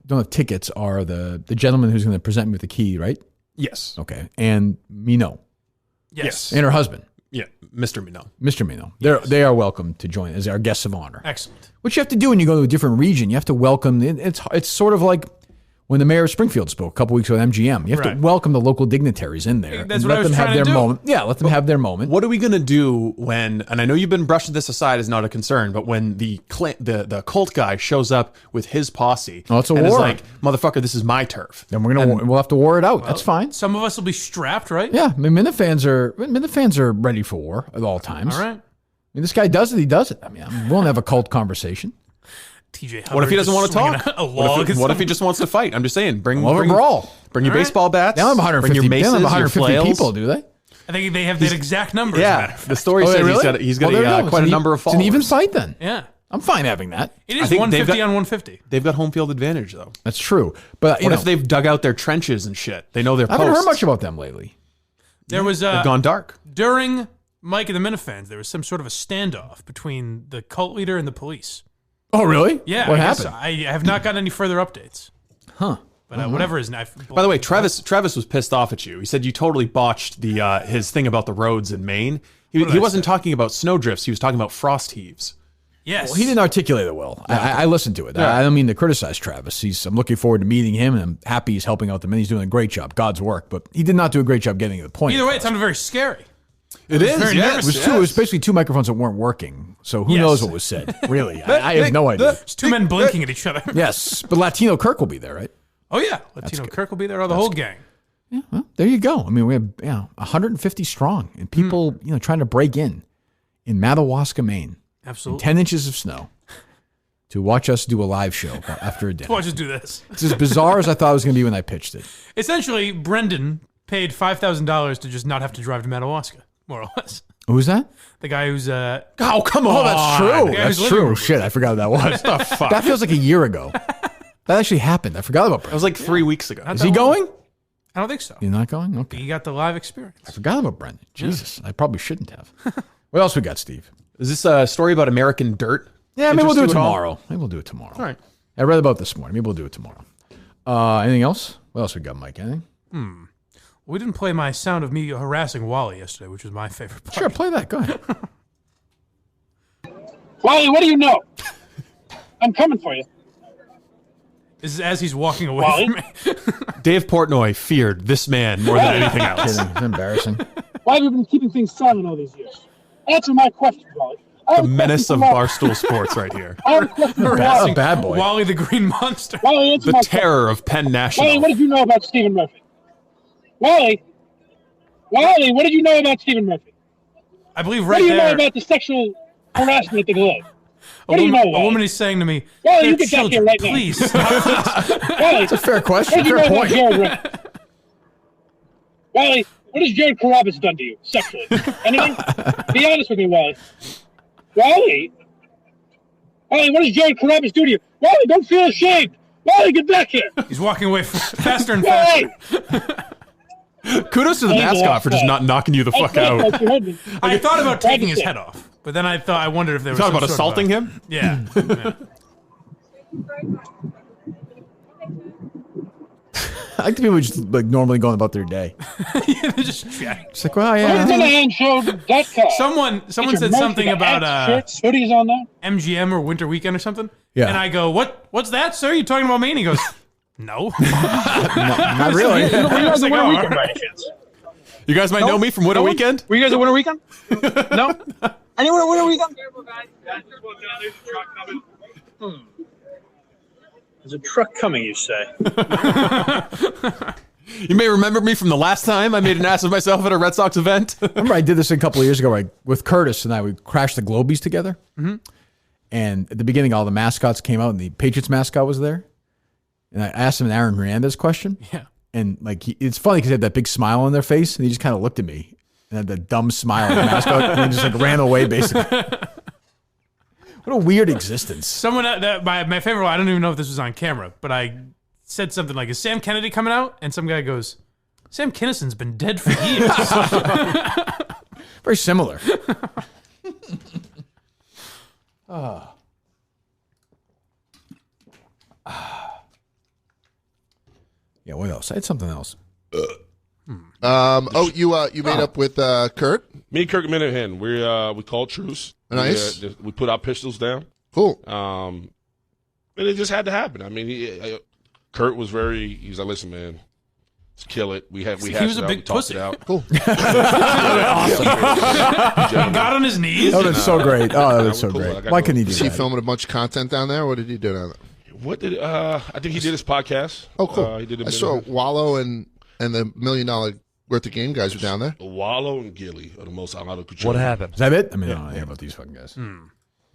don't have tickets are the gentleman who's going to present me with the key, right? Yes. Okay. And Minot. Yes. And her husband. Yeah, Mr. Minot. Mr. Minot. They are welcome to join as our guests of honor. Excellent. What you have to do when you go to a different region, you have to welcome. It's sort of like when the mayor of Springfield spoke a couple weeks ago at MGM. You have to welcome the local dignitaries in there. That's and what I was let them have trying to their do. moment. Yeah, let them have their moment. What are we going to do when, and I know you've been brushing this aside as not a concern, but when the cult guy shows up with his posse Oh, it's a and war. is like, motherfucker, this is my turf. Then we'll have to war it out. That's fine. Some of us will be strapped, right? Yeah, I mean, Minifans are ready for war at all times. All right. I mean, this guy does it. He does it. I mean, I'm willing to have a cult conversation. TJ Hubbard. What if he doesn't want to swinging talk? A log What if he just wants to fight? I'm just saying, bring your brawl. Bring your baseball bats. They don't have 150, bring your maces, they don't have 150 your flails. people, do they? I think they have that exact number. as a matter Yeah, of fact. the story says he's got quite a number of It's followers. an even fight then. Yeah. I'm fine having that. It is 150 on 150. They've got home field advantage, though. That's true. But What if they've dug out their trenches and shit? They know their I posts. haven't heard much about them lately. There was They've gone dark. during Mike and the Minifans. There was some sort of a standoff between the cult leader and the police. Oh, really? Yeah. What I guess happened? I have not gotten any further updates. Huh. But whatever his knife. By the way, Travis was pissed off at you. He said you totally botched the his thing about the roads in Maine. He wasn't talking about snowdrifts. He was talking about frost heaves. Yes. Well, he didn't articulate it well. I listened to it. Yeah. I don't mean to criticize Travis. I'm looking forward to meeting him, and I'm happy he's helping out the men. He's doing a great job. God's work. But he did not do a great job getting to the point. Either way, it sounded very scary. It was is. very Yeah. nervous, It was two. It was basically two microphones that weren't working. So who Yes. knows what was said? Really, I have no idea. It's two men blinking at each other. Yes, but Latino Kirk will be there, right? Oh yeah, Latino Kirk will be there. Or the whole gang. Well, there you go. I mean, we have 150 strong, and people trying to break in Madawaska, Maine. Absolutely. 10 inches of snow to watch us do a live show after a dinner. Watch us do this. It's as bizarre as I thought it was going to be when I pitched it. Essentially, Brendan paid $5,000 to just not have to drive to Madawaska, more or less. Who's that? The guy who's Oh, come on. Oh, that's true. The guy who's That's living true. with Shit, I forgot what that was. What the fuck? That feels like a year ago. That actually happened. I forgot about That Brendan. was like 3 weeks ago. Is he going? I don't think so. You're not going? Okay. He got the live experience. I forgot about Brendan. Jesus, I probably shouldn't have. What else we got, Steve? Is this a story about American dirt? Yeah, maybe we'll do it Interest you at all? tomorrow. Maybe we'll do it tomorrow. All right. I read about it this morning. Maybe we'll do it tomorrow. Anything else? What else we got, Mike? Anything? We didn't play my sound of me harassing Wally yesterday, which was my favorite part. Sure, play that. Go ahead. Wally, what do you know? I'm coming for you. This is as he's walking away Wally? from me. Dave Portnoy feared this man more than anything else. Kidding. It's embarrassing. Why have you been keeping things silent all these years? Answer my question, Wally. I have The a menace of question for Barstool Sports right here. I have a question for Wally. A bad boy. Wally the Green Monster. Wally, answer The my terror of Penn question. Wally, National. what did you know about Stephen Murphy? Wally, what did you know about Stephen Murphy? I believe What right do you know there, about the sexual harassment at the Globe? a What do you know, woman, a Wally? woman is saying to me, Wally, "They're you get back here children, right now." please stop." Wally, It's a fair question. what did you Fair know about point. Jared Remy? Wally, what has Jared Carabas done to you sexually? Anything? Be honest with me, Wally. Wally, what does Jared Carabas do to you? Wally, don't feel ashamed. Wally, get back here. He's walking away faster and Wally. faster. Kudos to the mascot for just not knocking you the fuck out. I thought about taking his head off, but then I wondered if there was thought some about sort of assaulting a- him? Yeah. Yeah. I like the people just like normally going about their day. Yeah, they're just chatting. It's like, well, yeah. Someone said something about shirts, hoodies on there. MGM or Winter Weekend or something. Yeah. And I go, what's that, sir? You talking about me? And he goes, no. Not really. I was like, Winter oh, Weekend all by right. any chance? You guys might know me from Winter No one? Weekend? Were you guys at Winter Weekend? No? Anyone at Winter Weekend? There's a truck coming, you say? You may remember me from the last time I made an ass of myself at a Red Sox event. Remember I did this a couple of years ago where with Curtis and I, we crashed the Globies together. Mm-hmm. And at the beginning, all the mascots came out and the Patriots mascot was there. And I asked him an Aaron Hernandez question. Yeah. And like, it's funny because he had that big smile on their face and he just kind of looked at me and had that dumb smile on the mascot and then just like ran away basically. What a weird existence. Someone, my favorite one, I don't even know if this was on camera, but I said something like, is Sam Kennedy coming out? And some guy goes, Sam Kinnison's been dead for years. Very similar. Yeah, what else? I had something else. You made up with Kurt? Me and Kirk Minahan, we called truce. Nice. We put our pistols down. Cool. And it just had to happen. I mean, Kurt was he's like, listen, man, let's kill it. We was hashed a it out, big we talked pussy. it out. Cool. Got on his knees. That was so great. Oh, that was so cool. I great. got Why no- couldn't he do Is he that? filming a bunch of content down there? What did he do down there? What did I think he did his podcast. Oh, cool. He did I saw Wallow and the $1 million worth of game guys were down there. Wallow and Gilly are the most out of control. Is that it? I mean, I don't know about these fucking guys.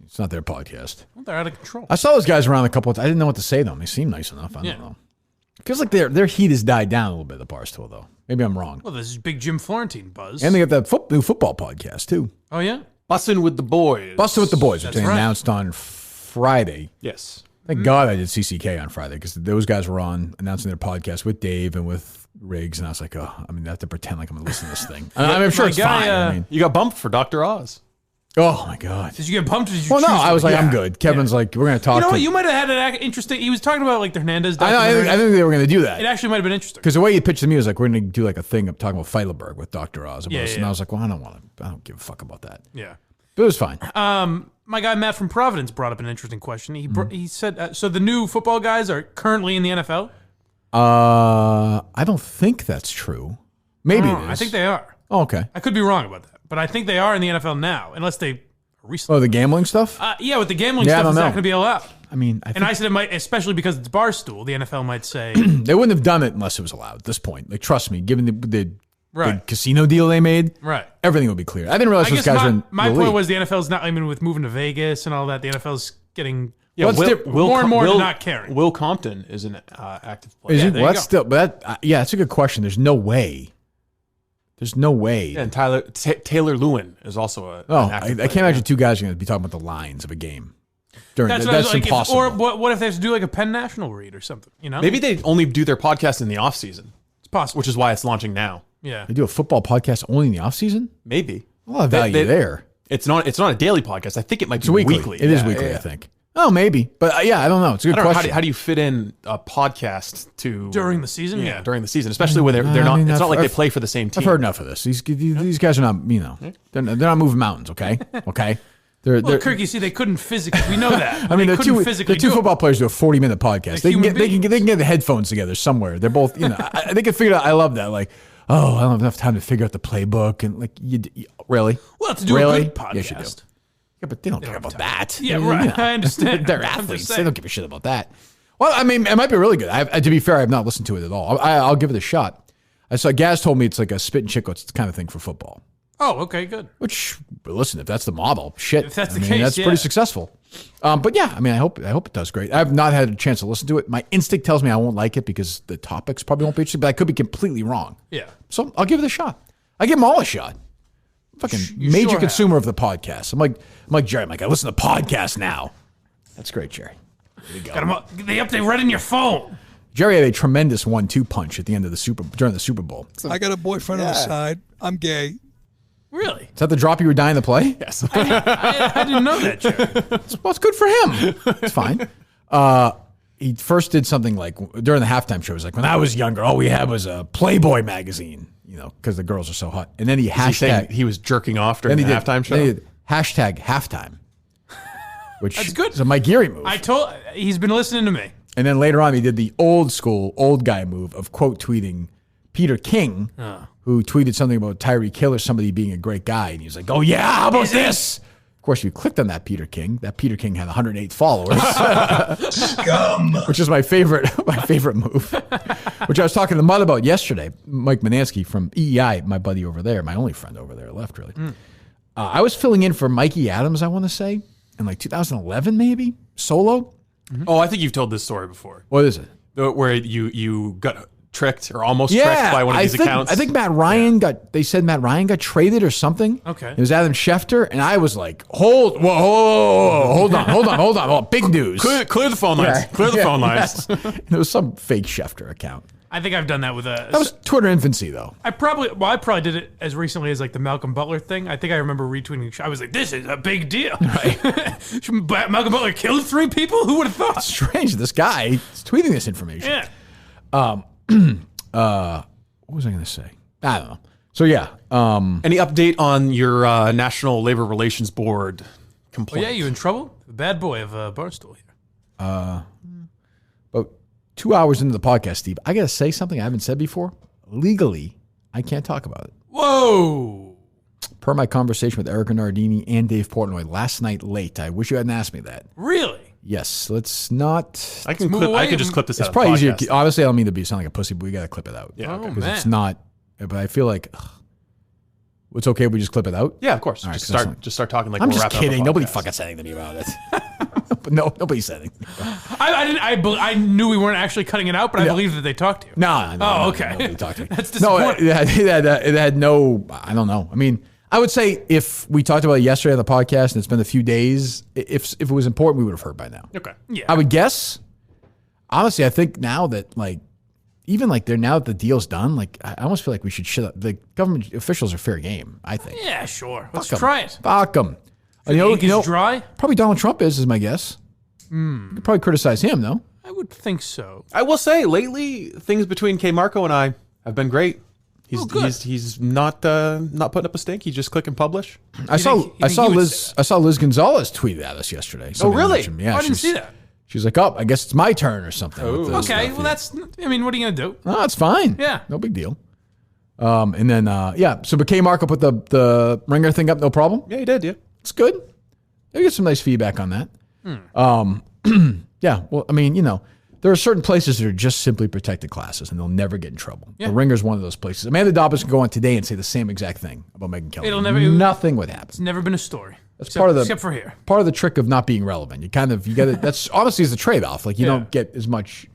It's not their podcast. Well, they're out of control. I saw those guys around a couple of times. I didn't know what to say to them. They seem nice enough. I don't know. Feels like their heat has died down a little bit at the Barstool, though. Maybe I'm wrong. Well, this is big Jim Florentine buzz. And they got that new football podcast, too. Oh, yeah? Bussin' with the Boys. Bustin' with the Boys, which That's they right. announced on Friday. Yes. Thank God I did CCK on Friday because those guys were on announcing their podcast with Dave and with Riggs, and I was like, oh, I mean, I have to pretend like I'm going to listen to this thing. I'm sure My it's guy, fine. I mean, you got bumped for Dr. Oz. oh, my God. Did you get pumped or did you Well, no, choose I was to? like, Yeah. I'm good. Kevin's like, we're going to talk You know to what? You might have had an interesting... He was talking about like the Hernandez I know. documentary. I think they were going to do that. It actually might have been interesting. Because the way he pitched to me was like, we're going to do like a thing of talking about Feidelberg with Dr. Oz. Yeah, And yeah. I was like, well, I don't give a fuck about that. Yeah. But it was fine. My guy Matt from Providence brought up an interesting question. Mm-hmm. He said, so the new football guys are currently in the NFL? I don't think that's true. Maybe it is. I think they are. Oh, okay. I could be wrong about that, but I think they are in the NFL now, unless they recently. Oh, the gambling stuff? Yeah, with the gambling Yeah, I stuff, don't it's not know. going to be allowed. I mean, And I said it might, especially because it's Barstool, the NFL might say. they wouldn't have done it unless it was allowed at this point. Like, trust me, given the Right. casino deal they made, Right. everything would be clear. I didn't realize I those guess guys were in my the point league. was the NFL's not, I mean, with moving to Vegas and all that, the NFL's getting Will more and more to not caring. Will Compton is an active player. Is it? there Well, you that's go. still, but that, yeah, that's a good question. There's no way. There's no way. Yeah, and Taylor Lewin is also an I active can't player. imagine two guys are going to be talking about the lines of a game. That's, what I was like, impossible. or what if they have to do like a Penn National read or something? You know, Maybe they only do their podcast in the off season. It's possible. Which is why it's launching now. Yeah. They do a football podcast only in the offseason? Maybe. A lot of value there. It's not a daily podcast. I think it might It's be weekly. weekly. It is Yeah, weekly, yeah. I think. Oh, maybe. But yeah, I don't know. It's a good I don't know, question. how do you fit in a podcast to During the season? Yeah, Yeah. during the season, especially when they're not. I mean, it's not like they I've- play for the same team. I've heard enough of this. These guys are not, they're not moving mountains, okay? Okay? Well, Kirk, you see, they couldn't physically. We know that. I mean, they the couldn't physically two do it. football players do a 40-minute podcast. Like They can human get the headphones together somewhere. They're both, they can figure it out. I love that. Like, oh, I don't have enough time to figure out the playbook. And like, you really? Well, to do really? a good podcast. Yes, you do. Yeah, but they don't care about that. Yeah, right. I understand. They're I'm just athletes. They saying. don't give a shit about that. Well, I mean, it might be really good. To be fair, I have not listened to it at all. I'll give it a shot. I saw Gaz told me it's like a spit and chicklets kind of thing for football. Oh, okay, good. Which, but listen, if that's the model, shit. If that's the I mean, case, that's yeah. pretty successful. But yeah, I mean, I hope it does great. I've not had a chance to listen to it. My instinct tells me I won't like it because the topics probably won't be interesting, but I could be completely wrong. Yeah. So I'll give it a shot. I give them all a shot. Fucking You major sure consumer of the podcast. I'm like Jerry. I'm like, I listen to podcasts now. That's great, Jerry. There you go. Got 'em up. They update right in your phone. Jerry had a tremendous 1-2 punch at the end of during the Super Bowl. I got a boyfriend on the side. I'm gay. Really? Is that the drop you were dying to play? Yes. I didn't know that, Jerry. Well, it's good for him. It's fine. He first did something like during the halftime show. He was like, when I was younger, all we had was a Playboy magazine, because the girls are so hot. And then he Is he saying hashtag. he was jerking off during the halftime show. Then he did hashtag halftime, which That's good. is a Mike Geary move. He's been listening to me. And then later on, he did the old school, old guy move of quote tweeting Peter King, who tweeted something about Tyreek Hill or somebody being a great guy. And he was like, oh, yeah, how about this? Of course, if you clicked on that Peter King had 108 followers. Scum. Which is my favorite move, which I was talking to Mud about yesterday. Mike Manansky from EEI, my buddy over there, my only friend over there left, really. I was filling in for Mikey Adams, I want to say, in like 2011 maybe, solo. Oh, I think you've told this story before. What is it? Where you got tricked or almost tricked by one of these accounts. I think Matt Ryan they said Matt Ryan got traded or something. Okay. It was Adam Schefter, and I was like, hold on. Oh, big news. Clear the phone lines. Clear the phone lines. Yes. It was some fake Schefter account. I think I've done that with That was Twitter infancy, though. I probably did it as recently as like the Malcolm Butler thing. I think I remember retweeting. I was like, "This is a big deal." Right? Malcolm Butler killed 3 people. Who would have thought? Strange. This guy is tweeting this information. Yeah. What was I going to say? I don't know. So yeah. Any update on your National Labor Relations Board Oh complaint? yeah, you in trouble? The bad boy of Barstool here. About 2 hours into the podcast, Steve, I got to say something I haven't said before. Legally, I can't talk about it. Whoa. Per my conversation with Erica Nardini and Dave Portnoy last night late. I wish you hadn't asked me that. Really? Yes, let's not. I can just clip this It's out. probably of the easier. podcast. Obviously, I don't mean to sound like a pussy, but we got to clip it out. Yeah, okay. Because man. it's not. But I feel like It's okay if we just clip it out? Yeah, of course. All right, Just start talking like I'm we're just wrapping up a kidding. Nobody podcast. fucking said anything to me about it. But no, nobody said anything. I knew we weren't actually cutting it out, but I believe that they talked to you. No, okay. nobody talked to me. That's No, disappointing. it had no, I don't know. I mean, I would say if we talked about it yesterday on the podcast and it's been a few days, if it was important, we would have heard by now. Okay. Yeah. I would guess. Honestly, I think now that even now that the deal's done, I almost feel like we should shut up. The government officials are fair game, I think. Yeah, sure. Let's Fuck 'em. try it. Fuck them. The ink is dry? Probably Donald Trump is my guess. You could probably criticize him, though. I would think so. I will say, lately, things between K. Marco and I have been great. He's not putting up a stink. He's just click and publish. I saw Liz Gonzalez tweeted at us yesterday. Oh, really? mentioned- Yeah, I didn't she's- see that. She's like, "Oh, I guess it's my turn or something." with this Okay, stuff, well, yeah. I mean, what are you going to do? No, it's fine. Yeah. No big deal. And then, so but K. Marco put the ringer thing up, no problem. Yeah, he did, yeah. It's good. I get some nice feedback on that. Yeah, well, I mean, there are certain places that are just simply protected classes, and they'll never get in trouble. Yeah. The Ringer's one of those places. Amanda Dobbs can go on today and say the same exact thing about Megyn Kelly. Nothing would happen. It's never been a story. That's part of the except for here. Part of the trick of not being relevant. You get it. That's honestly is the trade off. You don't get as much.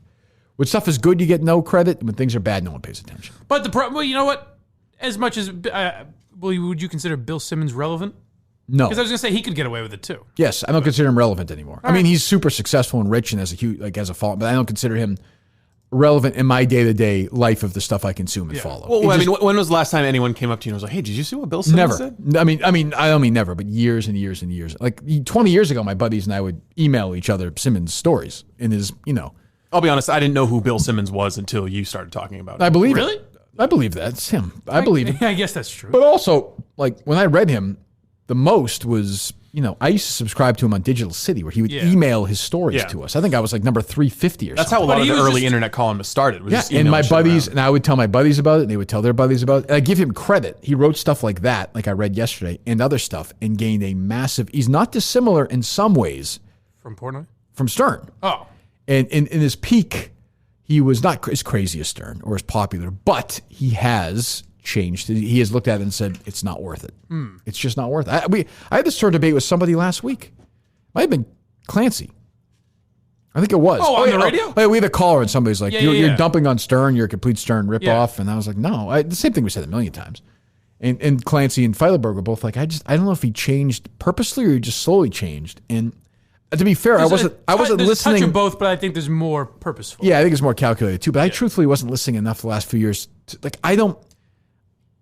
When stuff is good, you get no credit. When things are bad, no one pays attention. But well, you know what? As much as would you consider Bill Simmons relevant? No, because I was going to say he could get away with it too. Yes, I don't consider him relevant anymore. I mean, he's super successful and rich and has a huge has a following, but I don't consider him relevant in my day-to-day life of the stuff I consume and follow. Well, I mean, when was the last time anyone came up to you and was like, "Hey, did you see what Bill Simmons Never. said?" I don't mean never, but years and years and years. 20 years ago, my buddies and I would email each other Simmons stories in his, I'll be honest, I didn't know who Bill Simmons was until you started talking about it. I believe Really? it. I believe that. It's him. I believe it. I guess that's true. But also, when I read him, the most was, I used to subscribe to him on Digital City where he would email his stories to us. I think I was number 350 or That's something. how a lot of the early internet columnists started. Was just And emailing my shit buddies, around. and I would tell my buddies about it, and they would tell their buddies about it. And I give him credit. He wrote stuff like that, like I read yesterday, and other stuff, and gained a massive. He's not dissimilar in some ways From Portnoy? from Stern. Oh. And in his peak, he was not as crazy as Stern or as popular, but he has changed. He has looked at it and said, it's not worth it. It's just not worth it. I had this sort of debate with somebody last week. Might have been Clancy. I think it was. Oh, on the radio? We had a caller and somebody's like, Yeah, you're yeah. dumping on Stern. You're a complete Stern ripoff. Yeah. And I was like, no. The same thing we said a million times. And Clancy and Feilerberg were both like, I don't know if he changed purposely or he just slowly changed. And to be fair, I wasn't there's listening. a touch of both, but I think there's more purposeful. Yeah, I think it's more calculated too. But I truthfully wasn't listening enough the last few years. I don't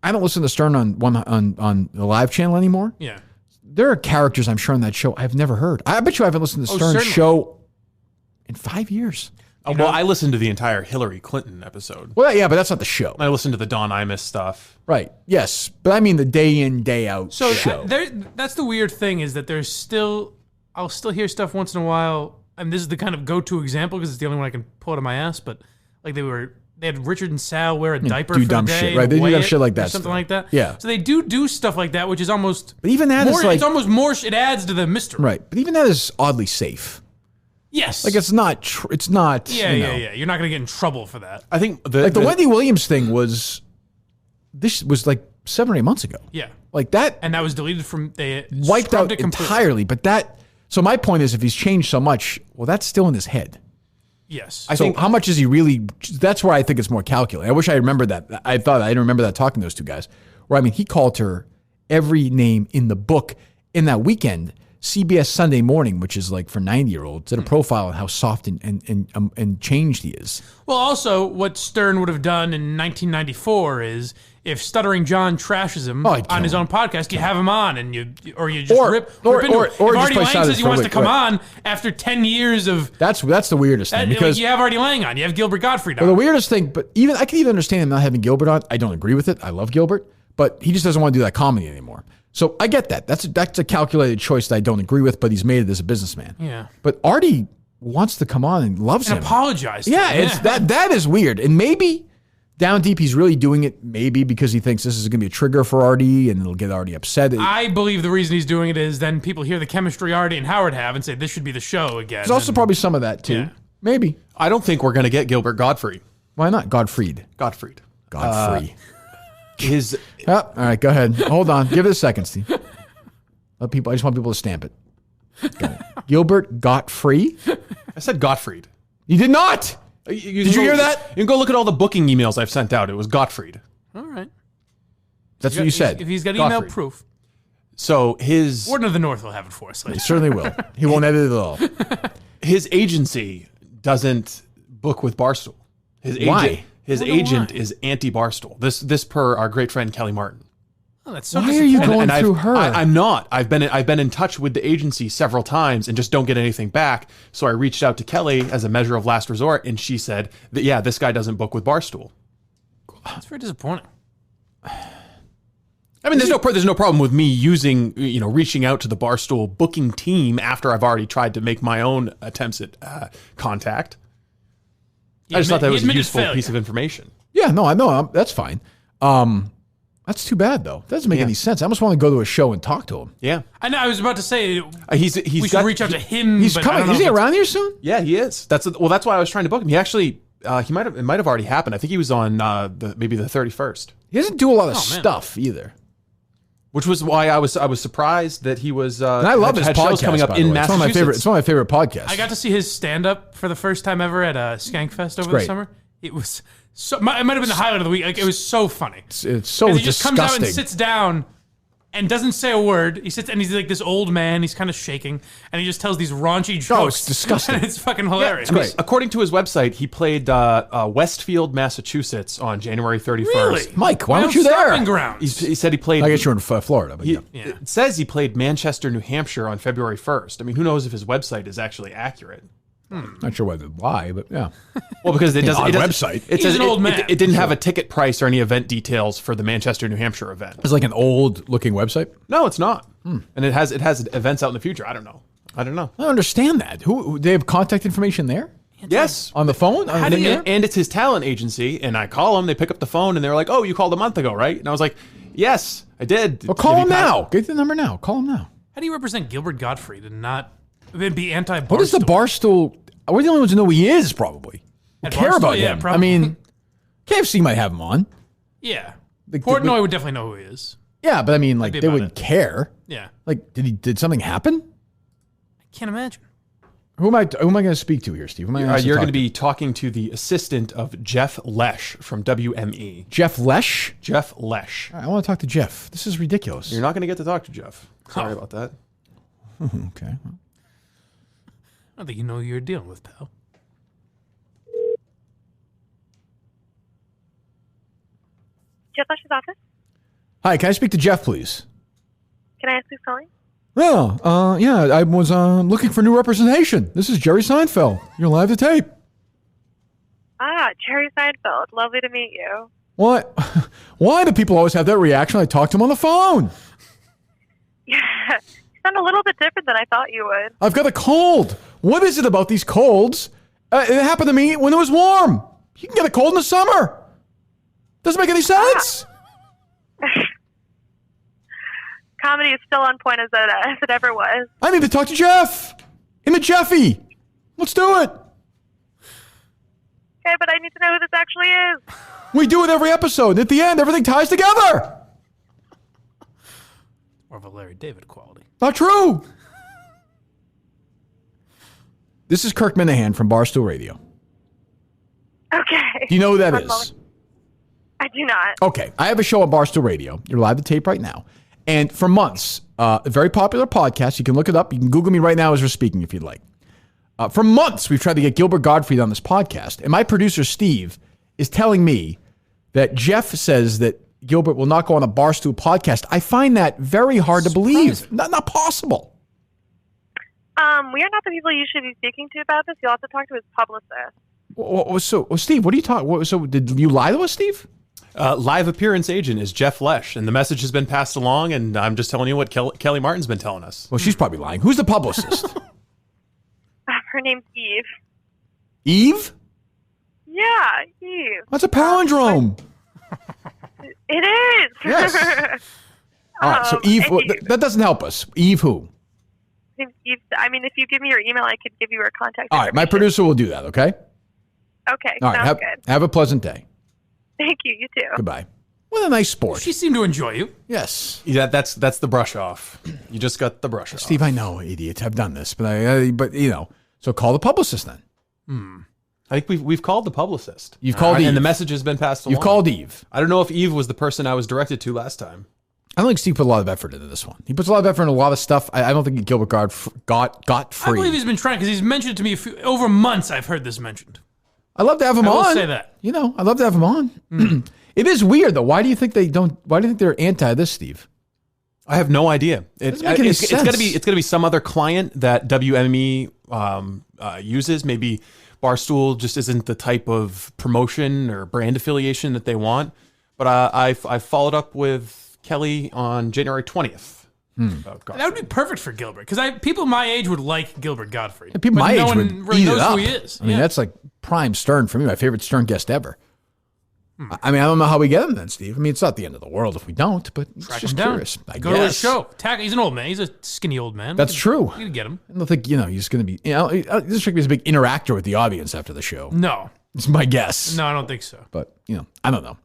listen to Stern on the live channel anymore. Yeah. There are characters I'm sure on that show I've never heard. I bet you I haven't listened to Oh, Stern's certainly. show in 5 years. Well, I listened to the entire Hillary Clinton episode. Well, yeah, but that's not the show. I listened to the Don Imus stuff. Right. Yes, but I mean the day in day out So show. that's the weird thing is that I'll still hear stuff once in a while, and this is the kind of go-to example because it's the only one I can pull out of my ass. But they had Richard and Sal wear a diaper do for dumb a day, shit, and right? They do weigh dumb it shit like or that something still. like that. Yeah. So they do stuff like that, which is almost. But even that more, is like it's almost more. It adds to the mystery. Right. But even that is oddly safe. Yes. It's not. It's not. Yeah, you know. yeah. You're not going to get in trouble for that. I think the Wendy Williams thing was. This was like 7 or 8 months ago. Yeah. Like that. And that was deleted from. They Wiped scrubbed out it completely. entirely. But that. So my point is, if he's changed so much, well, that's still in his head. Yes. I think how much is he really? That's where I think it's more calculated. I wish I remembered that. I thought I didn't remember that talking to those two guys. Where he called her every name in the book in that weekend. CBS Sunday Morning, which is like for 90-year-olds, did a profile on how soft and changed he is. Well, also, what Stern would have done in 1994 is if Stuttering John trashes him on his own podcast, you have him on and you just rip into it. If Artie Lang says he wants to come on after 10 years of... That's the weirdest thing. Because you have Artie Lang on. You have Gilbert Gottfried on. Well, the weirdest thing, but I can even understand him not having Gilbert on. I don't agree with it. I love Gilbert, but he just doesn't want to do that comedy anymore. So I get that. That's a calculated choice that I don't agree with, but he's made it as a businessman. Yeah. But Artie wants to come on and loves him. Apologize. Yeah, it's that is weird. And maybe down deep he's really doing it maybe because he thinks this is going to be a trigger for Artie and it'll get Artie upset. I believe the reason he's doing it is then people hear the chemistry Artie and Howard have and say this should be the show again. There's also probably some of that too. Yeah. Maybe. I don't think we're going to get Gilbert Gottfried. Why not? Gottfried. Gottfried. Godfrey. His all right, go ahead. Hold on. Give it a second, Steve. I just want people to stamp it. Got it. Gilbert Gottfried? I said Gottfried. You did not. Did you hear that? You can go look at all the booking emails I've sent out. It was Gottfried. All right. That's what you said. If he's got email Gottfried. proof. So his Warden of the North will have it for us later. He certainly will. He won't edit it at all. His agency doesn't book with Barstool. His Why? agent, his I wonder agent why. is anti-Barstool. This per our great friend Kelly Martin. Oh, that's so Why are you disappointing. going through her? I'm not. I've been in touch with the agency several times and just don't get anything back. So I reached out to Kelly as a measure of last resort, and she said that yeah, this guy doesn't book with Barstool. That's very disappointing. I mean, there's no problem with me reaching out to the Barstool booking team after I've already tried to make my own attempts at contact. I just thought that was a useful piece of information. Yeah, no, I know. That's fine. That's too bad, though. That doesn't make any sense. I almost want to go to a show and talk to him. Yeah. I know. I was about to say we should reach out to him. He's but coming. Is he around here soon? Yeah, he is. That's why I was trying to book him. He actually, it might have already happened. I think he was on maybe the 31st. He doesn't do a lot of stuff either. Which was why I was surprised that he was. And I love his had podcast shows coming up by the in way. Massachusetts. It's one of my favorite podcasts. I got to see his stand up for the first time ever at Skankfest over the great. summer. It was so. It might have been the highlight of the week. Like it was so funny. It's so he just disgusting. comes out and sits down and doesn't say a word. He sits and he's like this old man. He's kind of shaking and he just tells these raunchy jokes. Oh, it's disgusting. And it's fucking hilarious. I mean, according to his website, he played Westfield, Massachusetts on January 31st. Really? Mike, why My weren't own you there? stomping grounds. He said he played. I guess you're in Florida, but yeah. It says he played Manchester, New Hampshire on February 1st. I mean, who knows if his website is actually accurate? Not sure why, but yeah. Well, because it doesn't. Website. It He's says an old man. It didn't have a ticket price or any event details for the Manchester, New Hampshire event. It's like an old-looking website. No, it's not. And it has events out in the future. I don't know. I don't understand that. Who they have contact information there? Yes, on the phone. And it's his talent agency. And I call them. They pick up the phone and they're like, "Oh, you called a month ago, right?" And I was like, "Yes, I did." Well, call him now. Get the number now. Call him now. How do you represent Gilbert Gottfried and not be anti-Barstool? What is the Barstool? We're the only ones who know who he is, probably. We At care Barstool? about Yeah, him. probably. I mean, KFC might have him on. Yeah. The- Portnoy would definitely know who he is. Yeah, but I mean, like, be they about would it. care. Yeah. Like, did something happen? I can't imagine. Who am I going to speak to here, Steve? Who am I gonna You're talk going to be talking to the assistant of Jeff Lesh from WME. Jeff Lesh? Jeff Lesh. I want to talk to Jeff. This is ridiculous. You're not going to get to talk to Jeff. Sorry about that. Okay. I don't think you know who you're dealing with, pal. Jeff Lesh's office. Hi, can I speak to Jeff, please? Can I ask who's calling? Oh, yeah, I was looking for new representation. This is Jerry Seinfeld. You're live to tape. Ah, Jerry Seinfeld. Lovely to meet you. What? Why do people always have that reaction when I talk to them on the phone? Yeah, you sound a little bit different than I thought you would. I've got a cold. What is it about these colds? It happened to me when it was warm. You can get a cold in the summer. Doesn't make any sense. Comedy is still on point as it ever was. I need to talk to Jeff. In the Jeffy. Let's do it. Okay, but I need to know who this actually is. We do it every episode. At the end, everything ties together. More of a Larry David quality. Not true. This is Kirk Minahan from Barstool Radio. Okay. Do you know who that One is? moment. I do not. Okay, I have a show on Barstool Radio. You're live to tape right now. And for months, a very popular podcast. You can look it up. You can Google me right now as we're speaking if you'd like. For months, we've tried to get Gilbert Gottfried on this podcast. And my producer, Steve, is telling me that Jeff says that Gilbert will not go on a Barstool podcast. I find that very hard to believe. Not possible. We are not the people you should be speaking to about this. You'll have to talk to his publicist. So, Steve, what are you talking? So, did you lie to us, Steve? Live appearance agent is Jeff Lesh, and the message has been passed along, and I'm just telling you what Kelly Martin's been telling us. Well, she's probably lying. Who's the publicist? Her name's Eve. Eve? Yeah, Eve. That's a palindrome. It is. Yes. All right, so Eve, that doesn't help us. Eve who? Eve, I mean, if you give me your email, I could give you her contact. All right, my producer will do that, okay? Okay, All right, sounds good. have a pleasant day. Thank you. You too. Goodbye. What a nice sport. She seemed to enjoy you. Yes. Yeah, that's the brush off. You just got the brush off. Steve, I know, idiot. I've done this, but you know. So call the publicist then. I think we've called the publicist. You've called Eve. And the message has been passed along. You've called Eve. I don't know if Eve was the person I was directed to last time. I don't think Steve put a lot of effort into this one. He puts a lot of effort into a lot of stuff. I don't think Gilbert got free. I believe he's been trying because he's mentioned it to me over months. I've heard this mentioned. I love to have him on. I will say that. You know, I love to have him on. It is weird though. Why do you think they're anti this, Steve? I have no idea. Doesn't make any sense. It's gonna be some other client that WME uses. Maybe Barstool just isn't the type of promotion or brand affiliation that they want. But I followed up with Kelly on January 20th. That would be perfect for Gilbert because people my age would like Gilbert Gottfried. People my age would really eat knows it up. who he is. I mean, that's like prime Stern for me. My favorite Stern guest ever. I mean, I don't know how we get him then, Steve. I mean, it's not the end of the world if we don't, but it's Track just him down. curious. I Go guess. to his show. He's an old man. He's a skinny old man. That's true. You can get him. I don't think he's going to be. This strikes me as a big interactor with the audience after the show. No, it's my guess. No, I don't think so. But I don't know.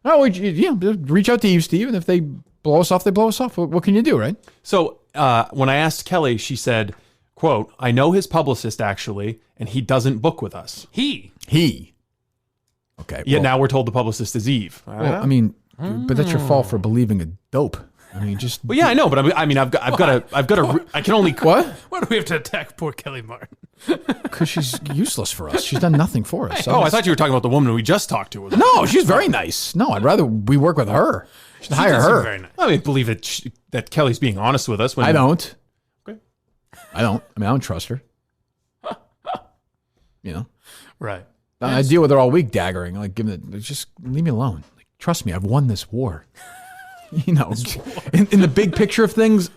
Oh, reach out to Eve, Steve, and if they blow us off, they blow us off. What can you do, right? So when I asked Kelly, she said, "quote I know his publicist actually, and he doesn't book with us." He. Okay. Yet now we're told the publicist is Eve. Well, I mean, but that's your fault for believing a dope. I mean, just. Well, yeah, I know, but I can only. What? Why do we have to attack poor Kelly Martin? Because she's useless for us. She's done nothing for us. I thought you were talking about the woman we just talked to. No, she's very nice. No, I'd rather we work with her. Should hire her. Very nice. I mean, believe that Kelly's being honest with us. I don't. Okay. I don't. I mean, I don't trust her. Right. I deal with her all week, daggering. Like, just leave me alone. Like, trust me, I've won this war. In the big picture of things,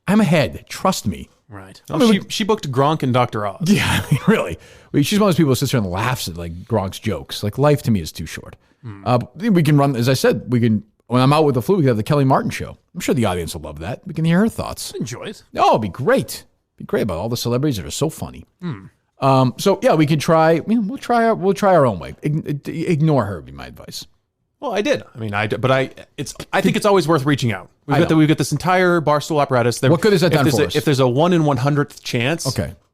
I'm ahead. Trust me. Right. She booked Gronk and Dr. Oz. Yeah, I mean, really. She's one of those people who sits there and laughs at like Gronk's jokes. Like, life to me is too short. We can run, as I said, when I'm out with the flu, we can have the Kelly Martin show. I'm sure the audience will love that. We can hear her thoughts. Enjoy it. Oh, it'd be great. It'd be great about all the celebrities that are so funny. So yeah, we could try. We'll try our own way. Ignore her would be my advice. Well, I did. I mean, I think it's always worth reaching out. We've got this entire Barstool apparatus. What good has that done for us? If there's a 1 in 100th chance,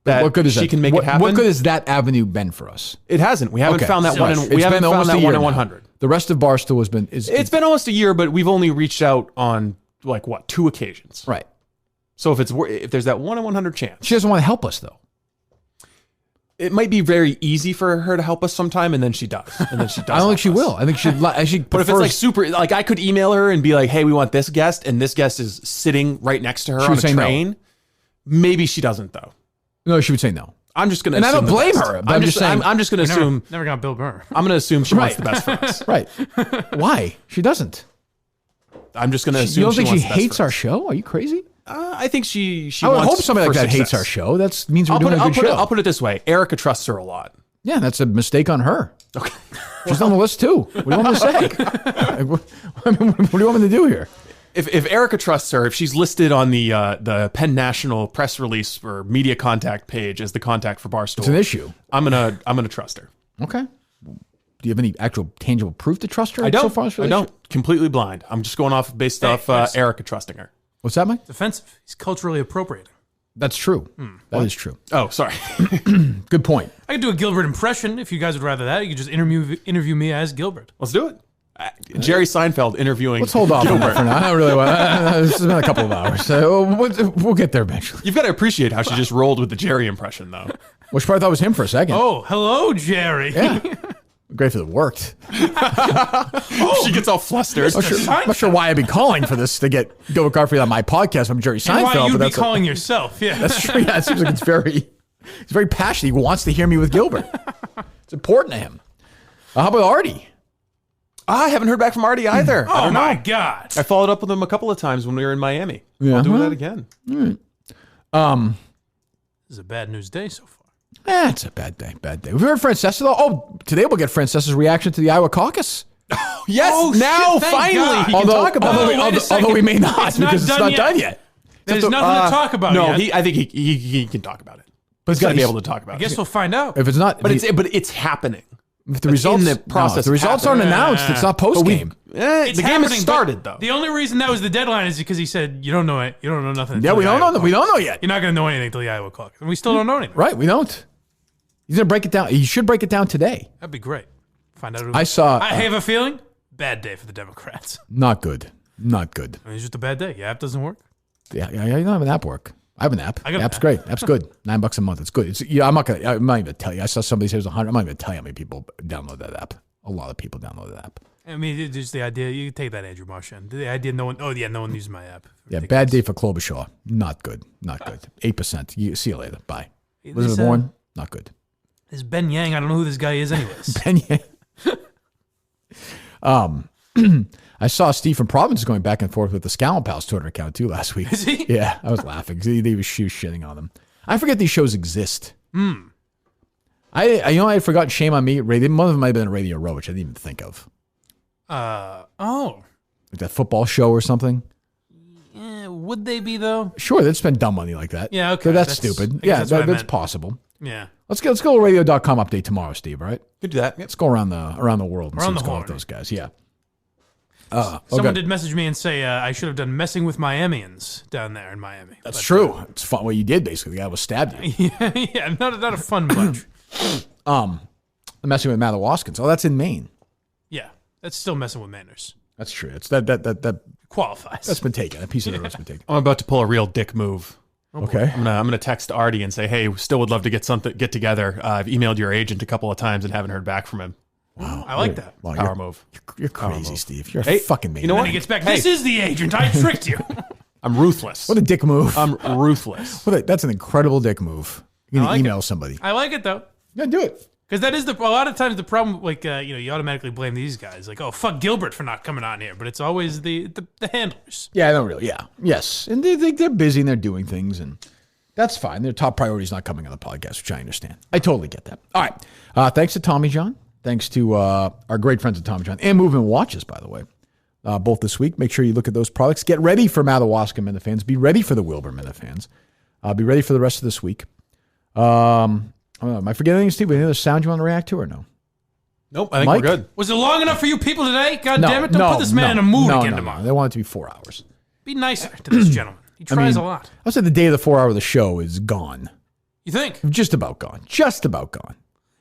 that what good is she that? can make it happen. What good has that avenue been for us? It hasn't. We haven't found that one. We haven't found that 1 in 100. The rest of Barstool has been. It's been almost a year, but we've only reached out on 2 occasions. Right. So if there's that 1 in 100 chance, she doesn't want to help us though. It might be very easy for her to help us sometime, and then she does. I don't think she will. I think she. But if it's like super, like I could email her and be like, "Hey, we want this guest," and this guest is sitting right next to her on a train. No. Maybe she doesn't though. No, she would say no. I'm just gonna. And I don't blame her. But I'm just saying. I'm just gonna assume. Never got Bill Burr. I'm gonna assume she wants the best for us. Right. Why? She doesn't. I'm just gonna assume. You don't think she wants the best hates for our us. show? Are you crazy? I think she. I would wants hope somebody like that success. hates our show. That means we're doing a good show. I'll put it this way: Erica trusts her a lot. Yeah, that's a mistake on her. Okay. She's on the list too. What do you want me to say? What do you want me to do here? If Erica trusts her, if she's listed on the Penn National press release or media contact page as the contact for Barstool, It's an issue. I'm gonna trust her. Okay. Do you have any actual tangible proof to trust her? I don't. So far, I don't. Completely blind. I'm just going off based off Erica trusting her. What's that, Mike? It's offensive. He's culturally appropriating. That's true. That is true. Oh, sorry. Good point. I could do a Gilbert impression if you guys would rather that. You could just interview me as Gilbert. Let's do it. Jerry Seinfeld interviewing. Let's hold off on that for now. I don't really want. This has been a couple of hours. We'll get there eventually. You've got to appreciate how she just rolled with the Jerry impression, though. Which part I thought was him for a second. Oh, hello, Jerry. Yeah. Great if it worked. She gets all flustered. I'm not sure why I'd be calling for this to get Gilbert Gottfried on my podcast. I'm Jerry Seinfeld. And why you'd but be that's calling yourself. Yeah. That's true. Yeah, it seems like he's very passionate. He wants to hear me with Gilbert. It's important to him. How about Artie? I haven't heard back from Artie either. Oh, my God. I followed up with him a couple of times when we were in Miami. Yeah. I'll do that again. All right. This is a bad news day so far. It's a bad day. We've heard Francesa though. Oh, today we'll get Francesa's reaction to the Iowa caucus. Yes, Oh, now shit, thank finally God. he can talk about it. Although we may not because it's not done yet. There's nothing to talk about No, yet. I think he can talk about it. But He's got to be able to talk about I guess we'll find out. If it's not, but it's happening. If the results, in the process, if the results aren't announced, it's not post game. It's the game has happening, started, but though. The only reason that was the deadline is because he said, you don't know it. You don't know nothing. Yeah, until we the don't Iowa know. We caucus. don't know yet. You're not going to know anything until the Iowa caucus. And we still don't know anything. Right, we don't. He's going to break it down. He should break it down today. That'd be great. Find out. I saw. I have a feeling. Bad day for the Democrats. Not good. Not good. I mean, it's just a bad day. Your app doesn't work. Yeah, you don't have an app work. I have an app. I got an App's app. great. App's good. $9 a month. It's good. I'm not even to tell you. I saw somebody say it was 100. I'm not even tell you how many people download that app. A lot of people download that app. I mean, it's just the idea. You take that, Andrew Marchand. The idea no one. Oh yeah, no one uses my app. Yeah, bad day for Klobuchar. Not good. Not good. 8%. See you later. Bye. This, Elizabeth Warren. Not good. This Ben Yang. I don't know who this guy is, anyways. Ben Yang. I saw Steve from Providence going back and forth with the Scallon Pals Twitter account too last week. Is he? Yeah, I was laughing. He was shitting on them. I forget these shows exist. I forgot. Shame on me. One of them might have been Radio Row, which I didn't even think of. Oh. Like that football show or something. Yeah, would they be though? Sure, they'd spend dumb money like that. Yeah, okay. But that's stupid. I guess Yeah, that's what I that's meant. possible. Yeah. Let's go to a radio.com update tomorrow, Steve, all right? Could do that. Let's go around the world and Around see what's the going on with horn. those guys. Yeah. Someone did message me and say I should have done messing with Miamians down there in Miami. That's true. It's fun. What you did, basically. The guy was stabbed you. Yeah, not a fun bunch. Messing with Madawaskins. Oh, that's in Maine. Yeah, that's still messing with manners. That's true. It's that Qualifies. That's been taken. A piece of the road's been taken. I'm about to pull a real dick move. Okay. I'm gonna text Artie and say, hey, still would love to get together. I've emailed your agent a couple of times and haven't heard back from him. Wow. I like that. Wow, Power move. You're Power crazy, move. Steve. You're a Hey, fucking man. you know And what? then he gets back. Hey. This is the agent. I tricked you. I'm ruthless. What a dick move. I'm ruthless. That's an incredible dick move. You're I going like to email somebody. I like it though. Yeah, do it. Because that is a lot of times the problem. Like you automatically blame these guys. Like, oh fuck Gilbert for not coming on here, but it's always the handlers. Yeah, I don't really. Yeah. Yes. And they're busy and they're doing things, and that's fine. Their top priority is not coming on the podcast, which I understand. I totally get that. All right. Thanks to Tommy John. Thanks to our great friends at Tommy John and Movement Watches, by the way, both this week. Make sure you look at those products. Get ready for Madawaska Minifans. Be ready for the Wilbur Minifans. Be ready for the rest of this week. Am I forgetting anything, Steve? Any other sound you want to react to or no? Nope, I think Mike? we're good. Was it long enough for you people today? God damn it! Don't put this man in a mood again tomorrow. No. They want it to be 4 hours. Be nicer to this gentleman. He tries a lot. I would say the day of the 4 hour of the show is gone. You think? Just about gone. Just about gone.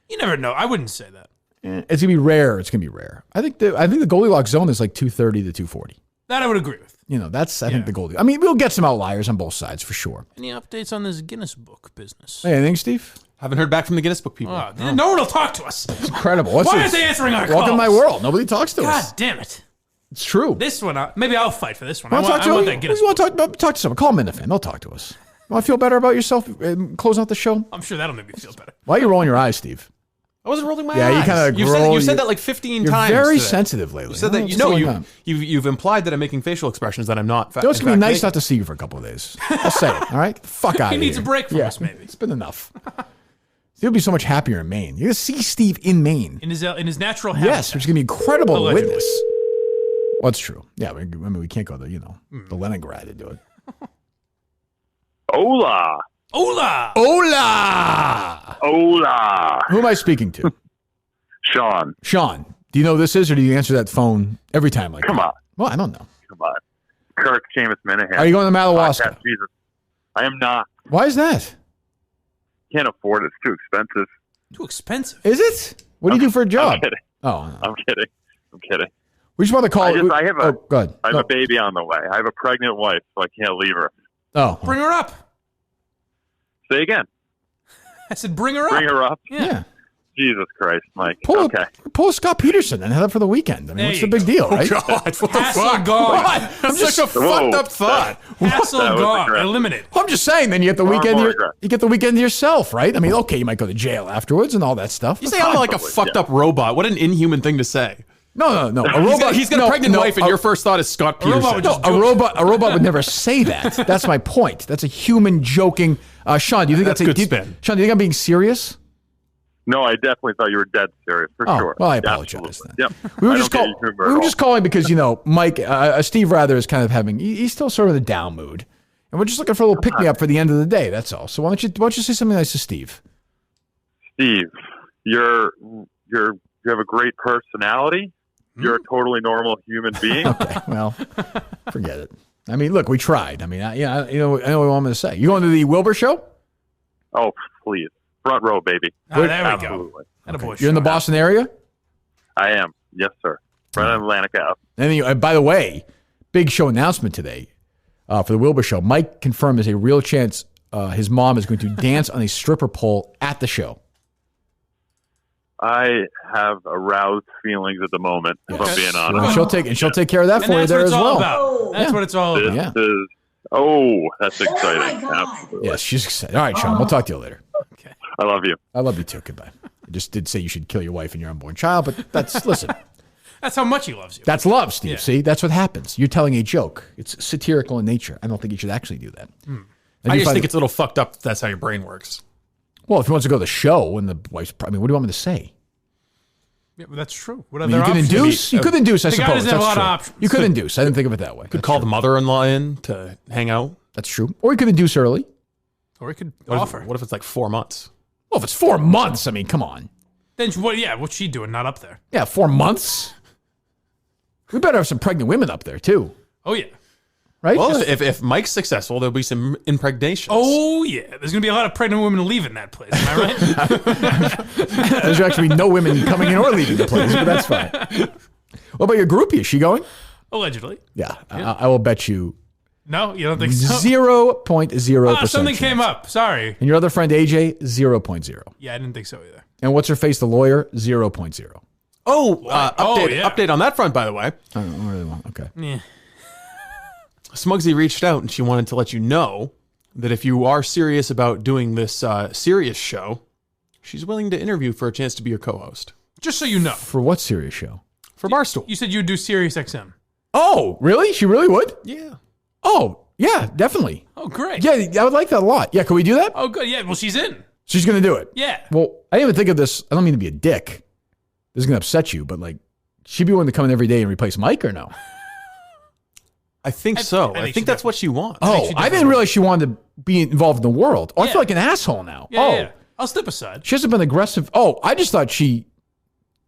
You never know. I wouldn't say that. It's gonna be rare. It's gonna be rare. I think the Goldilocks zone is like 230 to 240. That I would agree with. That's I think the Goldilocks. I mean, we'll get some outliers on both sides for sure. Any updates on this Guinness Book business? Hey, anything, Steve? Haven't heard back from the Guinness Book people. No one will talk to us. It's incredible. Why aren't they answering our calls? Welcome to my world. Nobody talks to us. God damn it. It's true. This one, maybe I'll fight for this one. Want to talk to want you? that Guinness You want to talk to someone? Call Minifan. They'll talk to us. Want to feel better about yourself closing out the show? I'm sure that'll make me feel better. Why are you rolling your eyes, Steve? I wasn't rolling my eyes. Yeah, you kind of You've said that like 15 you're times. very today. sensitive lately. You said that. It's a long time. You've implied that I'm making facial expressions that I'm not. It's going to be nice not to see you for a couple of days. I'll say it. All right? Fuck out of here. He needs a break from us, maybe. It's been enough. He'll be so much happier in Maine. You're going to see Steve in Maine. In his natural habitat. Yes, which is going to be incredible to Allegedly. witness. Well, it's true. Yeah, we can't go to, the Leningrad to do it. Hola. Hola. Hola. Hola. Who am I speaking to? Sean. Sean, do you know who this is, or do you answer that phone every time? Like Come on. Well, I don't know. Come on. Kirk Seamus Minahan. Are you going to Madawaska? Jesus. I am not. Why is that? Can't afford it. It's too expensive. Too expensive. Is it? What do you do for a job? I'm kidding. Oh, no. I'm kidding. We just want to call it. I have a go ahead. I have a baby on the way. I have a pregnant wife, so I can't leave her. Oh. Bring her up. Say again. I said bring her up. Bring her up. Yeah. Jesus Christ, Mike. Pull Okay. Scott Peterson and head up for the weekend. I mean, There what's you the big deal, right? God, what the Hassle fuck? gone. I'm just Such a fucked up thought. Hassle That was gone. aggressive. Eliminate. I'm just saying. Then you get the Far weekend. more You aggressive. get the weekend to yourself, right? I mean, okay, you might go to jail afterwards and all that stuff. You say I'm like a fucked up robot. What an inhuman thing to say. No. A robot. He's got a pregnant wife, and your first thought is Scott Peterson. robot would just A robot would never say that. That's my point. That's a human joking. Sean, do you think That's that's, good a spin. Sean, do you think I'm being serious? No, I definitely thought you were dead serious, for Oh, sure. well, I apologize Absolutely. Yep. We were I just don't get your humor we at were all. just calling because Mike, Steve Rather is kind of having. He's still sort of in a down mood, and we're just looking for a little pick me up for the end of the day. That's all. So why don't you say something nice to Steve? Steve, you're You have a great personality. You're a totally normal human being. Okay, well, forget it. I mean, look, we tried. I mean, I know what I'm going to say. You going to the Wilbur show? Oh, please. Front row, baby. Oh, there we Absolutely. go. Okay. You're in the Boston area? I am. Yes, sir. Front of Atlantic Ave. And by the way, big show announcement today for the Wilbur show. Mike confirmed there's a real chance his mom is going to dance on a stripper pole at the show. I have aroused feelings at the moment, if I'm being honest. She'll take care of that for you there as well. That's what it's all about. Yeah. That's exciting. Absolutely. Yes, she's excited. All right, Sean, we'll talk to you later. Okay. I love you. I love you too. Goodbye. I just did say you should kill your wife and your unborn child, but listen. That's how much he loves you. That's love, Steve. Yeah. See, that's what happens. You're telling a joke. It's satirical in nature. I don't think you should actually do that. I just think it's a little fucked up. That's how your brain works. Well, if he wants to go to the show and the wife's, what do you want me to say? Yeah, but that's true. What I other mean, you could options? induce. You could induce. I The guy suppose. doesn't have a That's lot of true. options. You could induce. I didn't think of it that way. Could call the mother-in-law in to hang out. That's true. Or you could induce early. Or he could What offer. if it's like 4 months? Well, if it's 4 months, I mean, come on. Then what? Yeah, what's she doing? Not up there. Yeah, 4 months. We better have some pregnant women up there too, Oh yeah. right? Well, if Mike's successful, there'll be some impregnations. Oh yeah. There's gonna be a lot of pregnant women leaving that place. Am I right? There's actually no women coming in or leaving the place, but that's fine. What about your groupie? Is she going? Allegedly. Yeah, I will bet you No, you don't think so? 0.0%. Something came chance. up. Sorry. And your other friend AJ, 0.0. Yeah, I didn't think so either. And what's her face? The lawyer, 0.0. Update on that front, by the way. I don't really want. Okay. Yeah. Smugsy reached out and she wanted to let you know that if you are serious about doing this serious show, she's willing to interview for a chance to be your co-host. Just so you know. For what serious show? For Barstool. You said you'd do Sirius XM. Oh, really? She really would? Yeah. Oh, yeah, definitely. Oh, great. Yeah, I would like that a lot. Yeah, can we do that? Oh, good. Yeah. Well, she's in. She's going to do it. Yeah. Well, I didn't even think of this. I don't mean to be a dick. This is going to upset you, but like, she'd be willing to come in every day and replace Mike or no? I think so. I think that's what she wants. Oh, I didn't realize she wanted to be involved in the world. Oh, I Yeah. feel like an asshole now. Yeah, oh, yeah. I'll step aside. She hasn't been aggressive. Oh, I just thought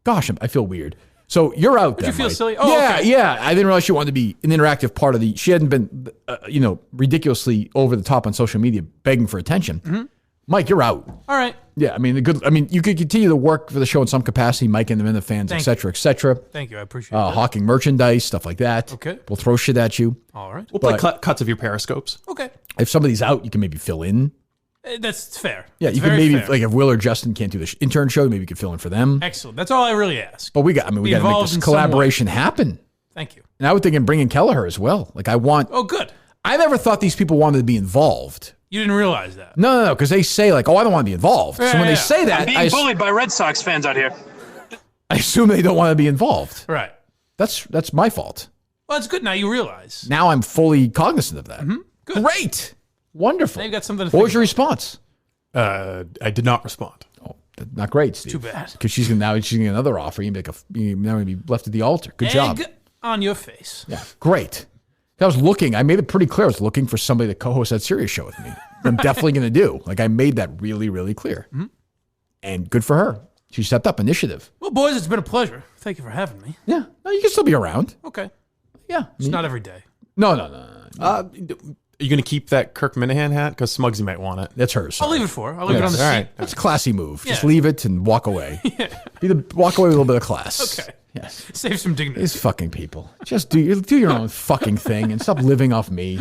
gosh, I feel weird. So you're out there. you feel Mike. silly? Oh, yeah, okay. yeah. I didn't realize she wanted to be an interactive part of she hadn't been, ridiculously over the top on social media begging for attention. Mm-hmm. Mike, you're out. All right. Yeah, I mean, you could continue to work for the show in some capacity, Mike and the fans, et Thank cetera, et cetera. Thank you. I appreciate that. Hawking merchandise, stuff like that. Okay. We'll throw shit at you. All right. We'll play cuts of your periscopes. Okay. If somebody's out, you can maybe fill in. That's fair. Yeah, That's you could very maybe, fair. like, if Will or Justin can't do the intern show, maybe you could fill in for them. Excellent. That's all I really ask. But we got to Be make involved this in some collaboration happen. Thank you. And I would think in bringing Kelleher as well. Like, Oh, good. I never thought these people wanted to be involved. You didn't realize that. No, because they say, like, oh, I don't want to be involved. So when they say that, I'm being bullied by Red Sox fans out here. I assume they don't want to be involved. Right. That's my fault. Well, it's good now you realize. Now I'm fully cognizant of that. Mm-hmm. Good. Great. Wonderful. Now you got something to What think was your response? I did not respond. Oh, not great, Steve. Too bad. Because she's gonna get another offer. You're now gonna be left at the altar. Good job. Egg on your face. Yeah, great. I was looking. I made it pretty clear. I was looking for somebody to co-host that Sirius show with me. I'm definitely gonna do. Like, I made that really, really clear. Mm-hmm. And good for her. She stepped up initiative. Well, boys, it's been a pleasure. Thank you for having me. Yeah. No, you can still be around. Okay. Yeah. It's not every day. No. Are you going to keep that Kirk Minahan hat? Because Smugsy might want it. That's hers. I'll leave it for her. I'll leave it on the seat. All right. That's a classy move. Just Yeah. leave it and walk away. Walk away with a little bit of class. Okay. Yes. Save some dignity. These fucking people. Just do your own fucking thing and stop living off me.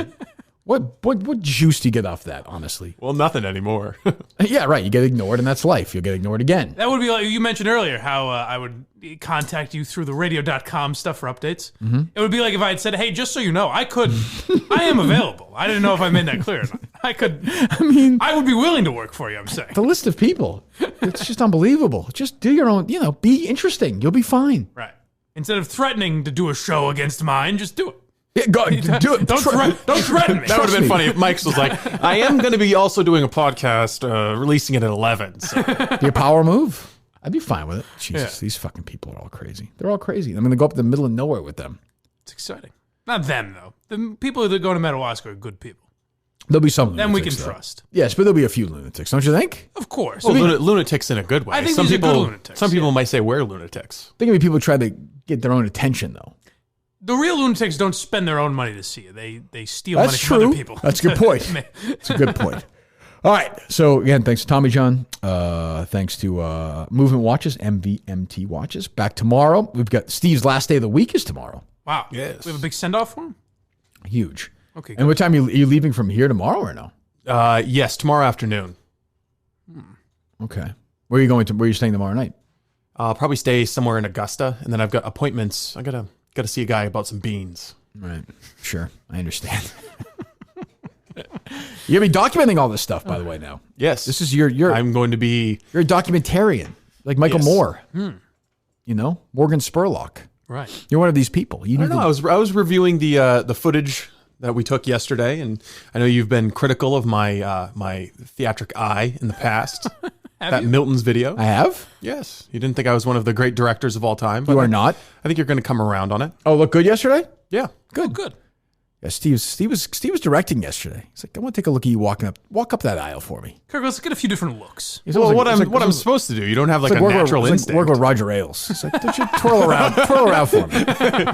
What juice do you get off that, honestly? Well, nothing anymore. Yeah, right. You get ignored, and that's life. You'll get ignored again. That would be like you mentioned earlier how I would contact you through the radio.com stuff for updates. Mm-hmm. It would be like if I had said, hey, just so you know, I am available. I didn't know if I made that clear or not. I would be willing to work for you, I'm saying. The list of people, it's just unbelievable. Just do your own, be interesting. You'll be fine. Right. Instead of threatening to do a show against mine, just do it. Yeah, go do it. Don't threaten me. That would have been funny if Mike's was like, I am going to be also doing a podcast, releasing it at 11. So. Be a power move. I'd be fine with it. Jesus, Yeah. these fucking people are all crazy. They're all crazy. I'm going to go up to the middle of nowhere with them. It's exciting. Not them, though. The people that go to Madawaska are good people. There'll be some Then we can lunatics, though. trust. Yes, but there'll be a few lunatics, don't you think? Of course. Well, lunatics in a good way. I think some these are good people, lunatics, some people might say we're lunatics. I think maybe people try to get their own attention, though. The real lunatics don't spend their own money to see you. They steal That's money true. from other people. That's a good point. That's a good point. All right. So, again, thanks to Tommy John. Thanks to Movement Watches, MVMT Watches. Back tomorrow. We've got Steve's last day of the week is tomorrow. Wow. Yes. We have a big send-off for him? Huge. Okay. And what time are you leaving from here tomorrow or no? Yes, tomorrow afternoon. Okay. Where are you going to? Where are you staying tomorrow night? I'll probably stay somewhere in Augusta, and then I've got appointments. I gotta see a guy about some beans. Right. Sure. I understand. You're going to be documenting all this stuff, by the way, now. Yes. This is your I'm going to be... You're a documentarian, like Michael Yes. Moore. Hmm. Morgan Spurlock. Right. You're one of these people. You I don't know. I was reviewing the footage that we took yesterday, and I know you've been critical of my my theatric eye in the past. That you? Milton's video. I have? Yes. You didn't think I was one of the great directors of all time. You are not? I think you're going to come around on it. Oh, look good yesterday? Yeah. Good. Good. Yeah, Steve was directing yesterday. He's like, I want to take a look at you walk up that aisle for me. Kirk, let's get a few different looks. He's Well, almost what I'm supposed to do? You don't have like a work natural with, instinct. work with Roger Ailes. It's like, don't you twirl around for me.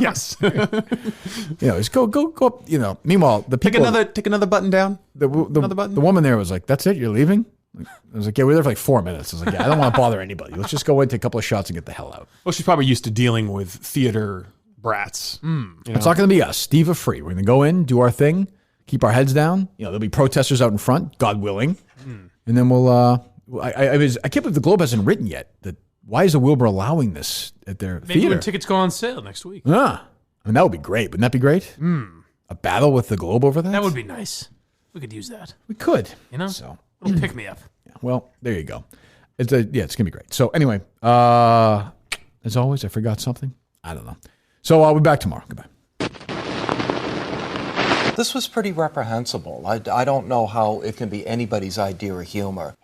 Yes. Just go up. Meanwhile, the people Take another button down. another button. The woman there was like, "That's it, you're leaving." I was like, "Yeah, we were there for like 4 minutes." I was like, "Yeah, I don't want to bother anybody. Let's just go in, take a couple of shots, and get the hell out." Well, she's probably used to dealing with theater brats. It's not going to be us. Steve are free. We're going to go in, do our thing, keep our heads down. There'll be protesters out in front, God willing, and then we'll. I can't believe the Globe hasn't written yet. Why is the Wilbur allowing this at their Maybe theater? when tickets go on sale next week. That would be great. Wouldn't that be great? A battle with the Globe over that? That would be nice. We could use that. We could. So it'll pick me up. Well, there you go. It's gonna be great. So anyway, as always, I forgot something. I don't know. So I'll be back tomorrow. Goodbye. This was pretty reprehensible. I don't know how it can be anybody's idea of humor.